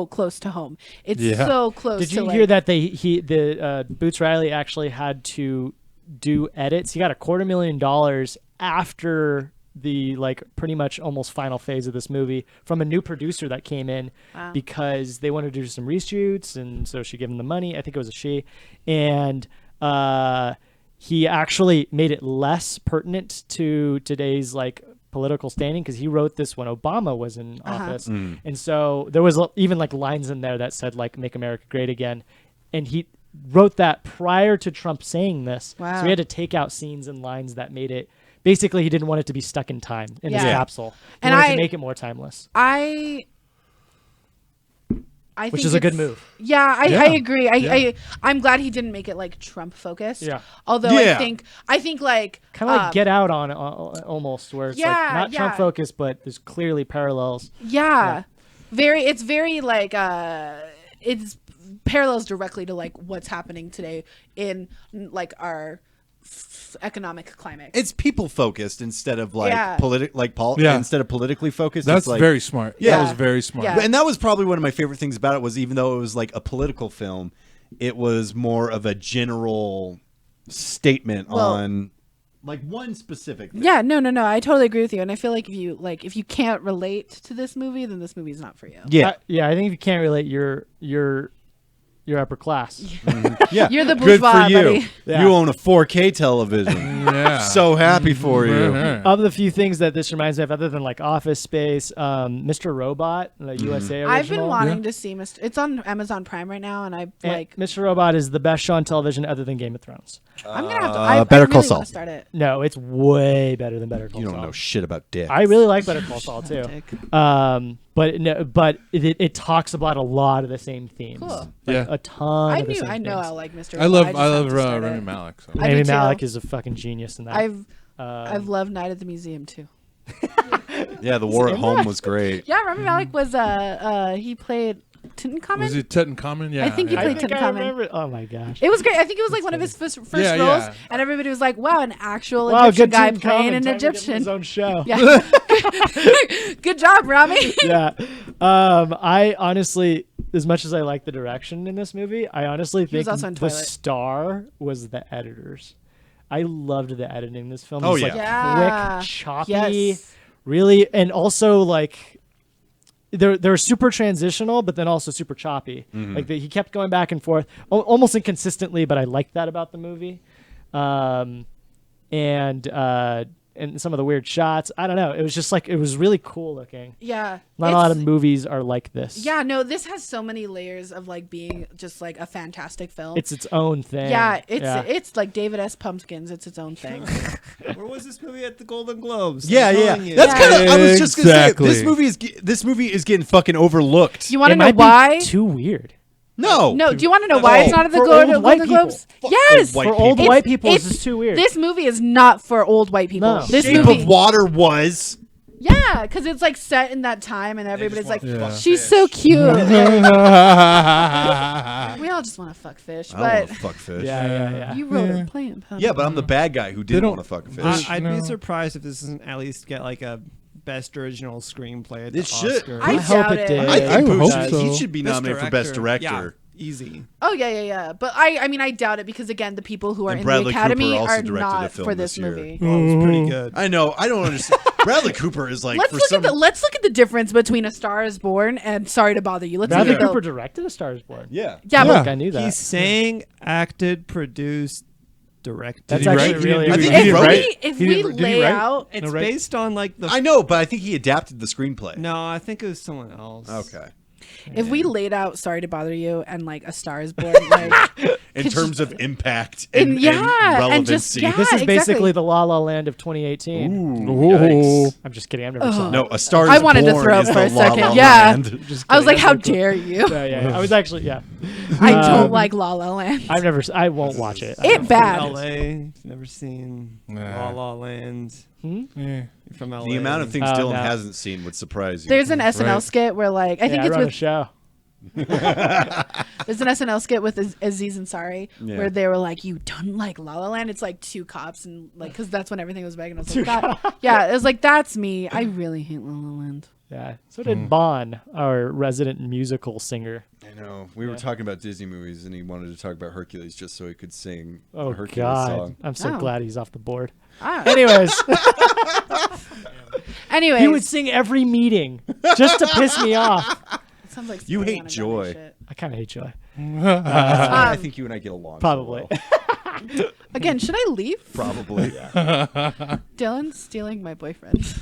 close to home. It's Yeah. so close. Did to you like, hear that the Boots Riley actually had to do edits? He got $250,000 after the like pretty much almost final phase of this movie from a new producer that came in because they wanted to do some reshoots, and so she gave him the money. I think it was a she, and he actually made it less pertinent to today's like political standing because he wrote this when Obama was in office, and so there was even like lines in there that said like "Make America Great Again," and he wrote that prior to Trump saying this. Wow. So he had to take out scenes and lines that made it. Basically, he didn't want it to be stuck in time in his Yeah. capsule. He And wanted I- to make it more timeless, I which think is a good it's- move. Yeah, I Yeah. agree. I'm glad he didn't make it like Trump focused. Yeah. Although Yeah. I think like Kind of like Get Out on almost, where it's Yeah, like not Trump yeah. focused, but there's clearly parallels. Yeah. It's very like it's parallels directly to like what's happening today in like our economic climate. it's people focused instead of like Yeah. yeah. Instead of politically focused. that's it's like, very smart. Yeah. that was very smart. Yeah. And that was probably one of my favorite things about it was even though it was like a political film, it was more of a general statement Well- on like one specific thing. Yeah, no. I totally agree with you, and I feel like if you can't relate to this movie, then this movie's not for you. Yeah. Yeah. I think if you can't relate, you're you're upper class. Yeah, You're the good bourgeois, for you. buddy. Yeah. You own a 4K television. Yeah. So happy for you. Of the few things that this reminds me of, other than like Office Space, Mr. Robot, the USA original. I've been wanting to see Mr. It's on Amazon Prime right now, and I like. Mr. Robot is the best show on television other than Game of Thrones. I'm gonna have to. I Better really Call Saul. want to start it. No, it's way better than Better Call You Saul. don't know shit about dick. I really like Better Call Saul too. Take. But it talks about a lot of the same themes. Cool. Yeah. A ton. I of the knew. same I know. things. I like Mr. I love Robot, just have to start Rami it. Malek. So. I do Amy too. Malik is a fucking genius in that. I've loved Night at the Museum too. Yeah, the war at home was great. Yeah, Rami Malek was he played Tutankhamun. Was it Tutankhamun? Yeah. I think he yeah. played I think I Tutankhamun. remember. Oh my gosh. It was great. I think it was like one of his first Yeah, roles, yeah. and everybody was like, "Wow, an actual Wow, Egyptian good guy Tutankhamun, playing an time to get Egyptian." his own show. Yeah. Good job, Rami. Yeah. I honestly, as much as I like the direction in this movie, I honestly was think also in the Twilight. star was the editors. I loved the editing in this film. Oh, It's, yeah. like Yeah. quick, choppy, Yes. really, and also like they're super transitional, but then also super choppy. Like he kept going back and forth, almost inconsistently, but I liked that about the movie. And some of the weird shots. I don't know. It was just like it was really cool looking. Yeah. Not a lot of movies are like this. Yeah, no, this has so many layers of like being just like a fantastic film. It's its own thing. yeah, it's like David S. Pumpkins. It's its own thing. Where was this movie at the Golden Globes? Yeah, I'm yeah. telling you. That's kind of. I was just gonna Exactly. say this movie is getting fucking overlooked. You want to It know might be why? too weird. No, No, do you want to know why it's not at the For Golden old white Globes? people. Yes, White For old people. white people, it's- this is too weird. This movie is not for old white people. No. This Shape movie, of Water was. yeah, because it's like set in that time, and everybody's like, wanna fuck "She's fish." so cute." We all just want to fuck fish, I don't want but to fuck fish. yeah. you wrote a plane. Yeah, but I'm the bad guy who didn't don't- want to fuck a fish. I'd No. be surprised if this doesn't at least get like a best original screenplay at the It should. Oscar. I hope doubt it it. did. I think I Boots hope should- so. he should be nominated for best director. Yeah, easy. Oh yeah. But I mean, I doubt it because again, the people who are And in Bradley the Academy Cooper also are directed a not film for this this year. movie. Well, it was pretty good. I know. I don't understand. Bradley Cooper is like Let's for look some. at the difference between A Star Is Born and Sorry to Bother You. Let's Bradley look at Cooper the, directed A Star Is Born. yeah. yeah, Yeah. but I knew that. He sang, acted, produced, directed. That's Did he actually write? really. I think if he wrote we it. if He we did- did he lay write? out, It's No, right? based on like the. I know, but I think he adapted the screenplay. No, I think it was someone else. Okay. if we laid out Sorry to Bother You and like A Star Is Born, like In Could terms of impact and and, yeah, and and just- relevancy. yeah. This is exactly. basically the La La Land of 2018. Ooh, Ooh. yikes. I'm just kidding. I've never seen it. No, A Star Is I wanted to Born throw up is for a the La La second. Yeah. Land. Just I was kidding. like, how That's cool. dare you? Yeah. I was actually, yeah. I Um, don't like La La Land. I've never. I won't watch it. It bad. LA. Never seen Nah. La La Land. Yeah. You're from LA. The amount of things Oh, Dylan no. hasn't seen would surprise you. There's an SNL Right. skit where like I think I it's run a with show. there's an SNL skit with Aziz Ansari Yeah. where they were like, "You don't like La La Land?" It's like two cops and like because that's when everything was big and I was like, that, yeah, it was like that's me. I really hate La La Land. Yeah. So did Bon, our resident musical singer. I know. We were talking about Disney movies, and he wanted to talk about Hercules just so he could sing Oh a Hercules God, song. I'm so Oh. glad he's off the board. Ah. Anyways, Anyways, he would sing every meeting just to piss me off. it sounds like You Ariana hate Grande joy. shit. I kind of hate Joy. I think you and I get along. so Probably. well. Again, should I leave? Probably. Dylan's stealing my boyfriend.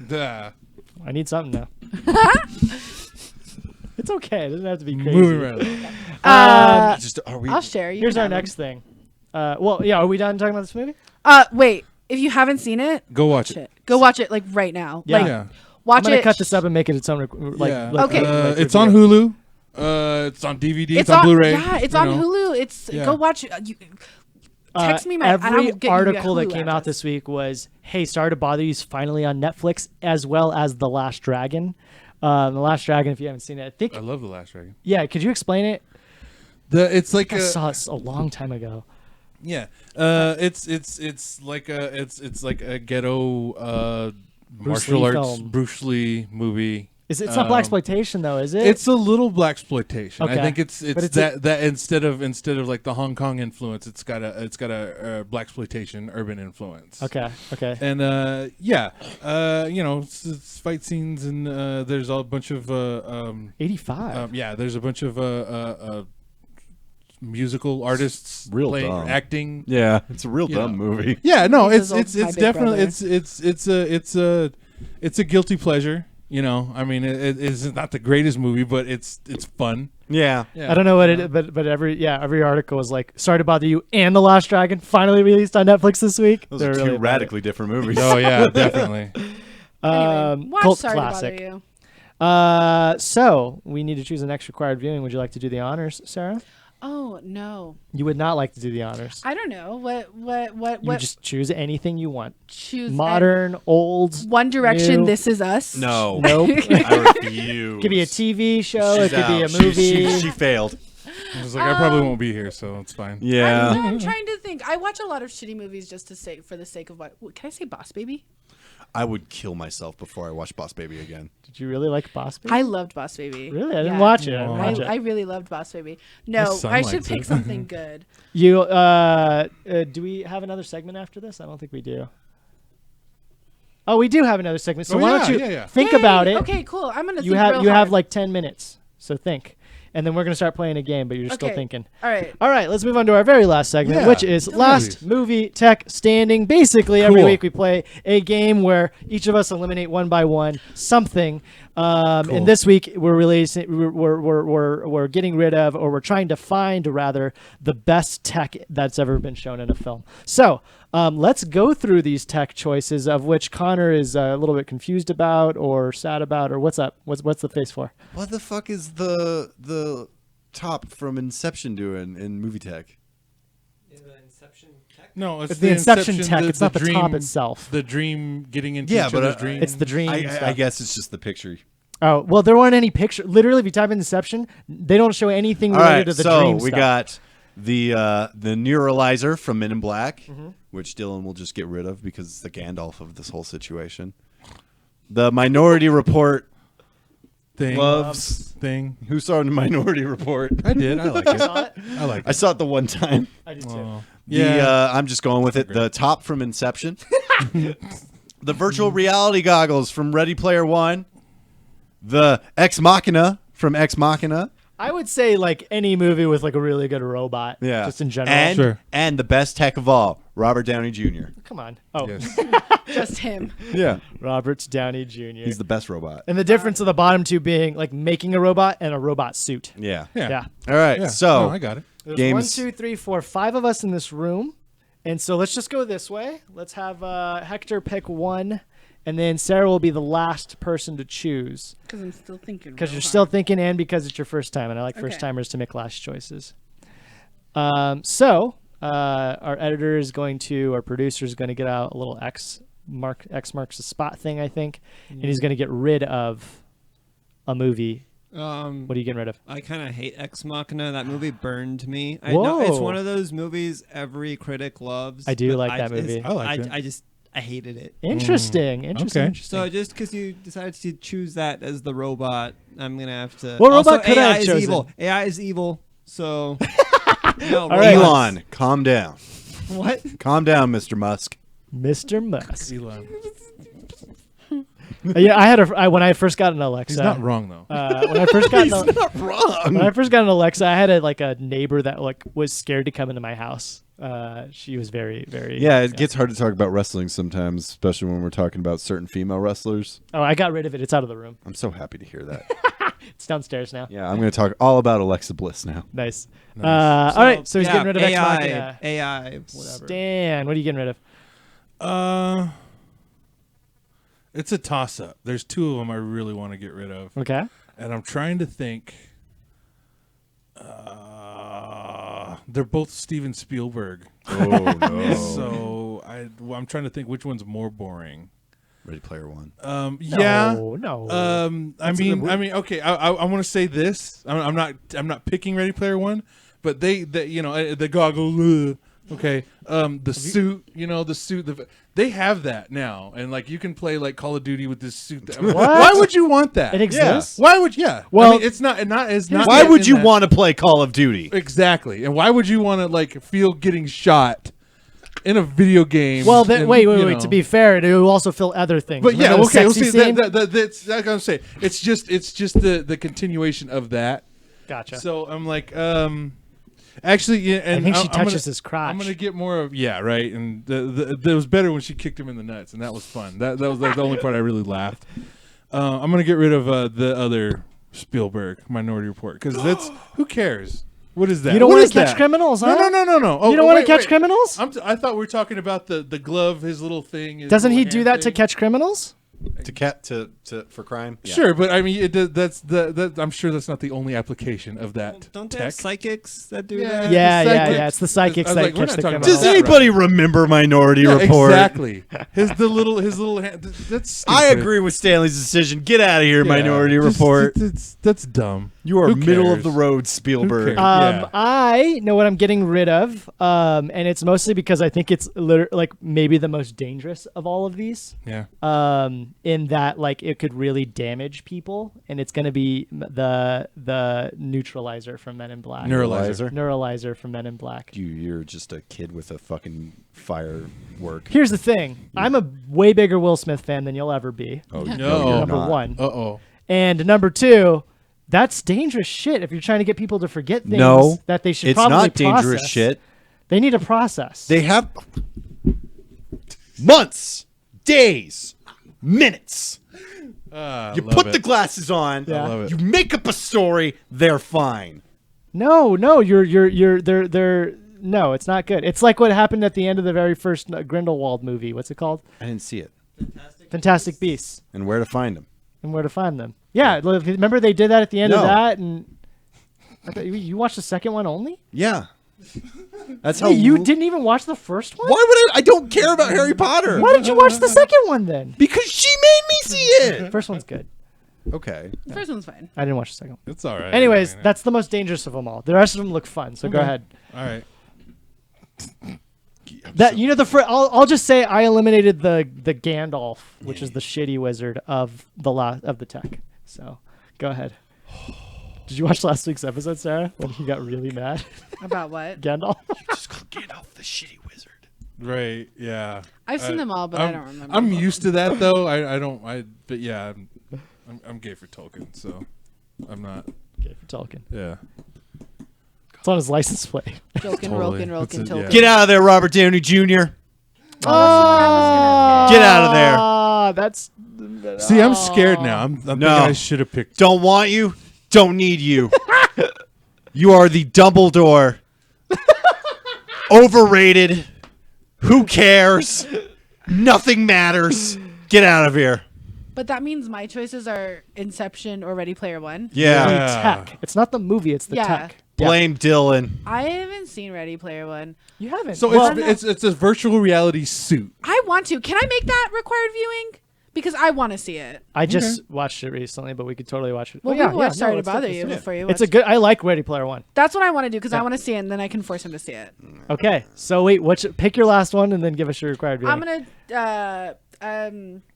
Duh. I need something now. It's okay. It doesn't have to be crazy. Moving right along. Just are we? I'll share. You Here's can our have them. next thing. Well, yeah. Are we done talking about this movie? Wait. If you haven't seen it, Go watch it. Go watch it like right now. Yeah. Like Yeah. I'm watch gonna it. cut this up and make it its own. Like, Yeah. Okay. It's on Hulu. It's on DVD. It's on Blu-ray. Yeah, it's you on know. Hulu. It's Yeah. go watch. You, text me my. and I every will get you article a that Hulu came out address. this week was, "Hey, Sorry to Bother You is finally on Netflix, as well as The Last Dragon." The Last Dragon, if you haven't seen it, I think. I love The Last Dragon. Yeah, could you explain it? It's like I a saw it a long time ago. yeah. It's like a ghetto Bruce martial Lee arts film. Bruce Lee movie. It's not black exploitation though, is it? It's a little black exploitation. Okay. I think it's But it's that instead of like the Hong Kong influence, it's got a black exploitation urban influence. okay. And it's fight scenes and there's a bunch of 85. there's a bunch of musical artists Real playing, dumb. acting. Yeah, it's a real You dumb know. movie. Yeah, no, This it's is my it's big definitely brother. it's a guilty pleasure. You know, I mean, it's not the greatest movie, but it's fun. Yeah. Yeah. I don't know what it, but every article was like, sorry to bother you, and The Last Dragon finally released on Netflix this week. Those They're are two really about it. radically different movies. Oh yeah, definitely. Anyway, watch Cult Sorry classic. to Bother You. So we need to choose an next required viewing. Would you like to do the honors, Sarah? Oh no, You would not like to do the honors. I don't know what You just choose anything you want. choose. Modern, old, One Direction. new. This Is Us. No. Nope. I refuse. It could be a TV show. She's it could be a out. movie. She failed. I was like, I probably won't be here, so it's fine. Yeah. I'm trying to think. I watch a lot of shitty movies just to say for the sake of what? Can I say Boss Baby? I would kill myself before I watch Boss Baby again. Did you really like Boss Baby? I loved Boss Baby. Really? I didn't Yeah. watch it. I didn't watch I it. really loved Boss Baby. My No, son I should likes pick it. something good. You do we have another segment after this? I don't think we do. Oh, we do have another segment. So Oh, why don't yeah, you yeah. think Yay! about it? Okay, cool. I'm gonna. You think have real you have hard. like 10 minutes. So think. And then we're going to start playing a game, but you're still Okay. thinking. All right. All right, let's move on to our very last segment, Yeah, which is the Last movies. Movie Tech Standing. Basically, every Cool. week we play a game where each of us eliminate one by one something. Cool. And this week we're releasing, we're getting rid of, or we're trying to find rather, the best tech that's ever been shown in a film. So let's go through these tech choices, of which Connor is a little bit confused about or sad about, or what's up? What's the face for? What the fuck is the top from Inception doing in movie tech? No, It's the Inception tech. It's not the top itself. The dream getting into Yeah, each but other's dreams. It's the dream I stuff. guess it's just the picture. Oh, well, there weren't any picture. Literally, if you type in Inception, they don't show anything All related right, to the so dream we stuff. got the neuralizer from Men in Black, Mm-hmm. which Dylan will just get rid of because it's the Gandalf of this whole situation. The Minority Report thing. gloves. Thing. Who saw the Minority Report? I did. I like it. Saw it? I like I it. saw it the one time. I did too. Oh. I'm just going with it. The top from Inception. The virtual reality goggles from Ready Player One. The Ex Machina from Ex Machina. I would say like any movie with like a really good robot. Yeah. Just in general. And, Sure. and the best tech of all, Robert Downey Jr. Come on. Oh, Yes. Just him. Yeah. Robert Downey Jr. He's the best robot. And the difference of the bottom two being like making a robot and a robot suit. Yeah. Yeah. Yeah. All right. Yeah. So No, I got it. There's Games- 1, 2, 3, 4, 5 of us in this room. And so let's just go this way. Let's have Hector pick one. And then Sarah will be the last person to choose. Because I'm still thinking. Because real you're hard. still thinking and because it's your first time. And I like Okay. first timers to make last choices. So our editor is going to, our producer is going to get out a little X marks the spot thing, I think. And he's going to get rid of a movie. What are you getting rid of? I kind of hate Ex Machina. That movie burned me. I know it's Whoa. one of those movies every critic loves. I do but like that movie. I liked it. I hated it. Interesting. Interesting. Okay. Interesting. So just because you decided to choose that as the robot, I'm gonna have to. What also, robot could I AI have is chosen? evil. AI is evil. So. No, right. robots. Elon, calm down. What? Calm down, Mr. Musk. Mr. Musk. Elon. Yeah, when I first got an Alexa. He's not wrong though. When I first got an, Not wrong. when I first got an Alexa, I had a neighbor that was scared to come into my house. She was very, very. Yeah, it gets hard to talk about wrestling sometimes, especially when we're talking about certain female wrestlers. Oh, I got rid of it. It's out of the room. I'm so happy to hear that. It's downstairs now. Yeah, I'm going to talk all about Alexa Bliss now. Nice. Nice. All right, so he's yeah, getting rid of Ex AI, Machina. AI, whatever. Stan, what are you getting rid of? It's a toss up. There's two of them I really want to get rid of. Okay. And I'm trying to think. They're both Steven Spielberg. Oh, no. So I'm trying to think which one's more boring. Ready Player One. Yeah. No. I mean, okay. I want to say this. I'm not picking Ready Player One, but the goggles. Okay. The suit. The suit. They have that now, and you can play Call of Duty with this suit. Why would you want that? It exists? Why would? Yeah. Well, I mean, it's not. It's not. Why yet would in you that- want to play Call of Duty? Exactly. And why would you want to feel getting shot in a video game? Well, then, and, wait. you To know. be fair, it will also fill other things. But yeah, Remember the okay. We'll sexy see. scene? That's what I'm saying. It's just the continuation of that. Gotcha. So I'm like, Actually, yeah, and I think she I'm gonna- touches his crotch. I'm gonna get more of right, and it was better when she kicked him in the nuts, and that was fun. That was like the only part I really laughed. I'm gonna get rid of the other Spielberg Minority Report because that's who cares. What is that? You don't What want is to catch that? criminals, huh? No. Oh, You don't want to wait, catch wait. criminals? I thought we were talking about the glove, his little thing. his Doesn't he little do hand that to thing. catch criminals? to for crime. Yeah. Sure, but I mean, I'm sure that's not the only application of that Don't they tech. have psychics that do Yeah. that? Yeah, the yeah, psychics. yeah. It's the psychics I was that like, we're catch not the talking about criminals. Does anybody remember Minority Yeah, Report? exactly. His little hand. That's I stupid. agree with Stanley's decision. Get out of here, Yeah. Minority Just- Report. That's dumb. You are Who middle of cares? the road, Spielberg. cares? Yeah. I know what I'm getting rid of, and it's mostly because I think it's like maybe the most dangerous of all of these. Yeah. In that like it could really damage people, and it's going to be the neutralizer from Men in Black. Neuralizer. Neuralizer from Men in Black. You're just a kid with a fucking firework. Here's the thing: I'm a way bigger Will Smith fan than you'll ever be. Oh No. you're Number not. one, Uh-oh. and number two. That's dangerous shit if you're trying to get people to forget things No, that they should it's probably not dangerous process. shit. They need a process. They have months, days, minutes. You put the glasses on. Yeah. I love it. You make up a story. They're fine. No, they're no, it's not good. It's like what happened at the end of the very first Grindelwald movie. What's it called? I didn't see it. Fantastic Beasts And where to find them? and Where to Find Them. Yeah, remember they did that at the end of No. that, and I thought you watched the second one only. Yeah. That's how Hey, you didn't even watch the first one. Why would I? I don't care about Harry Potter. Why did you watch the second one then? Because she made me see it. First one's good. Okay. The first one's fine. I didn't watch the second one. It's all right. Anyways, I mean, that's the most dangerous of them all. The rest of them look fun. So go Okay. ahead. all right. That you know the I'll just say I eliminated the Gandalf, which is the shitty wizard of the tech. So go ahead. Did you watch last week's episode, Sarah, when he got really mad? About what? Gandalf. Just call Gandalf the shitty wizard. Right. Yeah. I've seen them all, but I don't remember. I'm used to that though. I don't. But yeah, I'm gay for Tolkien, so I'm not. Okay, for Tolkien. Yeah. It's on his license plate. Joking, Totally. rolking, That's it, Tolkien. yeah. Get out of there, Robert Downey Jr. Oh, Get out of there. That's. See, I'm scared now. I'm thinking No. I should have picked. Don't want you. Don't need you. You are the Dumbledore. Overrated. Who cares? Nothing matters. Get out of here. But that means my choices are Inception or Ready Player One. Yeah. Yeah. Tech. It's not the movie. It's the Yeah. tech. Yeah. Blame Dylan. I haven't seen Ready Player One. You haven't. So Well, it's a virtual reality suit. I want to. Can I make that required viewing? Because I want to see it. I just watched it recently, but we could totally watch it. Well, yeah, we can watch yeah, Sorry no, to Bother You it's- before you It's watch a good. I like Ready Player One. That's what I want to do because Yeah. I want to see it, and then I can force him to see it. Okay, so wait, pick your last one and then give us your required viewing. I'm gonna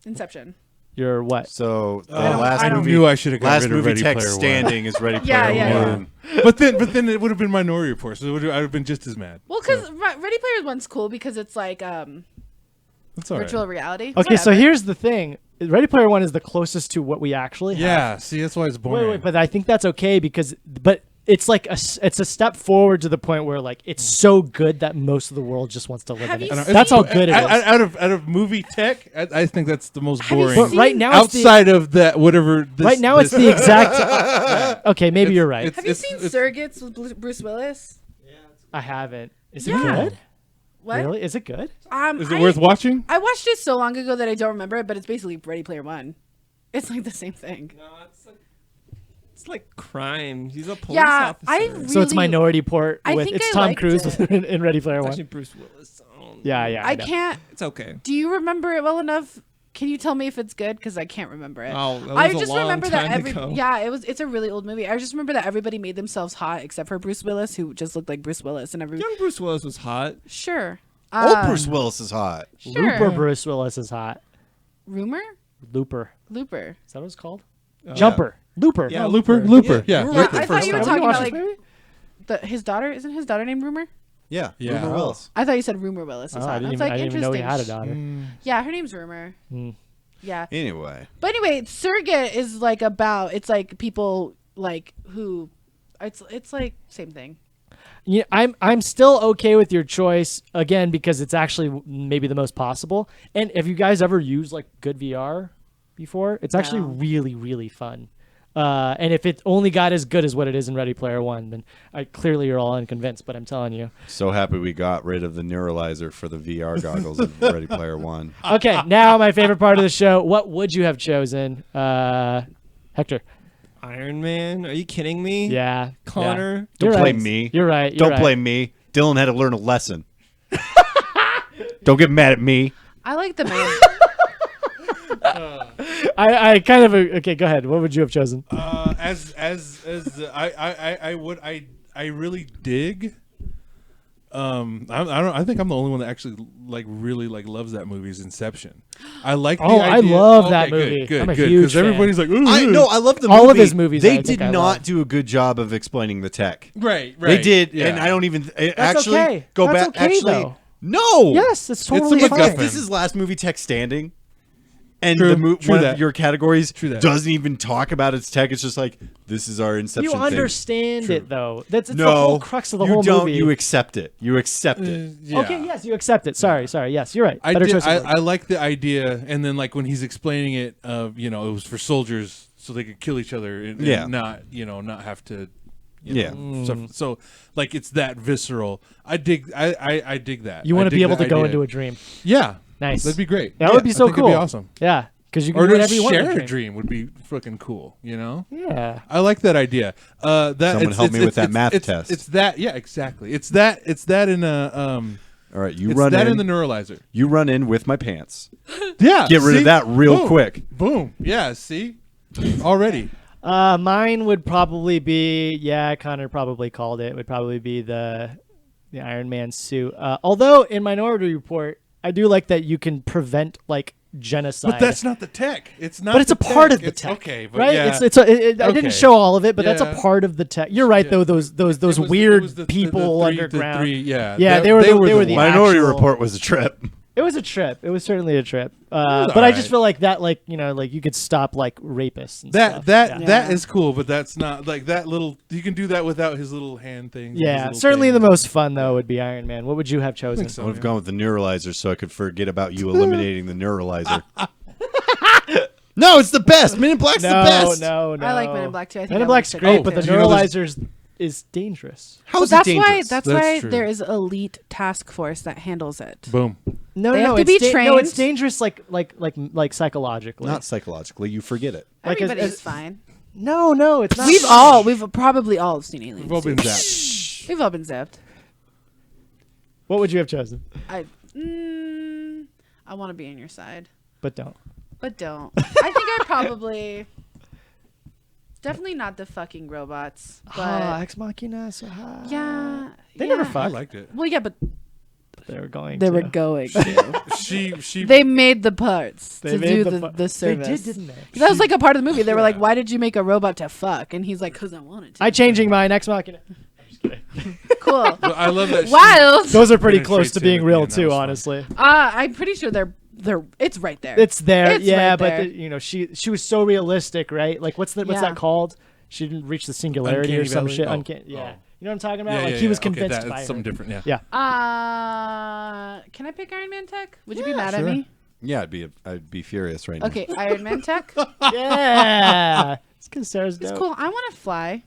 Inception. Your what? So I don't- last I don't- movie, knew I should have got last rid of movie Ready tech Player One. standing is Ready Yeah, Player yeah, One. But then it would have been Minority Report, so I would have been just as mad. Well, because Ready Player One's cool because it's like That's all right. virtual reality. Okay, so Whatever. here's the thing. Ready Player One is the closest to what we actually have. Yeah. See, that's why it's boring. Wait, but I think that's okay but it's like it's a step forward to the point where like it's so good that most of the world just wants to live Have in you it. seen- That's how good it is. Out of movie tech, I think that's the most Have you boring. But right now it's the, Outside of that, whatever. This, right now it's the exact. Okay, maybe you're right. Have you seen Surrogates with Bruce Willis? I haven't. Is Yeah. it good? What? Really? Is it good? Is it worth watching? I watched it so long ago that I don't remember it, but it's basically Ready Player One. It's like the same thing. No, it's like crime. He's a police Yeah, officer. I really, So it's Minority Report I with think it's I Tom liked Cruise it. in Ready Player It's One. actually Bruce Willis. Yeah, yeah. I know. can't. It's okay. Do you remember it well enough? Can you tell me if it's good? Because I can't remember it. Oh, that I was a just long remember that time ago. yeah, it's a really old movie. I just remember that everybody made themselves hot except for Bruce Willis, who just looked like Bruce Willis, and Young Bruce Willis was hot. sure. Old Bruce Willis is hot. Sure. Looper Bruce Willis is hot. Rumor? Looper. Looper. Is that what it's called? Jumper. Looper. Yeah, Looper. Yeah. Yeah. Yeah, Looper I thought first you were time. talking Have you about watched like this movie? his daughter. Isn't his daughter named Rumor? Yeah. Yeah. Rumor Willis. I thought you said Rumor Willis. Oh, Was I hot. didn't was even, like, I didn't even know he had a interesting. daughter. Yeah, her name's Rumor. Mm. Yeah. Anyway. But anyway, Surrogate is like about it's like people like who it's like same thing. Yeah, I'm still okay with your choice again because it's actually maybe the most possible. And have you guys ever used like good VR before? It's actually No. really really fun. And if it only got as good as what it is in Ready Player One, then clearly you're all unconvinced. But I'm telling you. So happy we got rid of the neuralizer for the VR goggles of Ready Player One. Okay, now my favorite part of the show. What would you have chosen, Hector? Iron Man? Are you kidding me? Yeah, Connor? yeah. Don't You're blame right. me. You're right. You're Don't right. blame me. Dylan had to learn a lesson. Don't get mad at me. I like the man. I kind of okay. Go ahead. What would you have chosen? I really dig. I think I'm the only one that actually really loves that movie. Is Inception. I like. Oh, the I idea. love Okay, that good, movie. Good, I'm a good. huge fan. Everybody's like, ooh, I know. I love the All movie. of his movies, They I think did I not love. do a good job of explaining the tech. right. They did, yeah. and I don't even That's actually okay. go That's back. okay, actually, though. no. Yes, it's a totally If fine. this is last movie tech standing, and True, the true one that. of your categories True that. doesn't even talk about its tech, it's just like this is our Inception You thing. understand True. it though. That's it's No, the whole crux of the you whole don't. movie. You accept it. You accept it. Yeah. Okay, yes, you accept it. Sorry. Yes, you're right. I Better did. choice of I words. like the idea, and then like when he's explaining it, it was for soldiers so they could kill each other and Yeah. not not have to. Yeah. Stuff. So like it's that visceral. I dig. I dig that. You I want to dig be able the to go idea. into a dream. Yeah. Nice. That'd be great. That Yeah, would be I so think cool. It'd be awesome. Yeah, because you can Or do to whatever you want. in share a a dream. dream would be freaking cool. Yeah. I like that idea. That Someone it's- help me it's- with that it's- math it's- test. It's that. Yeah, exactly. It's that in a All right, you It's run that in. in the neuralizer. You run in with my pants. Yeah. Get rid see? of that real Boom. quick. Boom. Yeah. See. Already. Mine would probably be Connor probably called it. Would probably be the Iron Man suit. Although in Minority Report, I do like that you can prevent like genocide. But that's not the tech. It's not. But it's the a part of the It's- tech, Okay, but right? yeah. I Okay. didn't show all of it, but that's a Yeah. part of the tech. You're right, though. Those It was weird the people three- underground. The three, yeah. Yeah, they were the ones. Minority actual- Report was a trip. It was a trip. It was certainly a trip. But I alright. just feel like that, like you could stop like rapists. And That stuff. that yeah. that is cool, but that's not like that little. You can do that without his little hand thing. Yeah, certainly the most fun though would be Iron Man. What would you have chosen? so. I would have gone with the neuralizer so I could forget about you eliminating the neuralizer. No, it's the best. Men in Black's the best. No. I like Men in Black too. I think Men in I Black's liked it great, too. but the you know there's- neuralizer is dangerous. How But is it that's dangerous? why That's why true. there is elite task force that handles it. Boom. No, They no, have to it's be No, trained. it's dangerous, like psychologically. Not psychologically. You forget it. Like as- Everybody's as- fine. No, it's not. We've probably all seen aliens. We've all been zapped. We've all been zapped. What would you have chosen? I want to be on your side, But don't. but don't. I think I probably. Definitely not the fucking robots, but Ex Machina. So high. yeah, They yeah. never I fucked. liked it. Well, yeah, but They were going. they to. were going. to. She. They made the parts They to made do the the fu- service. They did, didn't they? That was like a part of the movie. They were like, Yeah. "Why did you make a robot to fuck?" And he's like, "Cause I wanted to." I changing mine. Ex Machina. Cool. But I love that. Wild. Those are pretty Penetrates close to him being at the real end. That too. was fun. Honestly, I'm pretty sure they're. It's right there. it's there. It's Yeah, right but there. you know, she was so realistic, right? Like, what's Yeah. that called? She didn't reach the singularity or Uncanny some Valley? shit. Oh. Uncanny. Yeah. Oh. You know what I'm talking about? Yeah, like yeah, he was yeah. Okay, convinced that's by something her. different. Yeah. Yeah. Can I pick Iron Man tech? Would you be mad at sure. me? Yeah, I'd be furious right now. Okay, Iron Man tech. Yeah. It's because Sarah's It's dope. cool. I want to fly.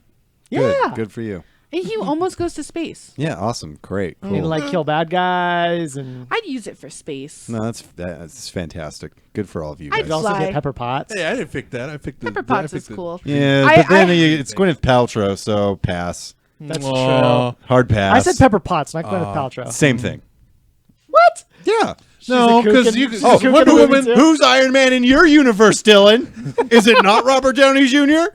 Good. Yeah. Good for you. And he almost goes to space. Yeah, awesome. Great. Cool. And like kill bad guys and I'd use it for space. No, that's fantastic. Good for all of you I'd guys. you also fly. get Pepper Potts. Hey, I didn't pick that. I picked the Pepper I Potts picked is the- cool. Yeah, I- but then I- it's Gwyneth Paltrow, so pass. That's Aw. true. Hard pass. I said Pepper Potts, not Gwyneth Paltrow. Same thing. What? Yeah. No, a kook because and- you. she's Oh, a kook Wonder in the Woman. movie, too. Who's Iron Man in your universe, Dylan? Is it not Robert Downey Jr.?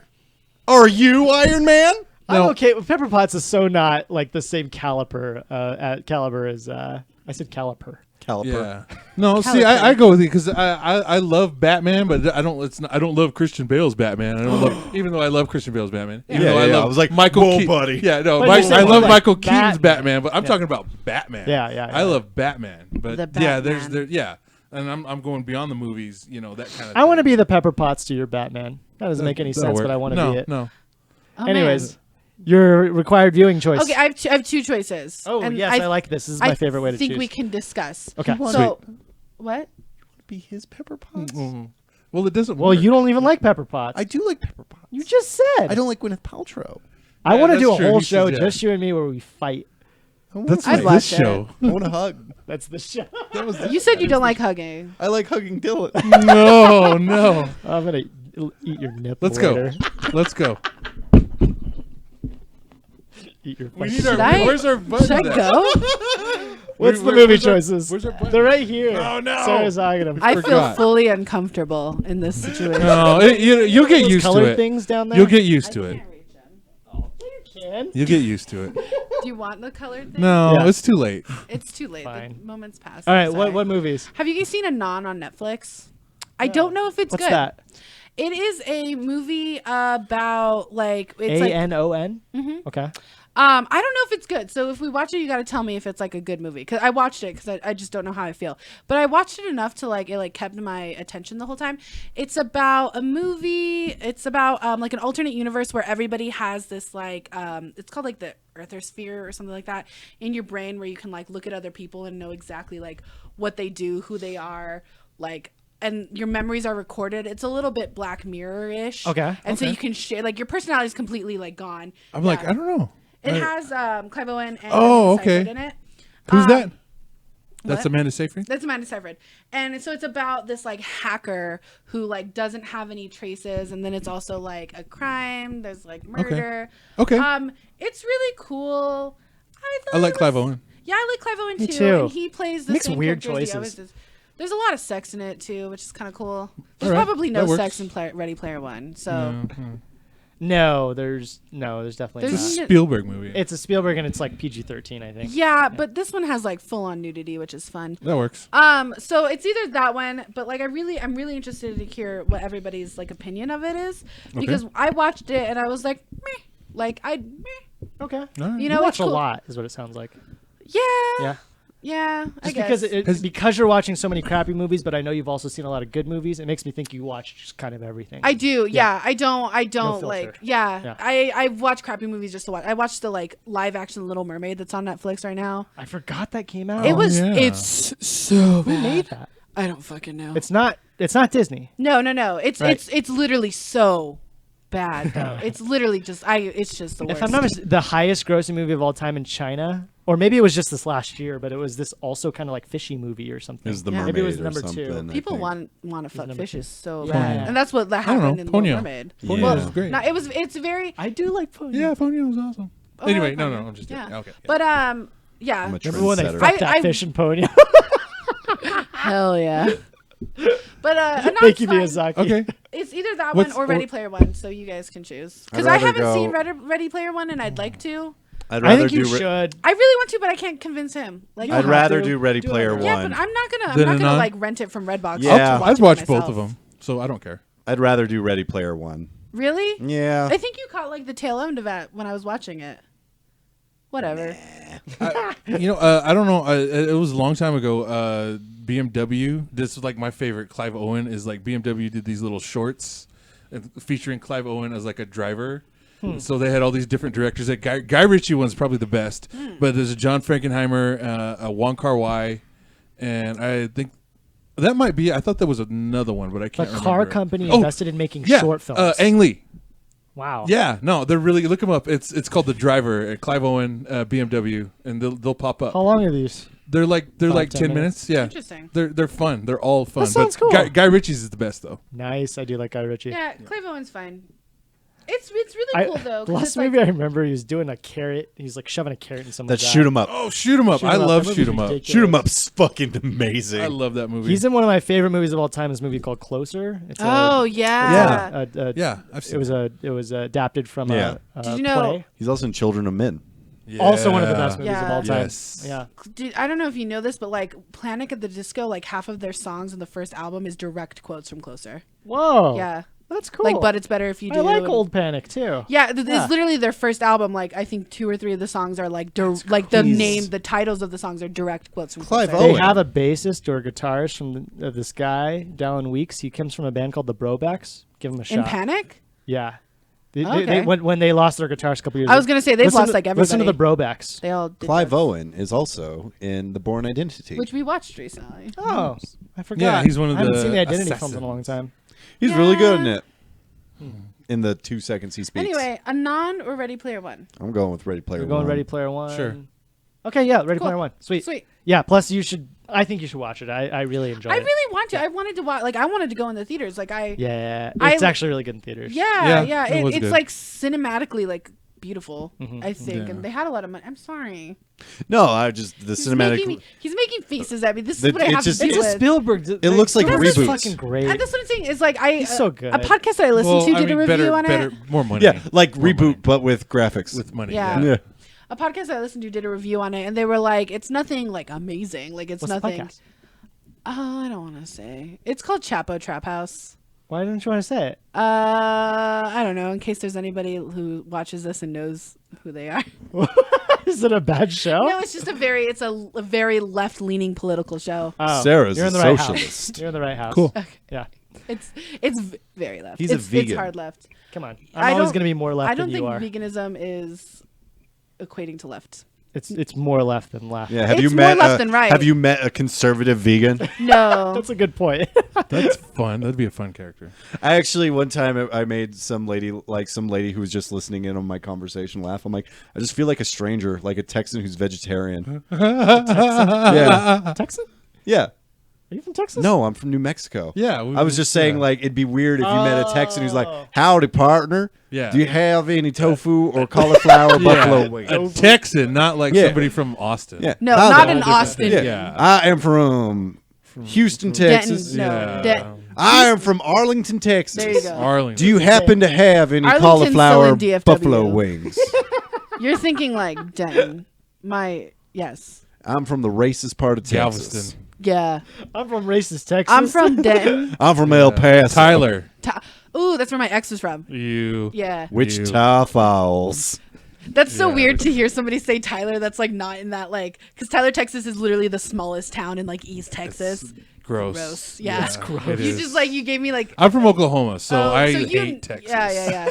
Are you Iron Man? I'm okay. Pepper Potts is so not like the same caliber as I said caliper. Caliper. Yeah. No, see, I go with you because I love Batman, but I don't. I don't love Christian Bale's Batman. I don't love, even though I love Christian Bale's Batman. Even Yeah, though yeah, love I was like, Michael whoa, Keaton. buddy. Yeah, no, But Mike, you're I saying love like Michael Keaton's Batman. Batman, but I'm talking about Batman. Yeah. I love Batman, but The yeah, there's Batman. yeah, and I'm going beyond the movies. You know that kind of. I want to be the Pepper Potts to your Batman. That doesn't make any That'll sense, work. but I want to no, be it. No, Oh, Anyways, Your required viewing choice. Okay, I have two choices. Oh, And yes, I like this. This is my favorite way to I think choose. we can discuss. Okay. So, what? Be his Pepper Potts. Well, it doesn't. Well, work. you don't even like Pepper Potts. I do like Pepper Potts. You just said. I don't like Gwyneth Paltrow. I Yeah, want to do a that's true. whole He show says, yeah. just you and me where we fight. That's I'd like watch this it. show. I want to hug. That's the show. You said you don't like hugging. I like hugging Dylan. No. I'm gonna eat your nipple. Let's go. later. Let's go. Eat your We fucking- need our. Should I- Where's our button? Should I at? go? What's the Where's movie our- choices? where's our button? They're right here. Oh, no. Sarah's hogging them. I feel forgot. fully uncomfortable in this situation. No, you'll get Those used to colored it. things down there. You'll get used to it. Can. You'll get used to it. Do you want the colored thing? No, Yeah. it's too late. It's too late. Fine. The moment's passed. All I'm right. sorry. What movies? Have you guys seen Anon on Netflix? I don't know if it's What's good. that? It is a movie about like it's like ANON. Mm-hmm. Okay. I don't know if it's good. So if we watch it, you got to tell me if it's like a good movie. Cause I watched it because I just don't know how I feel. But I watched it enough to like it like kept my attention the whole time. It's about a movie. It's about like an alternate universe where everybody has this like it's called like the Earther sphere or something like that in your brain where you can like look at other people and know exactly like what they do, who they are, like. And your memories are recorded. It's a little bit Black Mirror-ish. Okay, And so you can share like your personality is completely like gone. I'm like, I don't know. It has Clive Owen and Oh, Amanda okay. Seyfried in it. Who's that? That's what? Amanda Seyfried. That's Amanda Seyfried. And so it's about this like hacker who like doesn't have any traces, and then it's also like a crime. There's like murder. Okay. It's really cool. I like Clive Owen. Yeah, I like Clive Owen Me too. too. And he plays the Makes same weird characters he always choices. does. There's a lot of sex in it too, which is kind of cool. There's All right, probably no that works. sex in Ready Player One. So No, there's definitely There's not. n- Spielberg movie. It's a Spielberg and it's like PG-13, I think. yeah, but this one has like full on nudity, which is fun. That works. So it's either that one, but like I'm really interested to hear what everybody's like opinion of it is because I watched it and I was like, meh. Like meh. Okay. All right. You know, You watch it's a cool. lot, is what it sounds like. Yeah. Yeah. I Just guess. because you're watching so many crappy movies, but I know you've also seen a lot of good movies. It makes me think you watch just kind of everything. I do. Yeah. I don't filter. like. Yeah. Yeah. I watch crappy movies just to watch. I watched the like live action Little Mermaid that's on Netflix right now. I forgot that came out. It was. yeah. It's so Who bad. made that? I don't fucking know. It's not Disney. No. It's Right. it's literally so bad though. It's literally just it's just the worst. If I'm not mistaken, the highest grossing movie of all time in China, or maybe it was just this last year, but it was this also kind of like fishy movie or something. It was the Yeah. mermaid Maybe it was or number something. two. I People think. want to fuck number fishes so Yeah. bad, and that's what that I don't happened know. in Little Ponyo. Mermaid. Yeah. Well, it's great. No, it's very I do like Ponyo. Yeah, Ponyo was awesome. Oh, Anyway, I no, like I'm just yeah. kidding. Okay. But yeah. I'm a Remember when they trendsetter. fucked that I- fish in Ponyo? Hell yeah. But Thank you, Anon's fine. Miyazaki. Okay. It's either that What's- one or Ready or- Player One, so you guys can choose. Because I'd I rather haven't go- seen Ready Player One, and I'd like to. I'd I rather think you do. should. I really want to, but I can't convince him. Like, You I'd have rather to. do Ready Do it. Player yeah, One. but I'm not Then gonna Anon? like rent it from Redbox. Yeah. I'll I'd it watch myself. both of them, so I don't care. I'd rather do Ready Player One. Really? Yeah. I think you caught like the tail end of that when I was watching it. Whatever. I don't know. It was a long time ago. BMW. This was like my favorite. Clive Owen is like BMW did these little shorts featuring Clive Owen as like a driver. So they had all these different directors. That Guy Ritchie one's probably the best, but there's a John Frankenheimer, a Wong Kar-wai, and I think that might be. I thought there was another one, but I The can't. car remember. company Oh, invested in making yeah, short films. Ang Lee. Wow. Yeah, no, they're really look them up. It's called The Driver, Clive Owen, BMW, and they'll pop up. How long are these? They're like 10 10 minutes. Yeah, Interesting. They're fun. They're all fun. sounds but cool. Guy Ritchie's is the best though. Nice. I do like Guy Ritchie. Yeah, Clive Owen's fine. It's really cool though. The 'cause last it's like, movie I remember, he was doing a carrot. He's like shoving a carrot in someone's That eye. shoot 'em up. Oh, Shoot 'em up! Shoot 'em I Up. love That Shoot 'em movie's up. ridiculous. Shoot 'em up's fucking amazing. I love that movie. He's in one of my favorite movies of all time. This movie called Closer. It's oh yeah. Yeah, I've seen. It was adapted from Yeah. a Did you know- play. He's also in Children of Men. Also one of the best movies Yeah. of all time. Yes. Yeah. Dude, I don't know if you know this, but like Panic at the Disco, like half of their songs in the first album is direct quotes from Closer. Whoa. Yeah. That's cool. Like, but it's better if you do. I like and- Old Panic too. Yeah, Yeah. it's literally their first album. Like I think 2 or 3 of the songs are like the titles of the songs are direct quotes from Clive Closer. They Owen. have a bassist or a guitarist from this guy, Dallin Weeks. He comes from a band called the Brobecks. Give him a shot. In Panic. Yeah. Okay. When they lost their guitars a couple years I was ago. gonna say they've Listen lost to- like everybody. Listen to the Brobecks. They all did Clive that. Owen is also in The Born Identity. Which we watched recently. Oh, I forgot. Yeah, he's one of I haven't the seen the Identity films in a long assassins. time. He's really good in Yeah. it. In the 2 seconds he speaks. Anyway, Anon or Ready Player One? I'm going with Ready Player We're going One. Ready Player One. Sure. Okay, yeah, Ready Cool. Player One. Sweet. Sweet. Yeah. Plus, you should. I think you should watch it. I really enjoyed I it. really want to. I wanted to watch. Like I wanted to go in the theaters. Like I. Yeah, I- it's actually really good in theaters. Yeah. Yeah, it was It's good. like cinematically like beautiful. Mm-hmm. I think, Yeah. and they had a lot of money. I'm sorry. No, I just the cinematic. He's making faces at me. This is The- what I it's have just- to deal It's a with. Spielberg. It looks like Spielberg's reboots. fucking great. And that's what I'm saying is like He's so good. A podcast that I listened Well, to I did mean, a review better, on better, it. more money. Yeah, like More reboot, money. but with graphics. With money. Yeah. yeah. A podcast that I listened to did a review on it, and they were like, "It's nothing like amazing. Like it's What's the nothing." podcast? Oh, I don't want to say. It's called Chapo Trap House. Why didn't you want to say it? I don't know. In case there's anybody who watches this and knows who they are. Is it a bad show? No, it's just a very left-leaning political show. Oh, Sarah's you're in a the right socialist. House. You're in the right house. Cool. Yeah. It's very left. He's a It's vegan. hard left. Come on. I I'm always don't- going to be more left I don't than think you are. veganism is equating to left. It's more left than left. Yeah, have It's you more met left than right. Have you met a conservative vegan? No. That's a good point. That's fun. That'd be a fun character. I actually one time I made some lady who was just listening in on my conversation laugh. I'm like, I just feel like a stranger, like a Texan who's vegetarian. Yeah, Texan? yeah. Are you from Texas? No, I'm from New Mexico. Yeah, I was just saying yeah. like it'd be weird if you met a Texan who's like, Oh. "Howdy, partner. Yeah. Do you have any tofu or cauliflower buffalo wings?" A Texan, not like Yeah. somebody from Austin. Yeah. No, Howdy. not in different Austin. thing. Yeah. Yeah. I am from Houston, Texas. Denton, no. Yeah. Den- I am from Arlington, Texas. There you go. Arlington. Do you happen to have any Arlington's still cauliflower in DFW. buffalo wings? You're thinking like Denton. Yes. I'm from the racist part of Texas. Galveston? Yeah. I'm from racist Texas. I'm from Denton. I'm from El Paso. Tyler. Ooh, that's where my ex was from. You. Yeah. Wichita Falls. That's so Yeah. weird to hear somebody say Tyler that's like not in that like because Tyler, Texas is literally the smallest town in like East Texas. Gross. Gross. Yeah. It's gross. It You is. just like you gave me like I'm from Oklahoma, so oh, I so you- hate Texas. Yeah.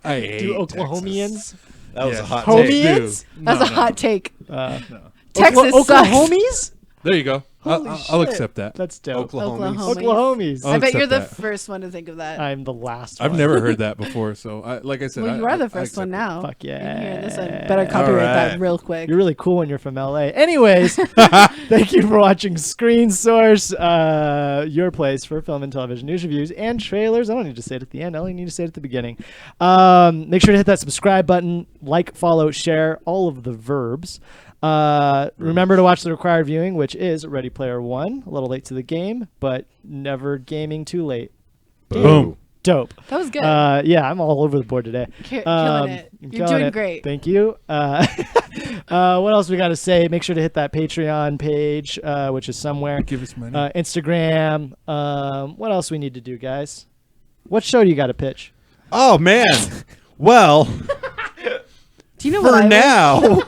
I hate Do Texas. Oklahomians? That was Yeah. a hot Homie? take. Homians? That's a hot take. Uh, Texas sucks. Oklahomies? There you go. Holy I'll shit. accept that. That's dope. Oklahoma. Oklahomies. I'll I bet accept you're the that. first one to think of that. I'm the last I've one. never heard that before, so like I said, well, you I are the I first one accept it. now. Fuck You yeah. hear this? I better copyright that right. real quick. You're really cool when you're from LA. Anyways, thank you for watching Screen Source, your place for film and television news reviews and trailers. I don't need to say it at the end. I only need to say it at the beginning. Make sure to hit that subscribe button, like, follow, share, all of the verbs. Remember to watch the required viewing, which is Ready Player One. A little late to the game, but never gaming too late. Boom. Dope. That was good. Yeah, I'm all over the board today. Killing it. I'm You're killing doing it. great. Thank you. What else we got to say? Make sure to hit that Patreon page, which is somewhere. Give us money. Instagram. What else we need to do, guys? What show do you got to pitch? Oh man. Well, Do you know what for I now,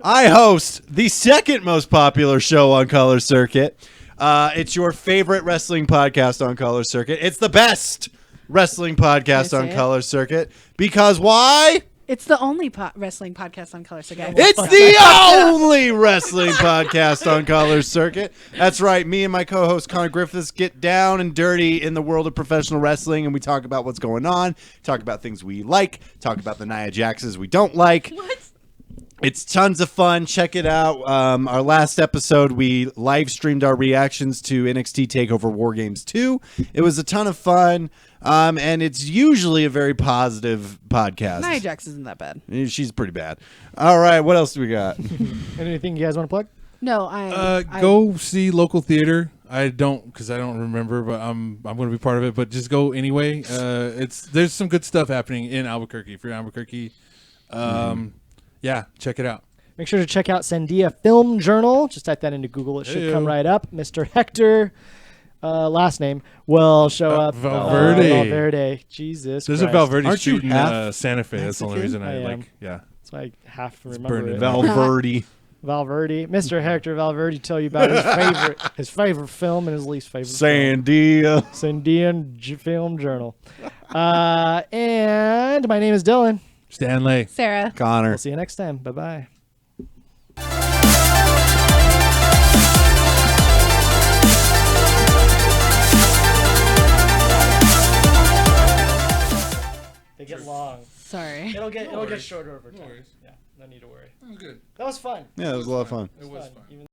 I host the second most popular show on Color Circuit. It's your favorite wrestling podcast on Color Circuit. It's the best wrestling podcast Can I on say it? Color Circuit. Because why? It's the only wrestling podcast on Color Circuit. It's the only wrestling podcast on Color Circuit. That's right. Me and my co-host Connor Griffiths get down and dirty in the world of professional wrestling, and we talk about what's going on, talk about things we like, talk about the Nia Jaxes we don't like. What? It's tons of fun. Check it out. Our last episode, we live streamed our reactions to NXT TakeOver War Games 2. It was a ton of fun, and it's usually a very positive podcast. Nia Jax isn't that bad. She's pretty bad. All right, what else do we got? Anything you guys want to plug? No, I Go see local theater. I don't remember, but I'm going to be part of it. But just go anyway. There's some good stuff happening in Albuquerque. If you're in Albuquerque, yeah, check it out. Make sure to check out Sandia Film Journal. Just type that into Google. It should Heyo. come right up. Mr. Hector, last name, will show up. Valverde. Valverde. Jesus There's a Christ. Valverde Aren't you shooting half Santa Fe. That's the only reason I I am. like. Yeah. That's why I have to It's remember burned it. in Valverde. Valverde. Mr. Hector Valverde tell you about his favorite film and his least favorite film. Sandia. Sandian Film Journal. And my name is Dylan. Stanley. Sarah. Connor. We'll see you next time. Bye-bye. They get long. Sorry. It'll get worries. shorter over time. worries. Yeah, no need to worry. Oh, good. That was fun. Yeah, it was a lot of fun. It was Fun. fun. Even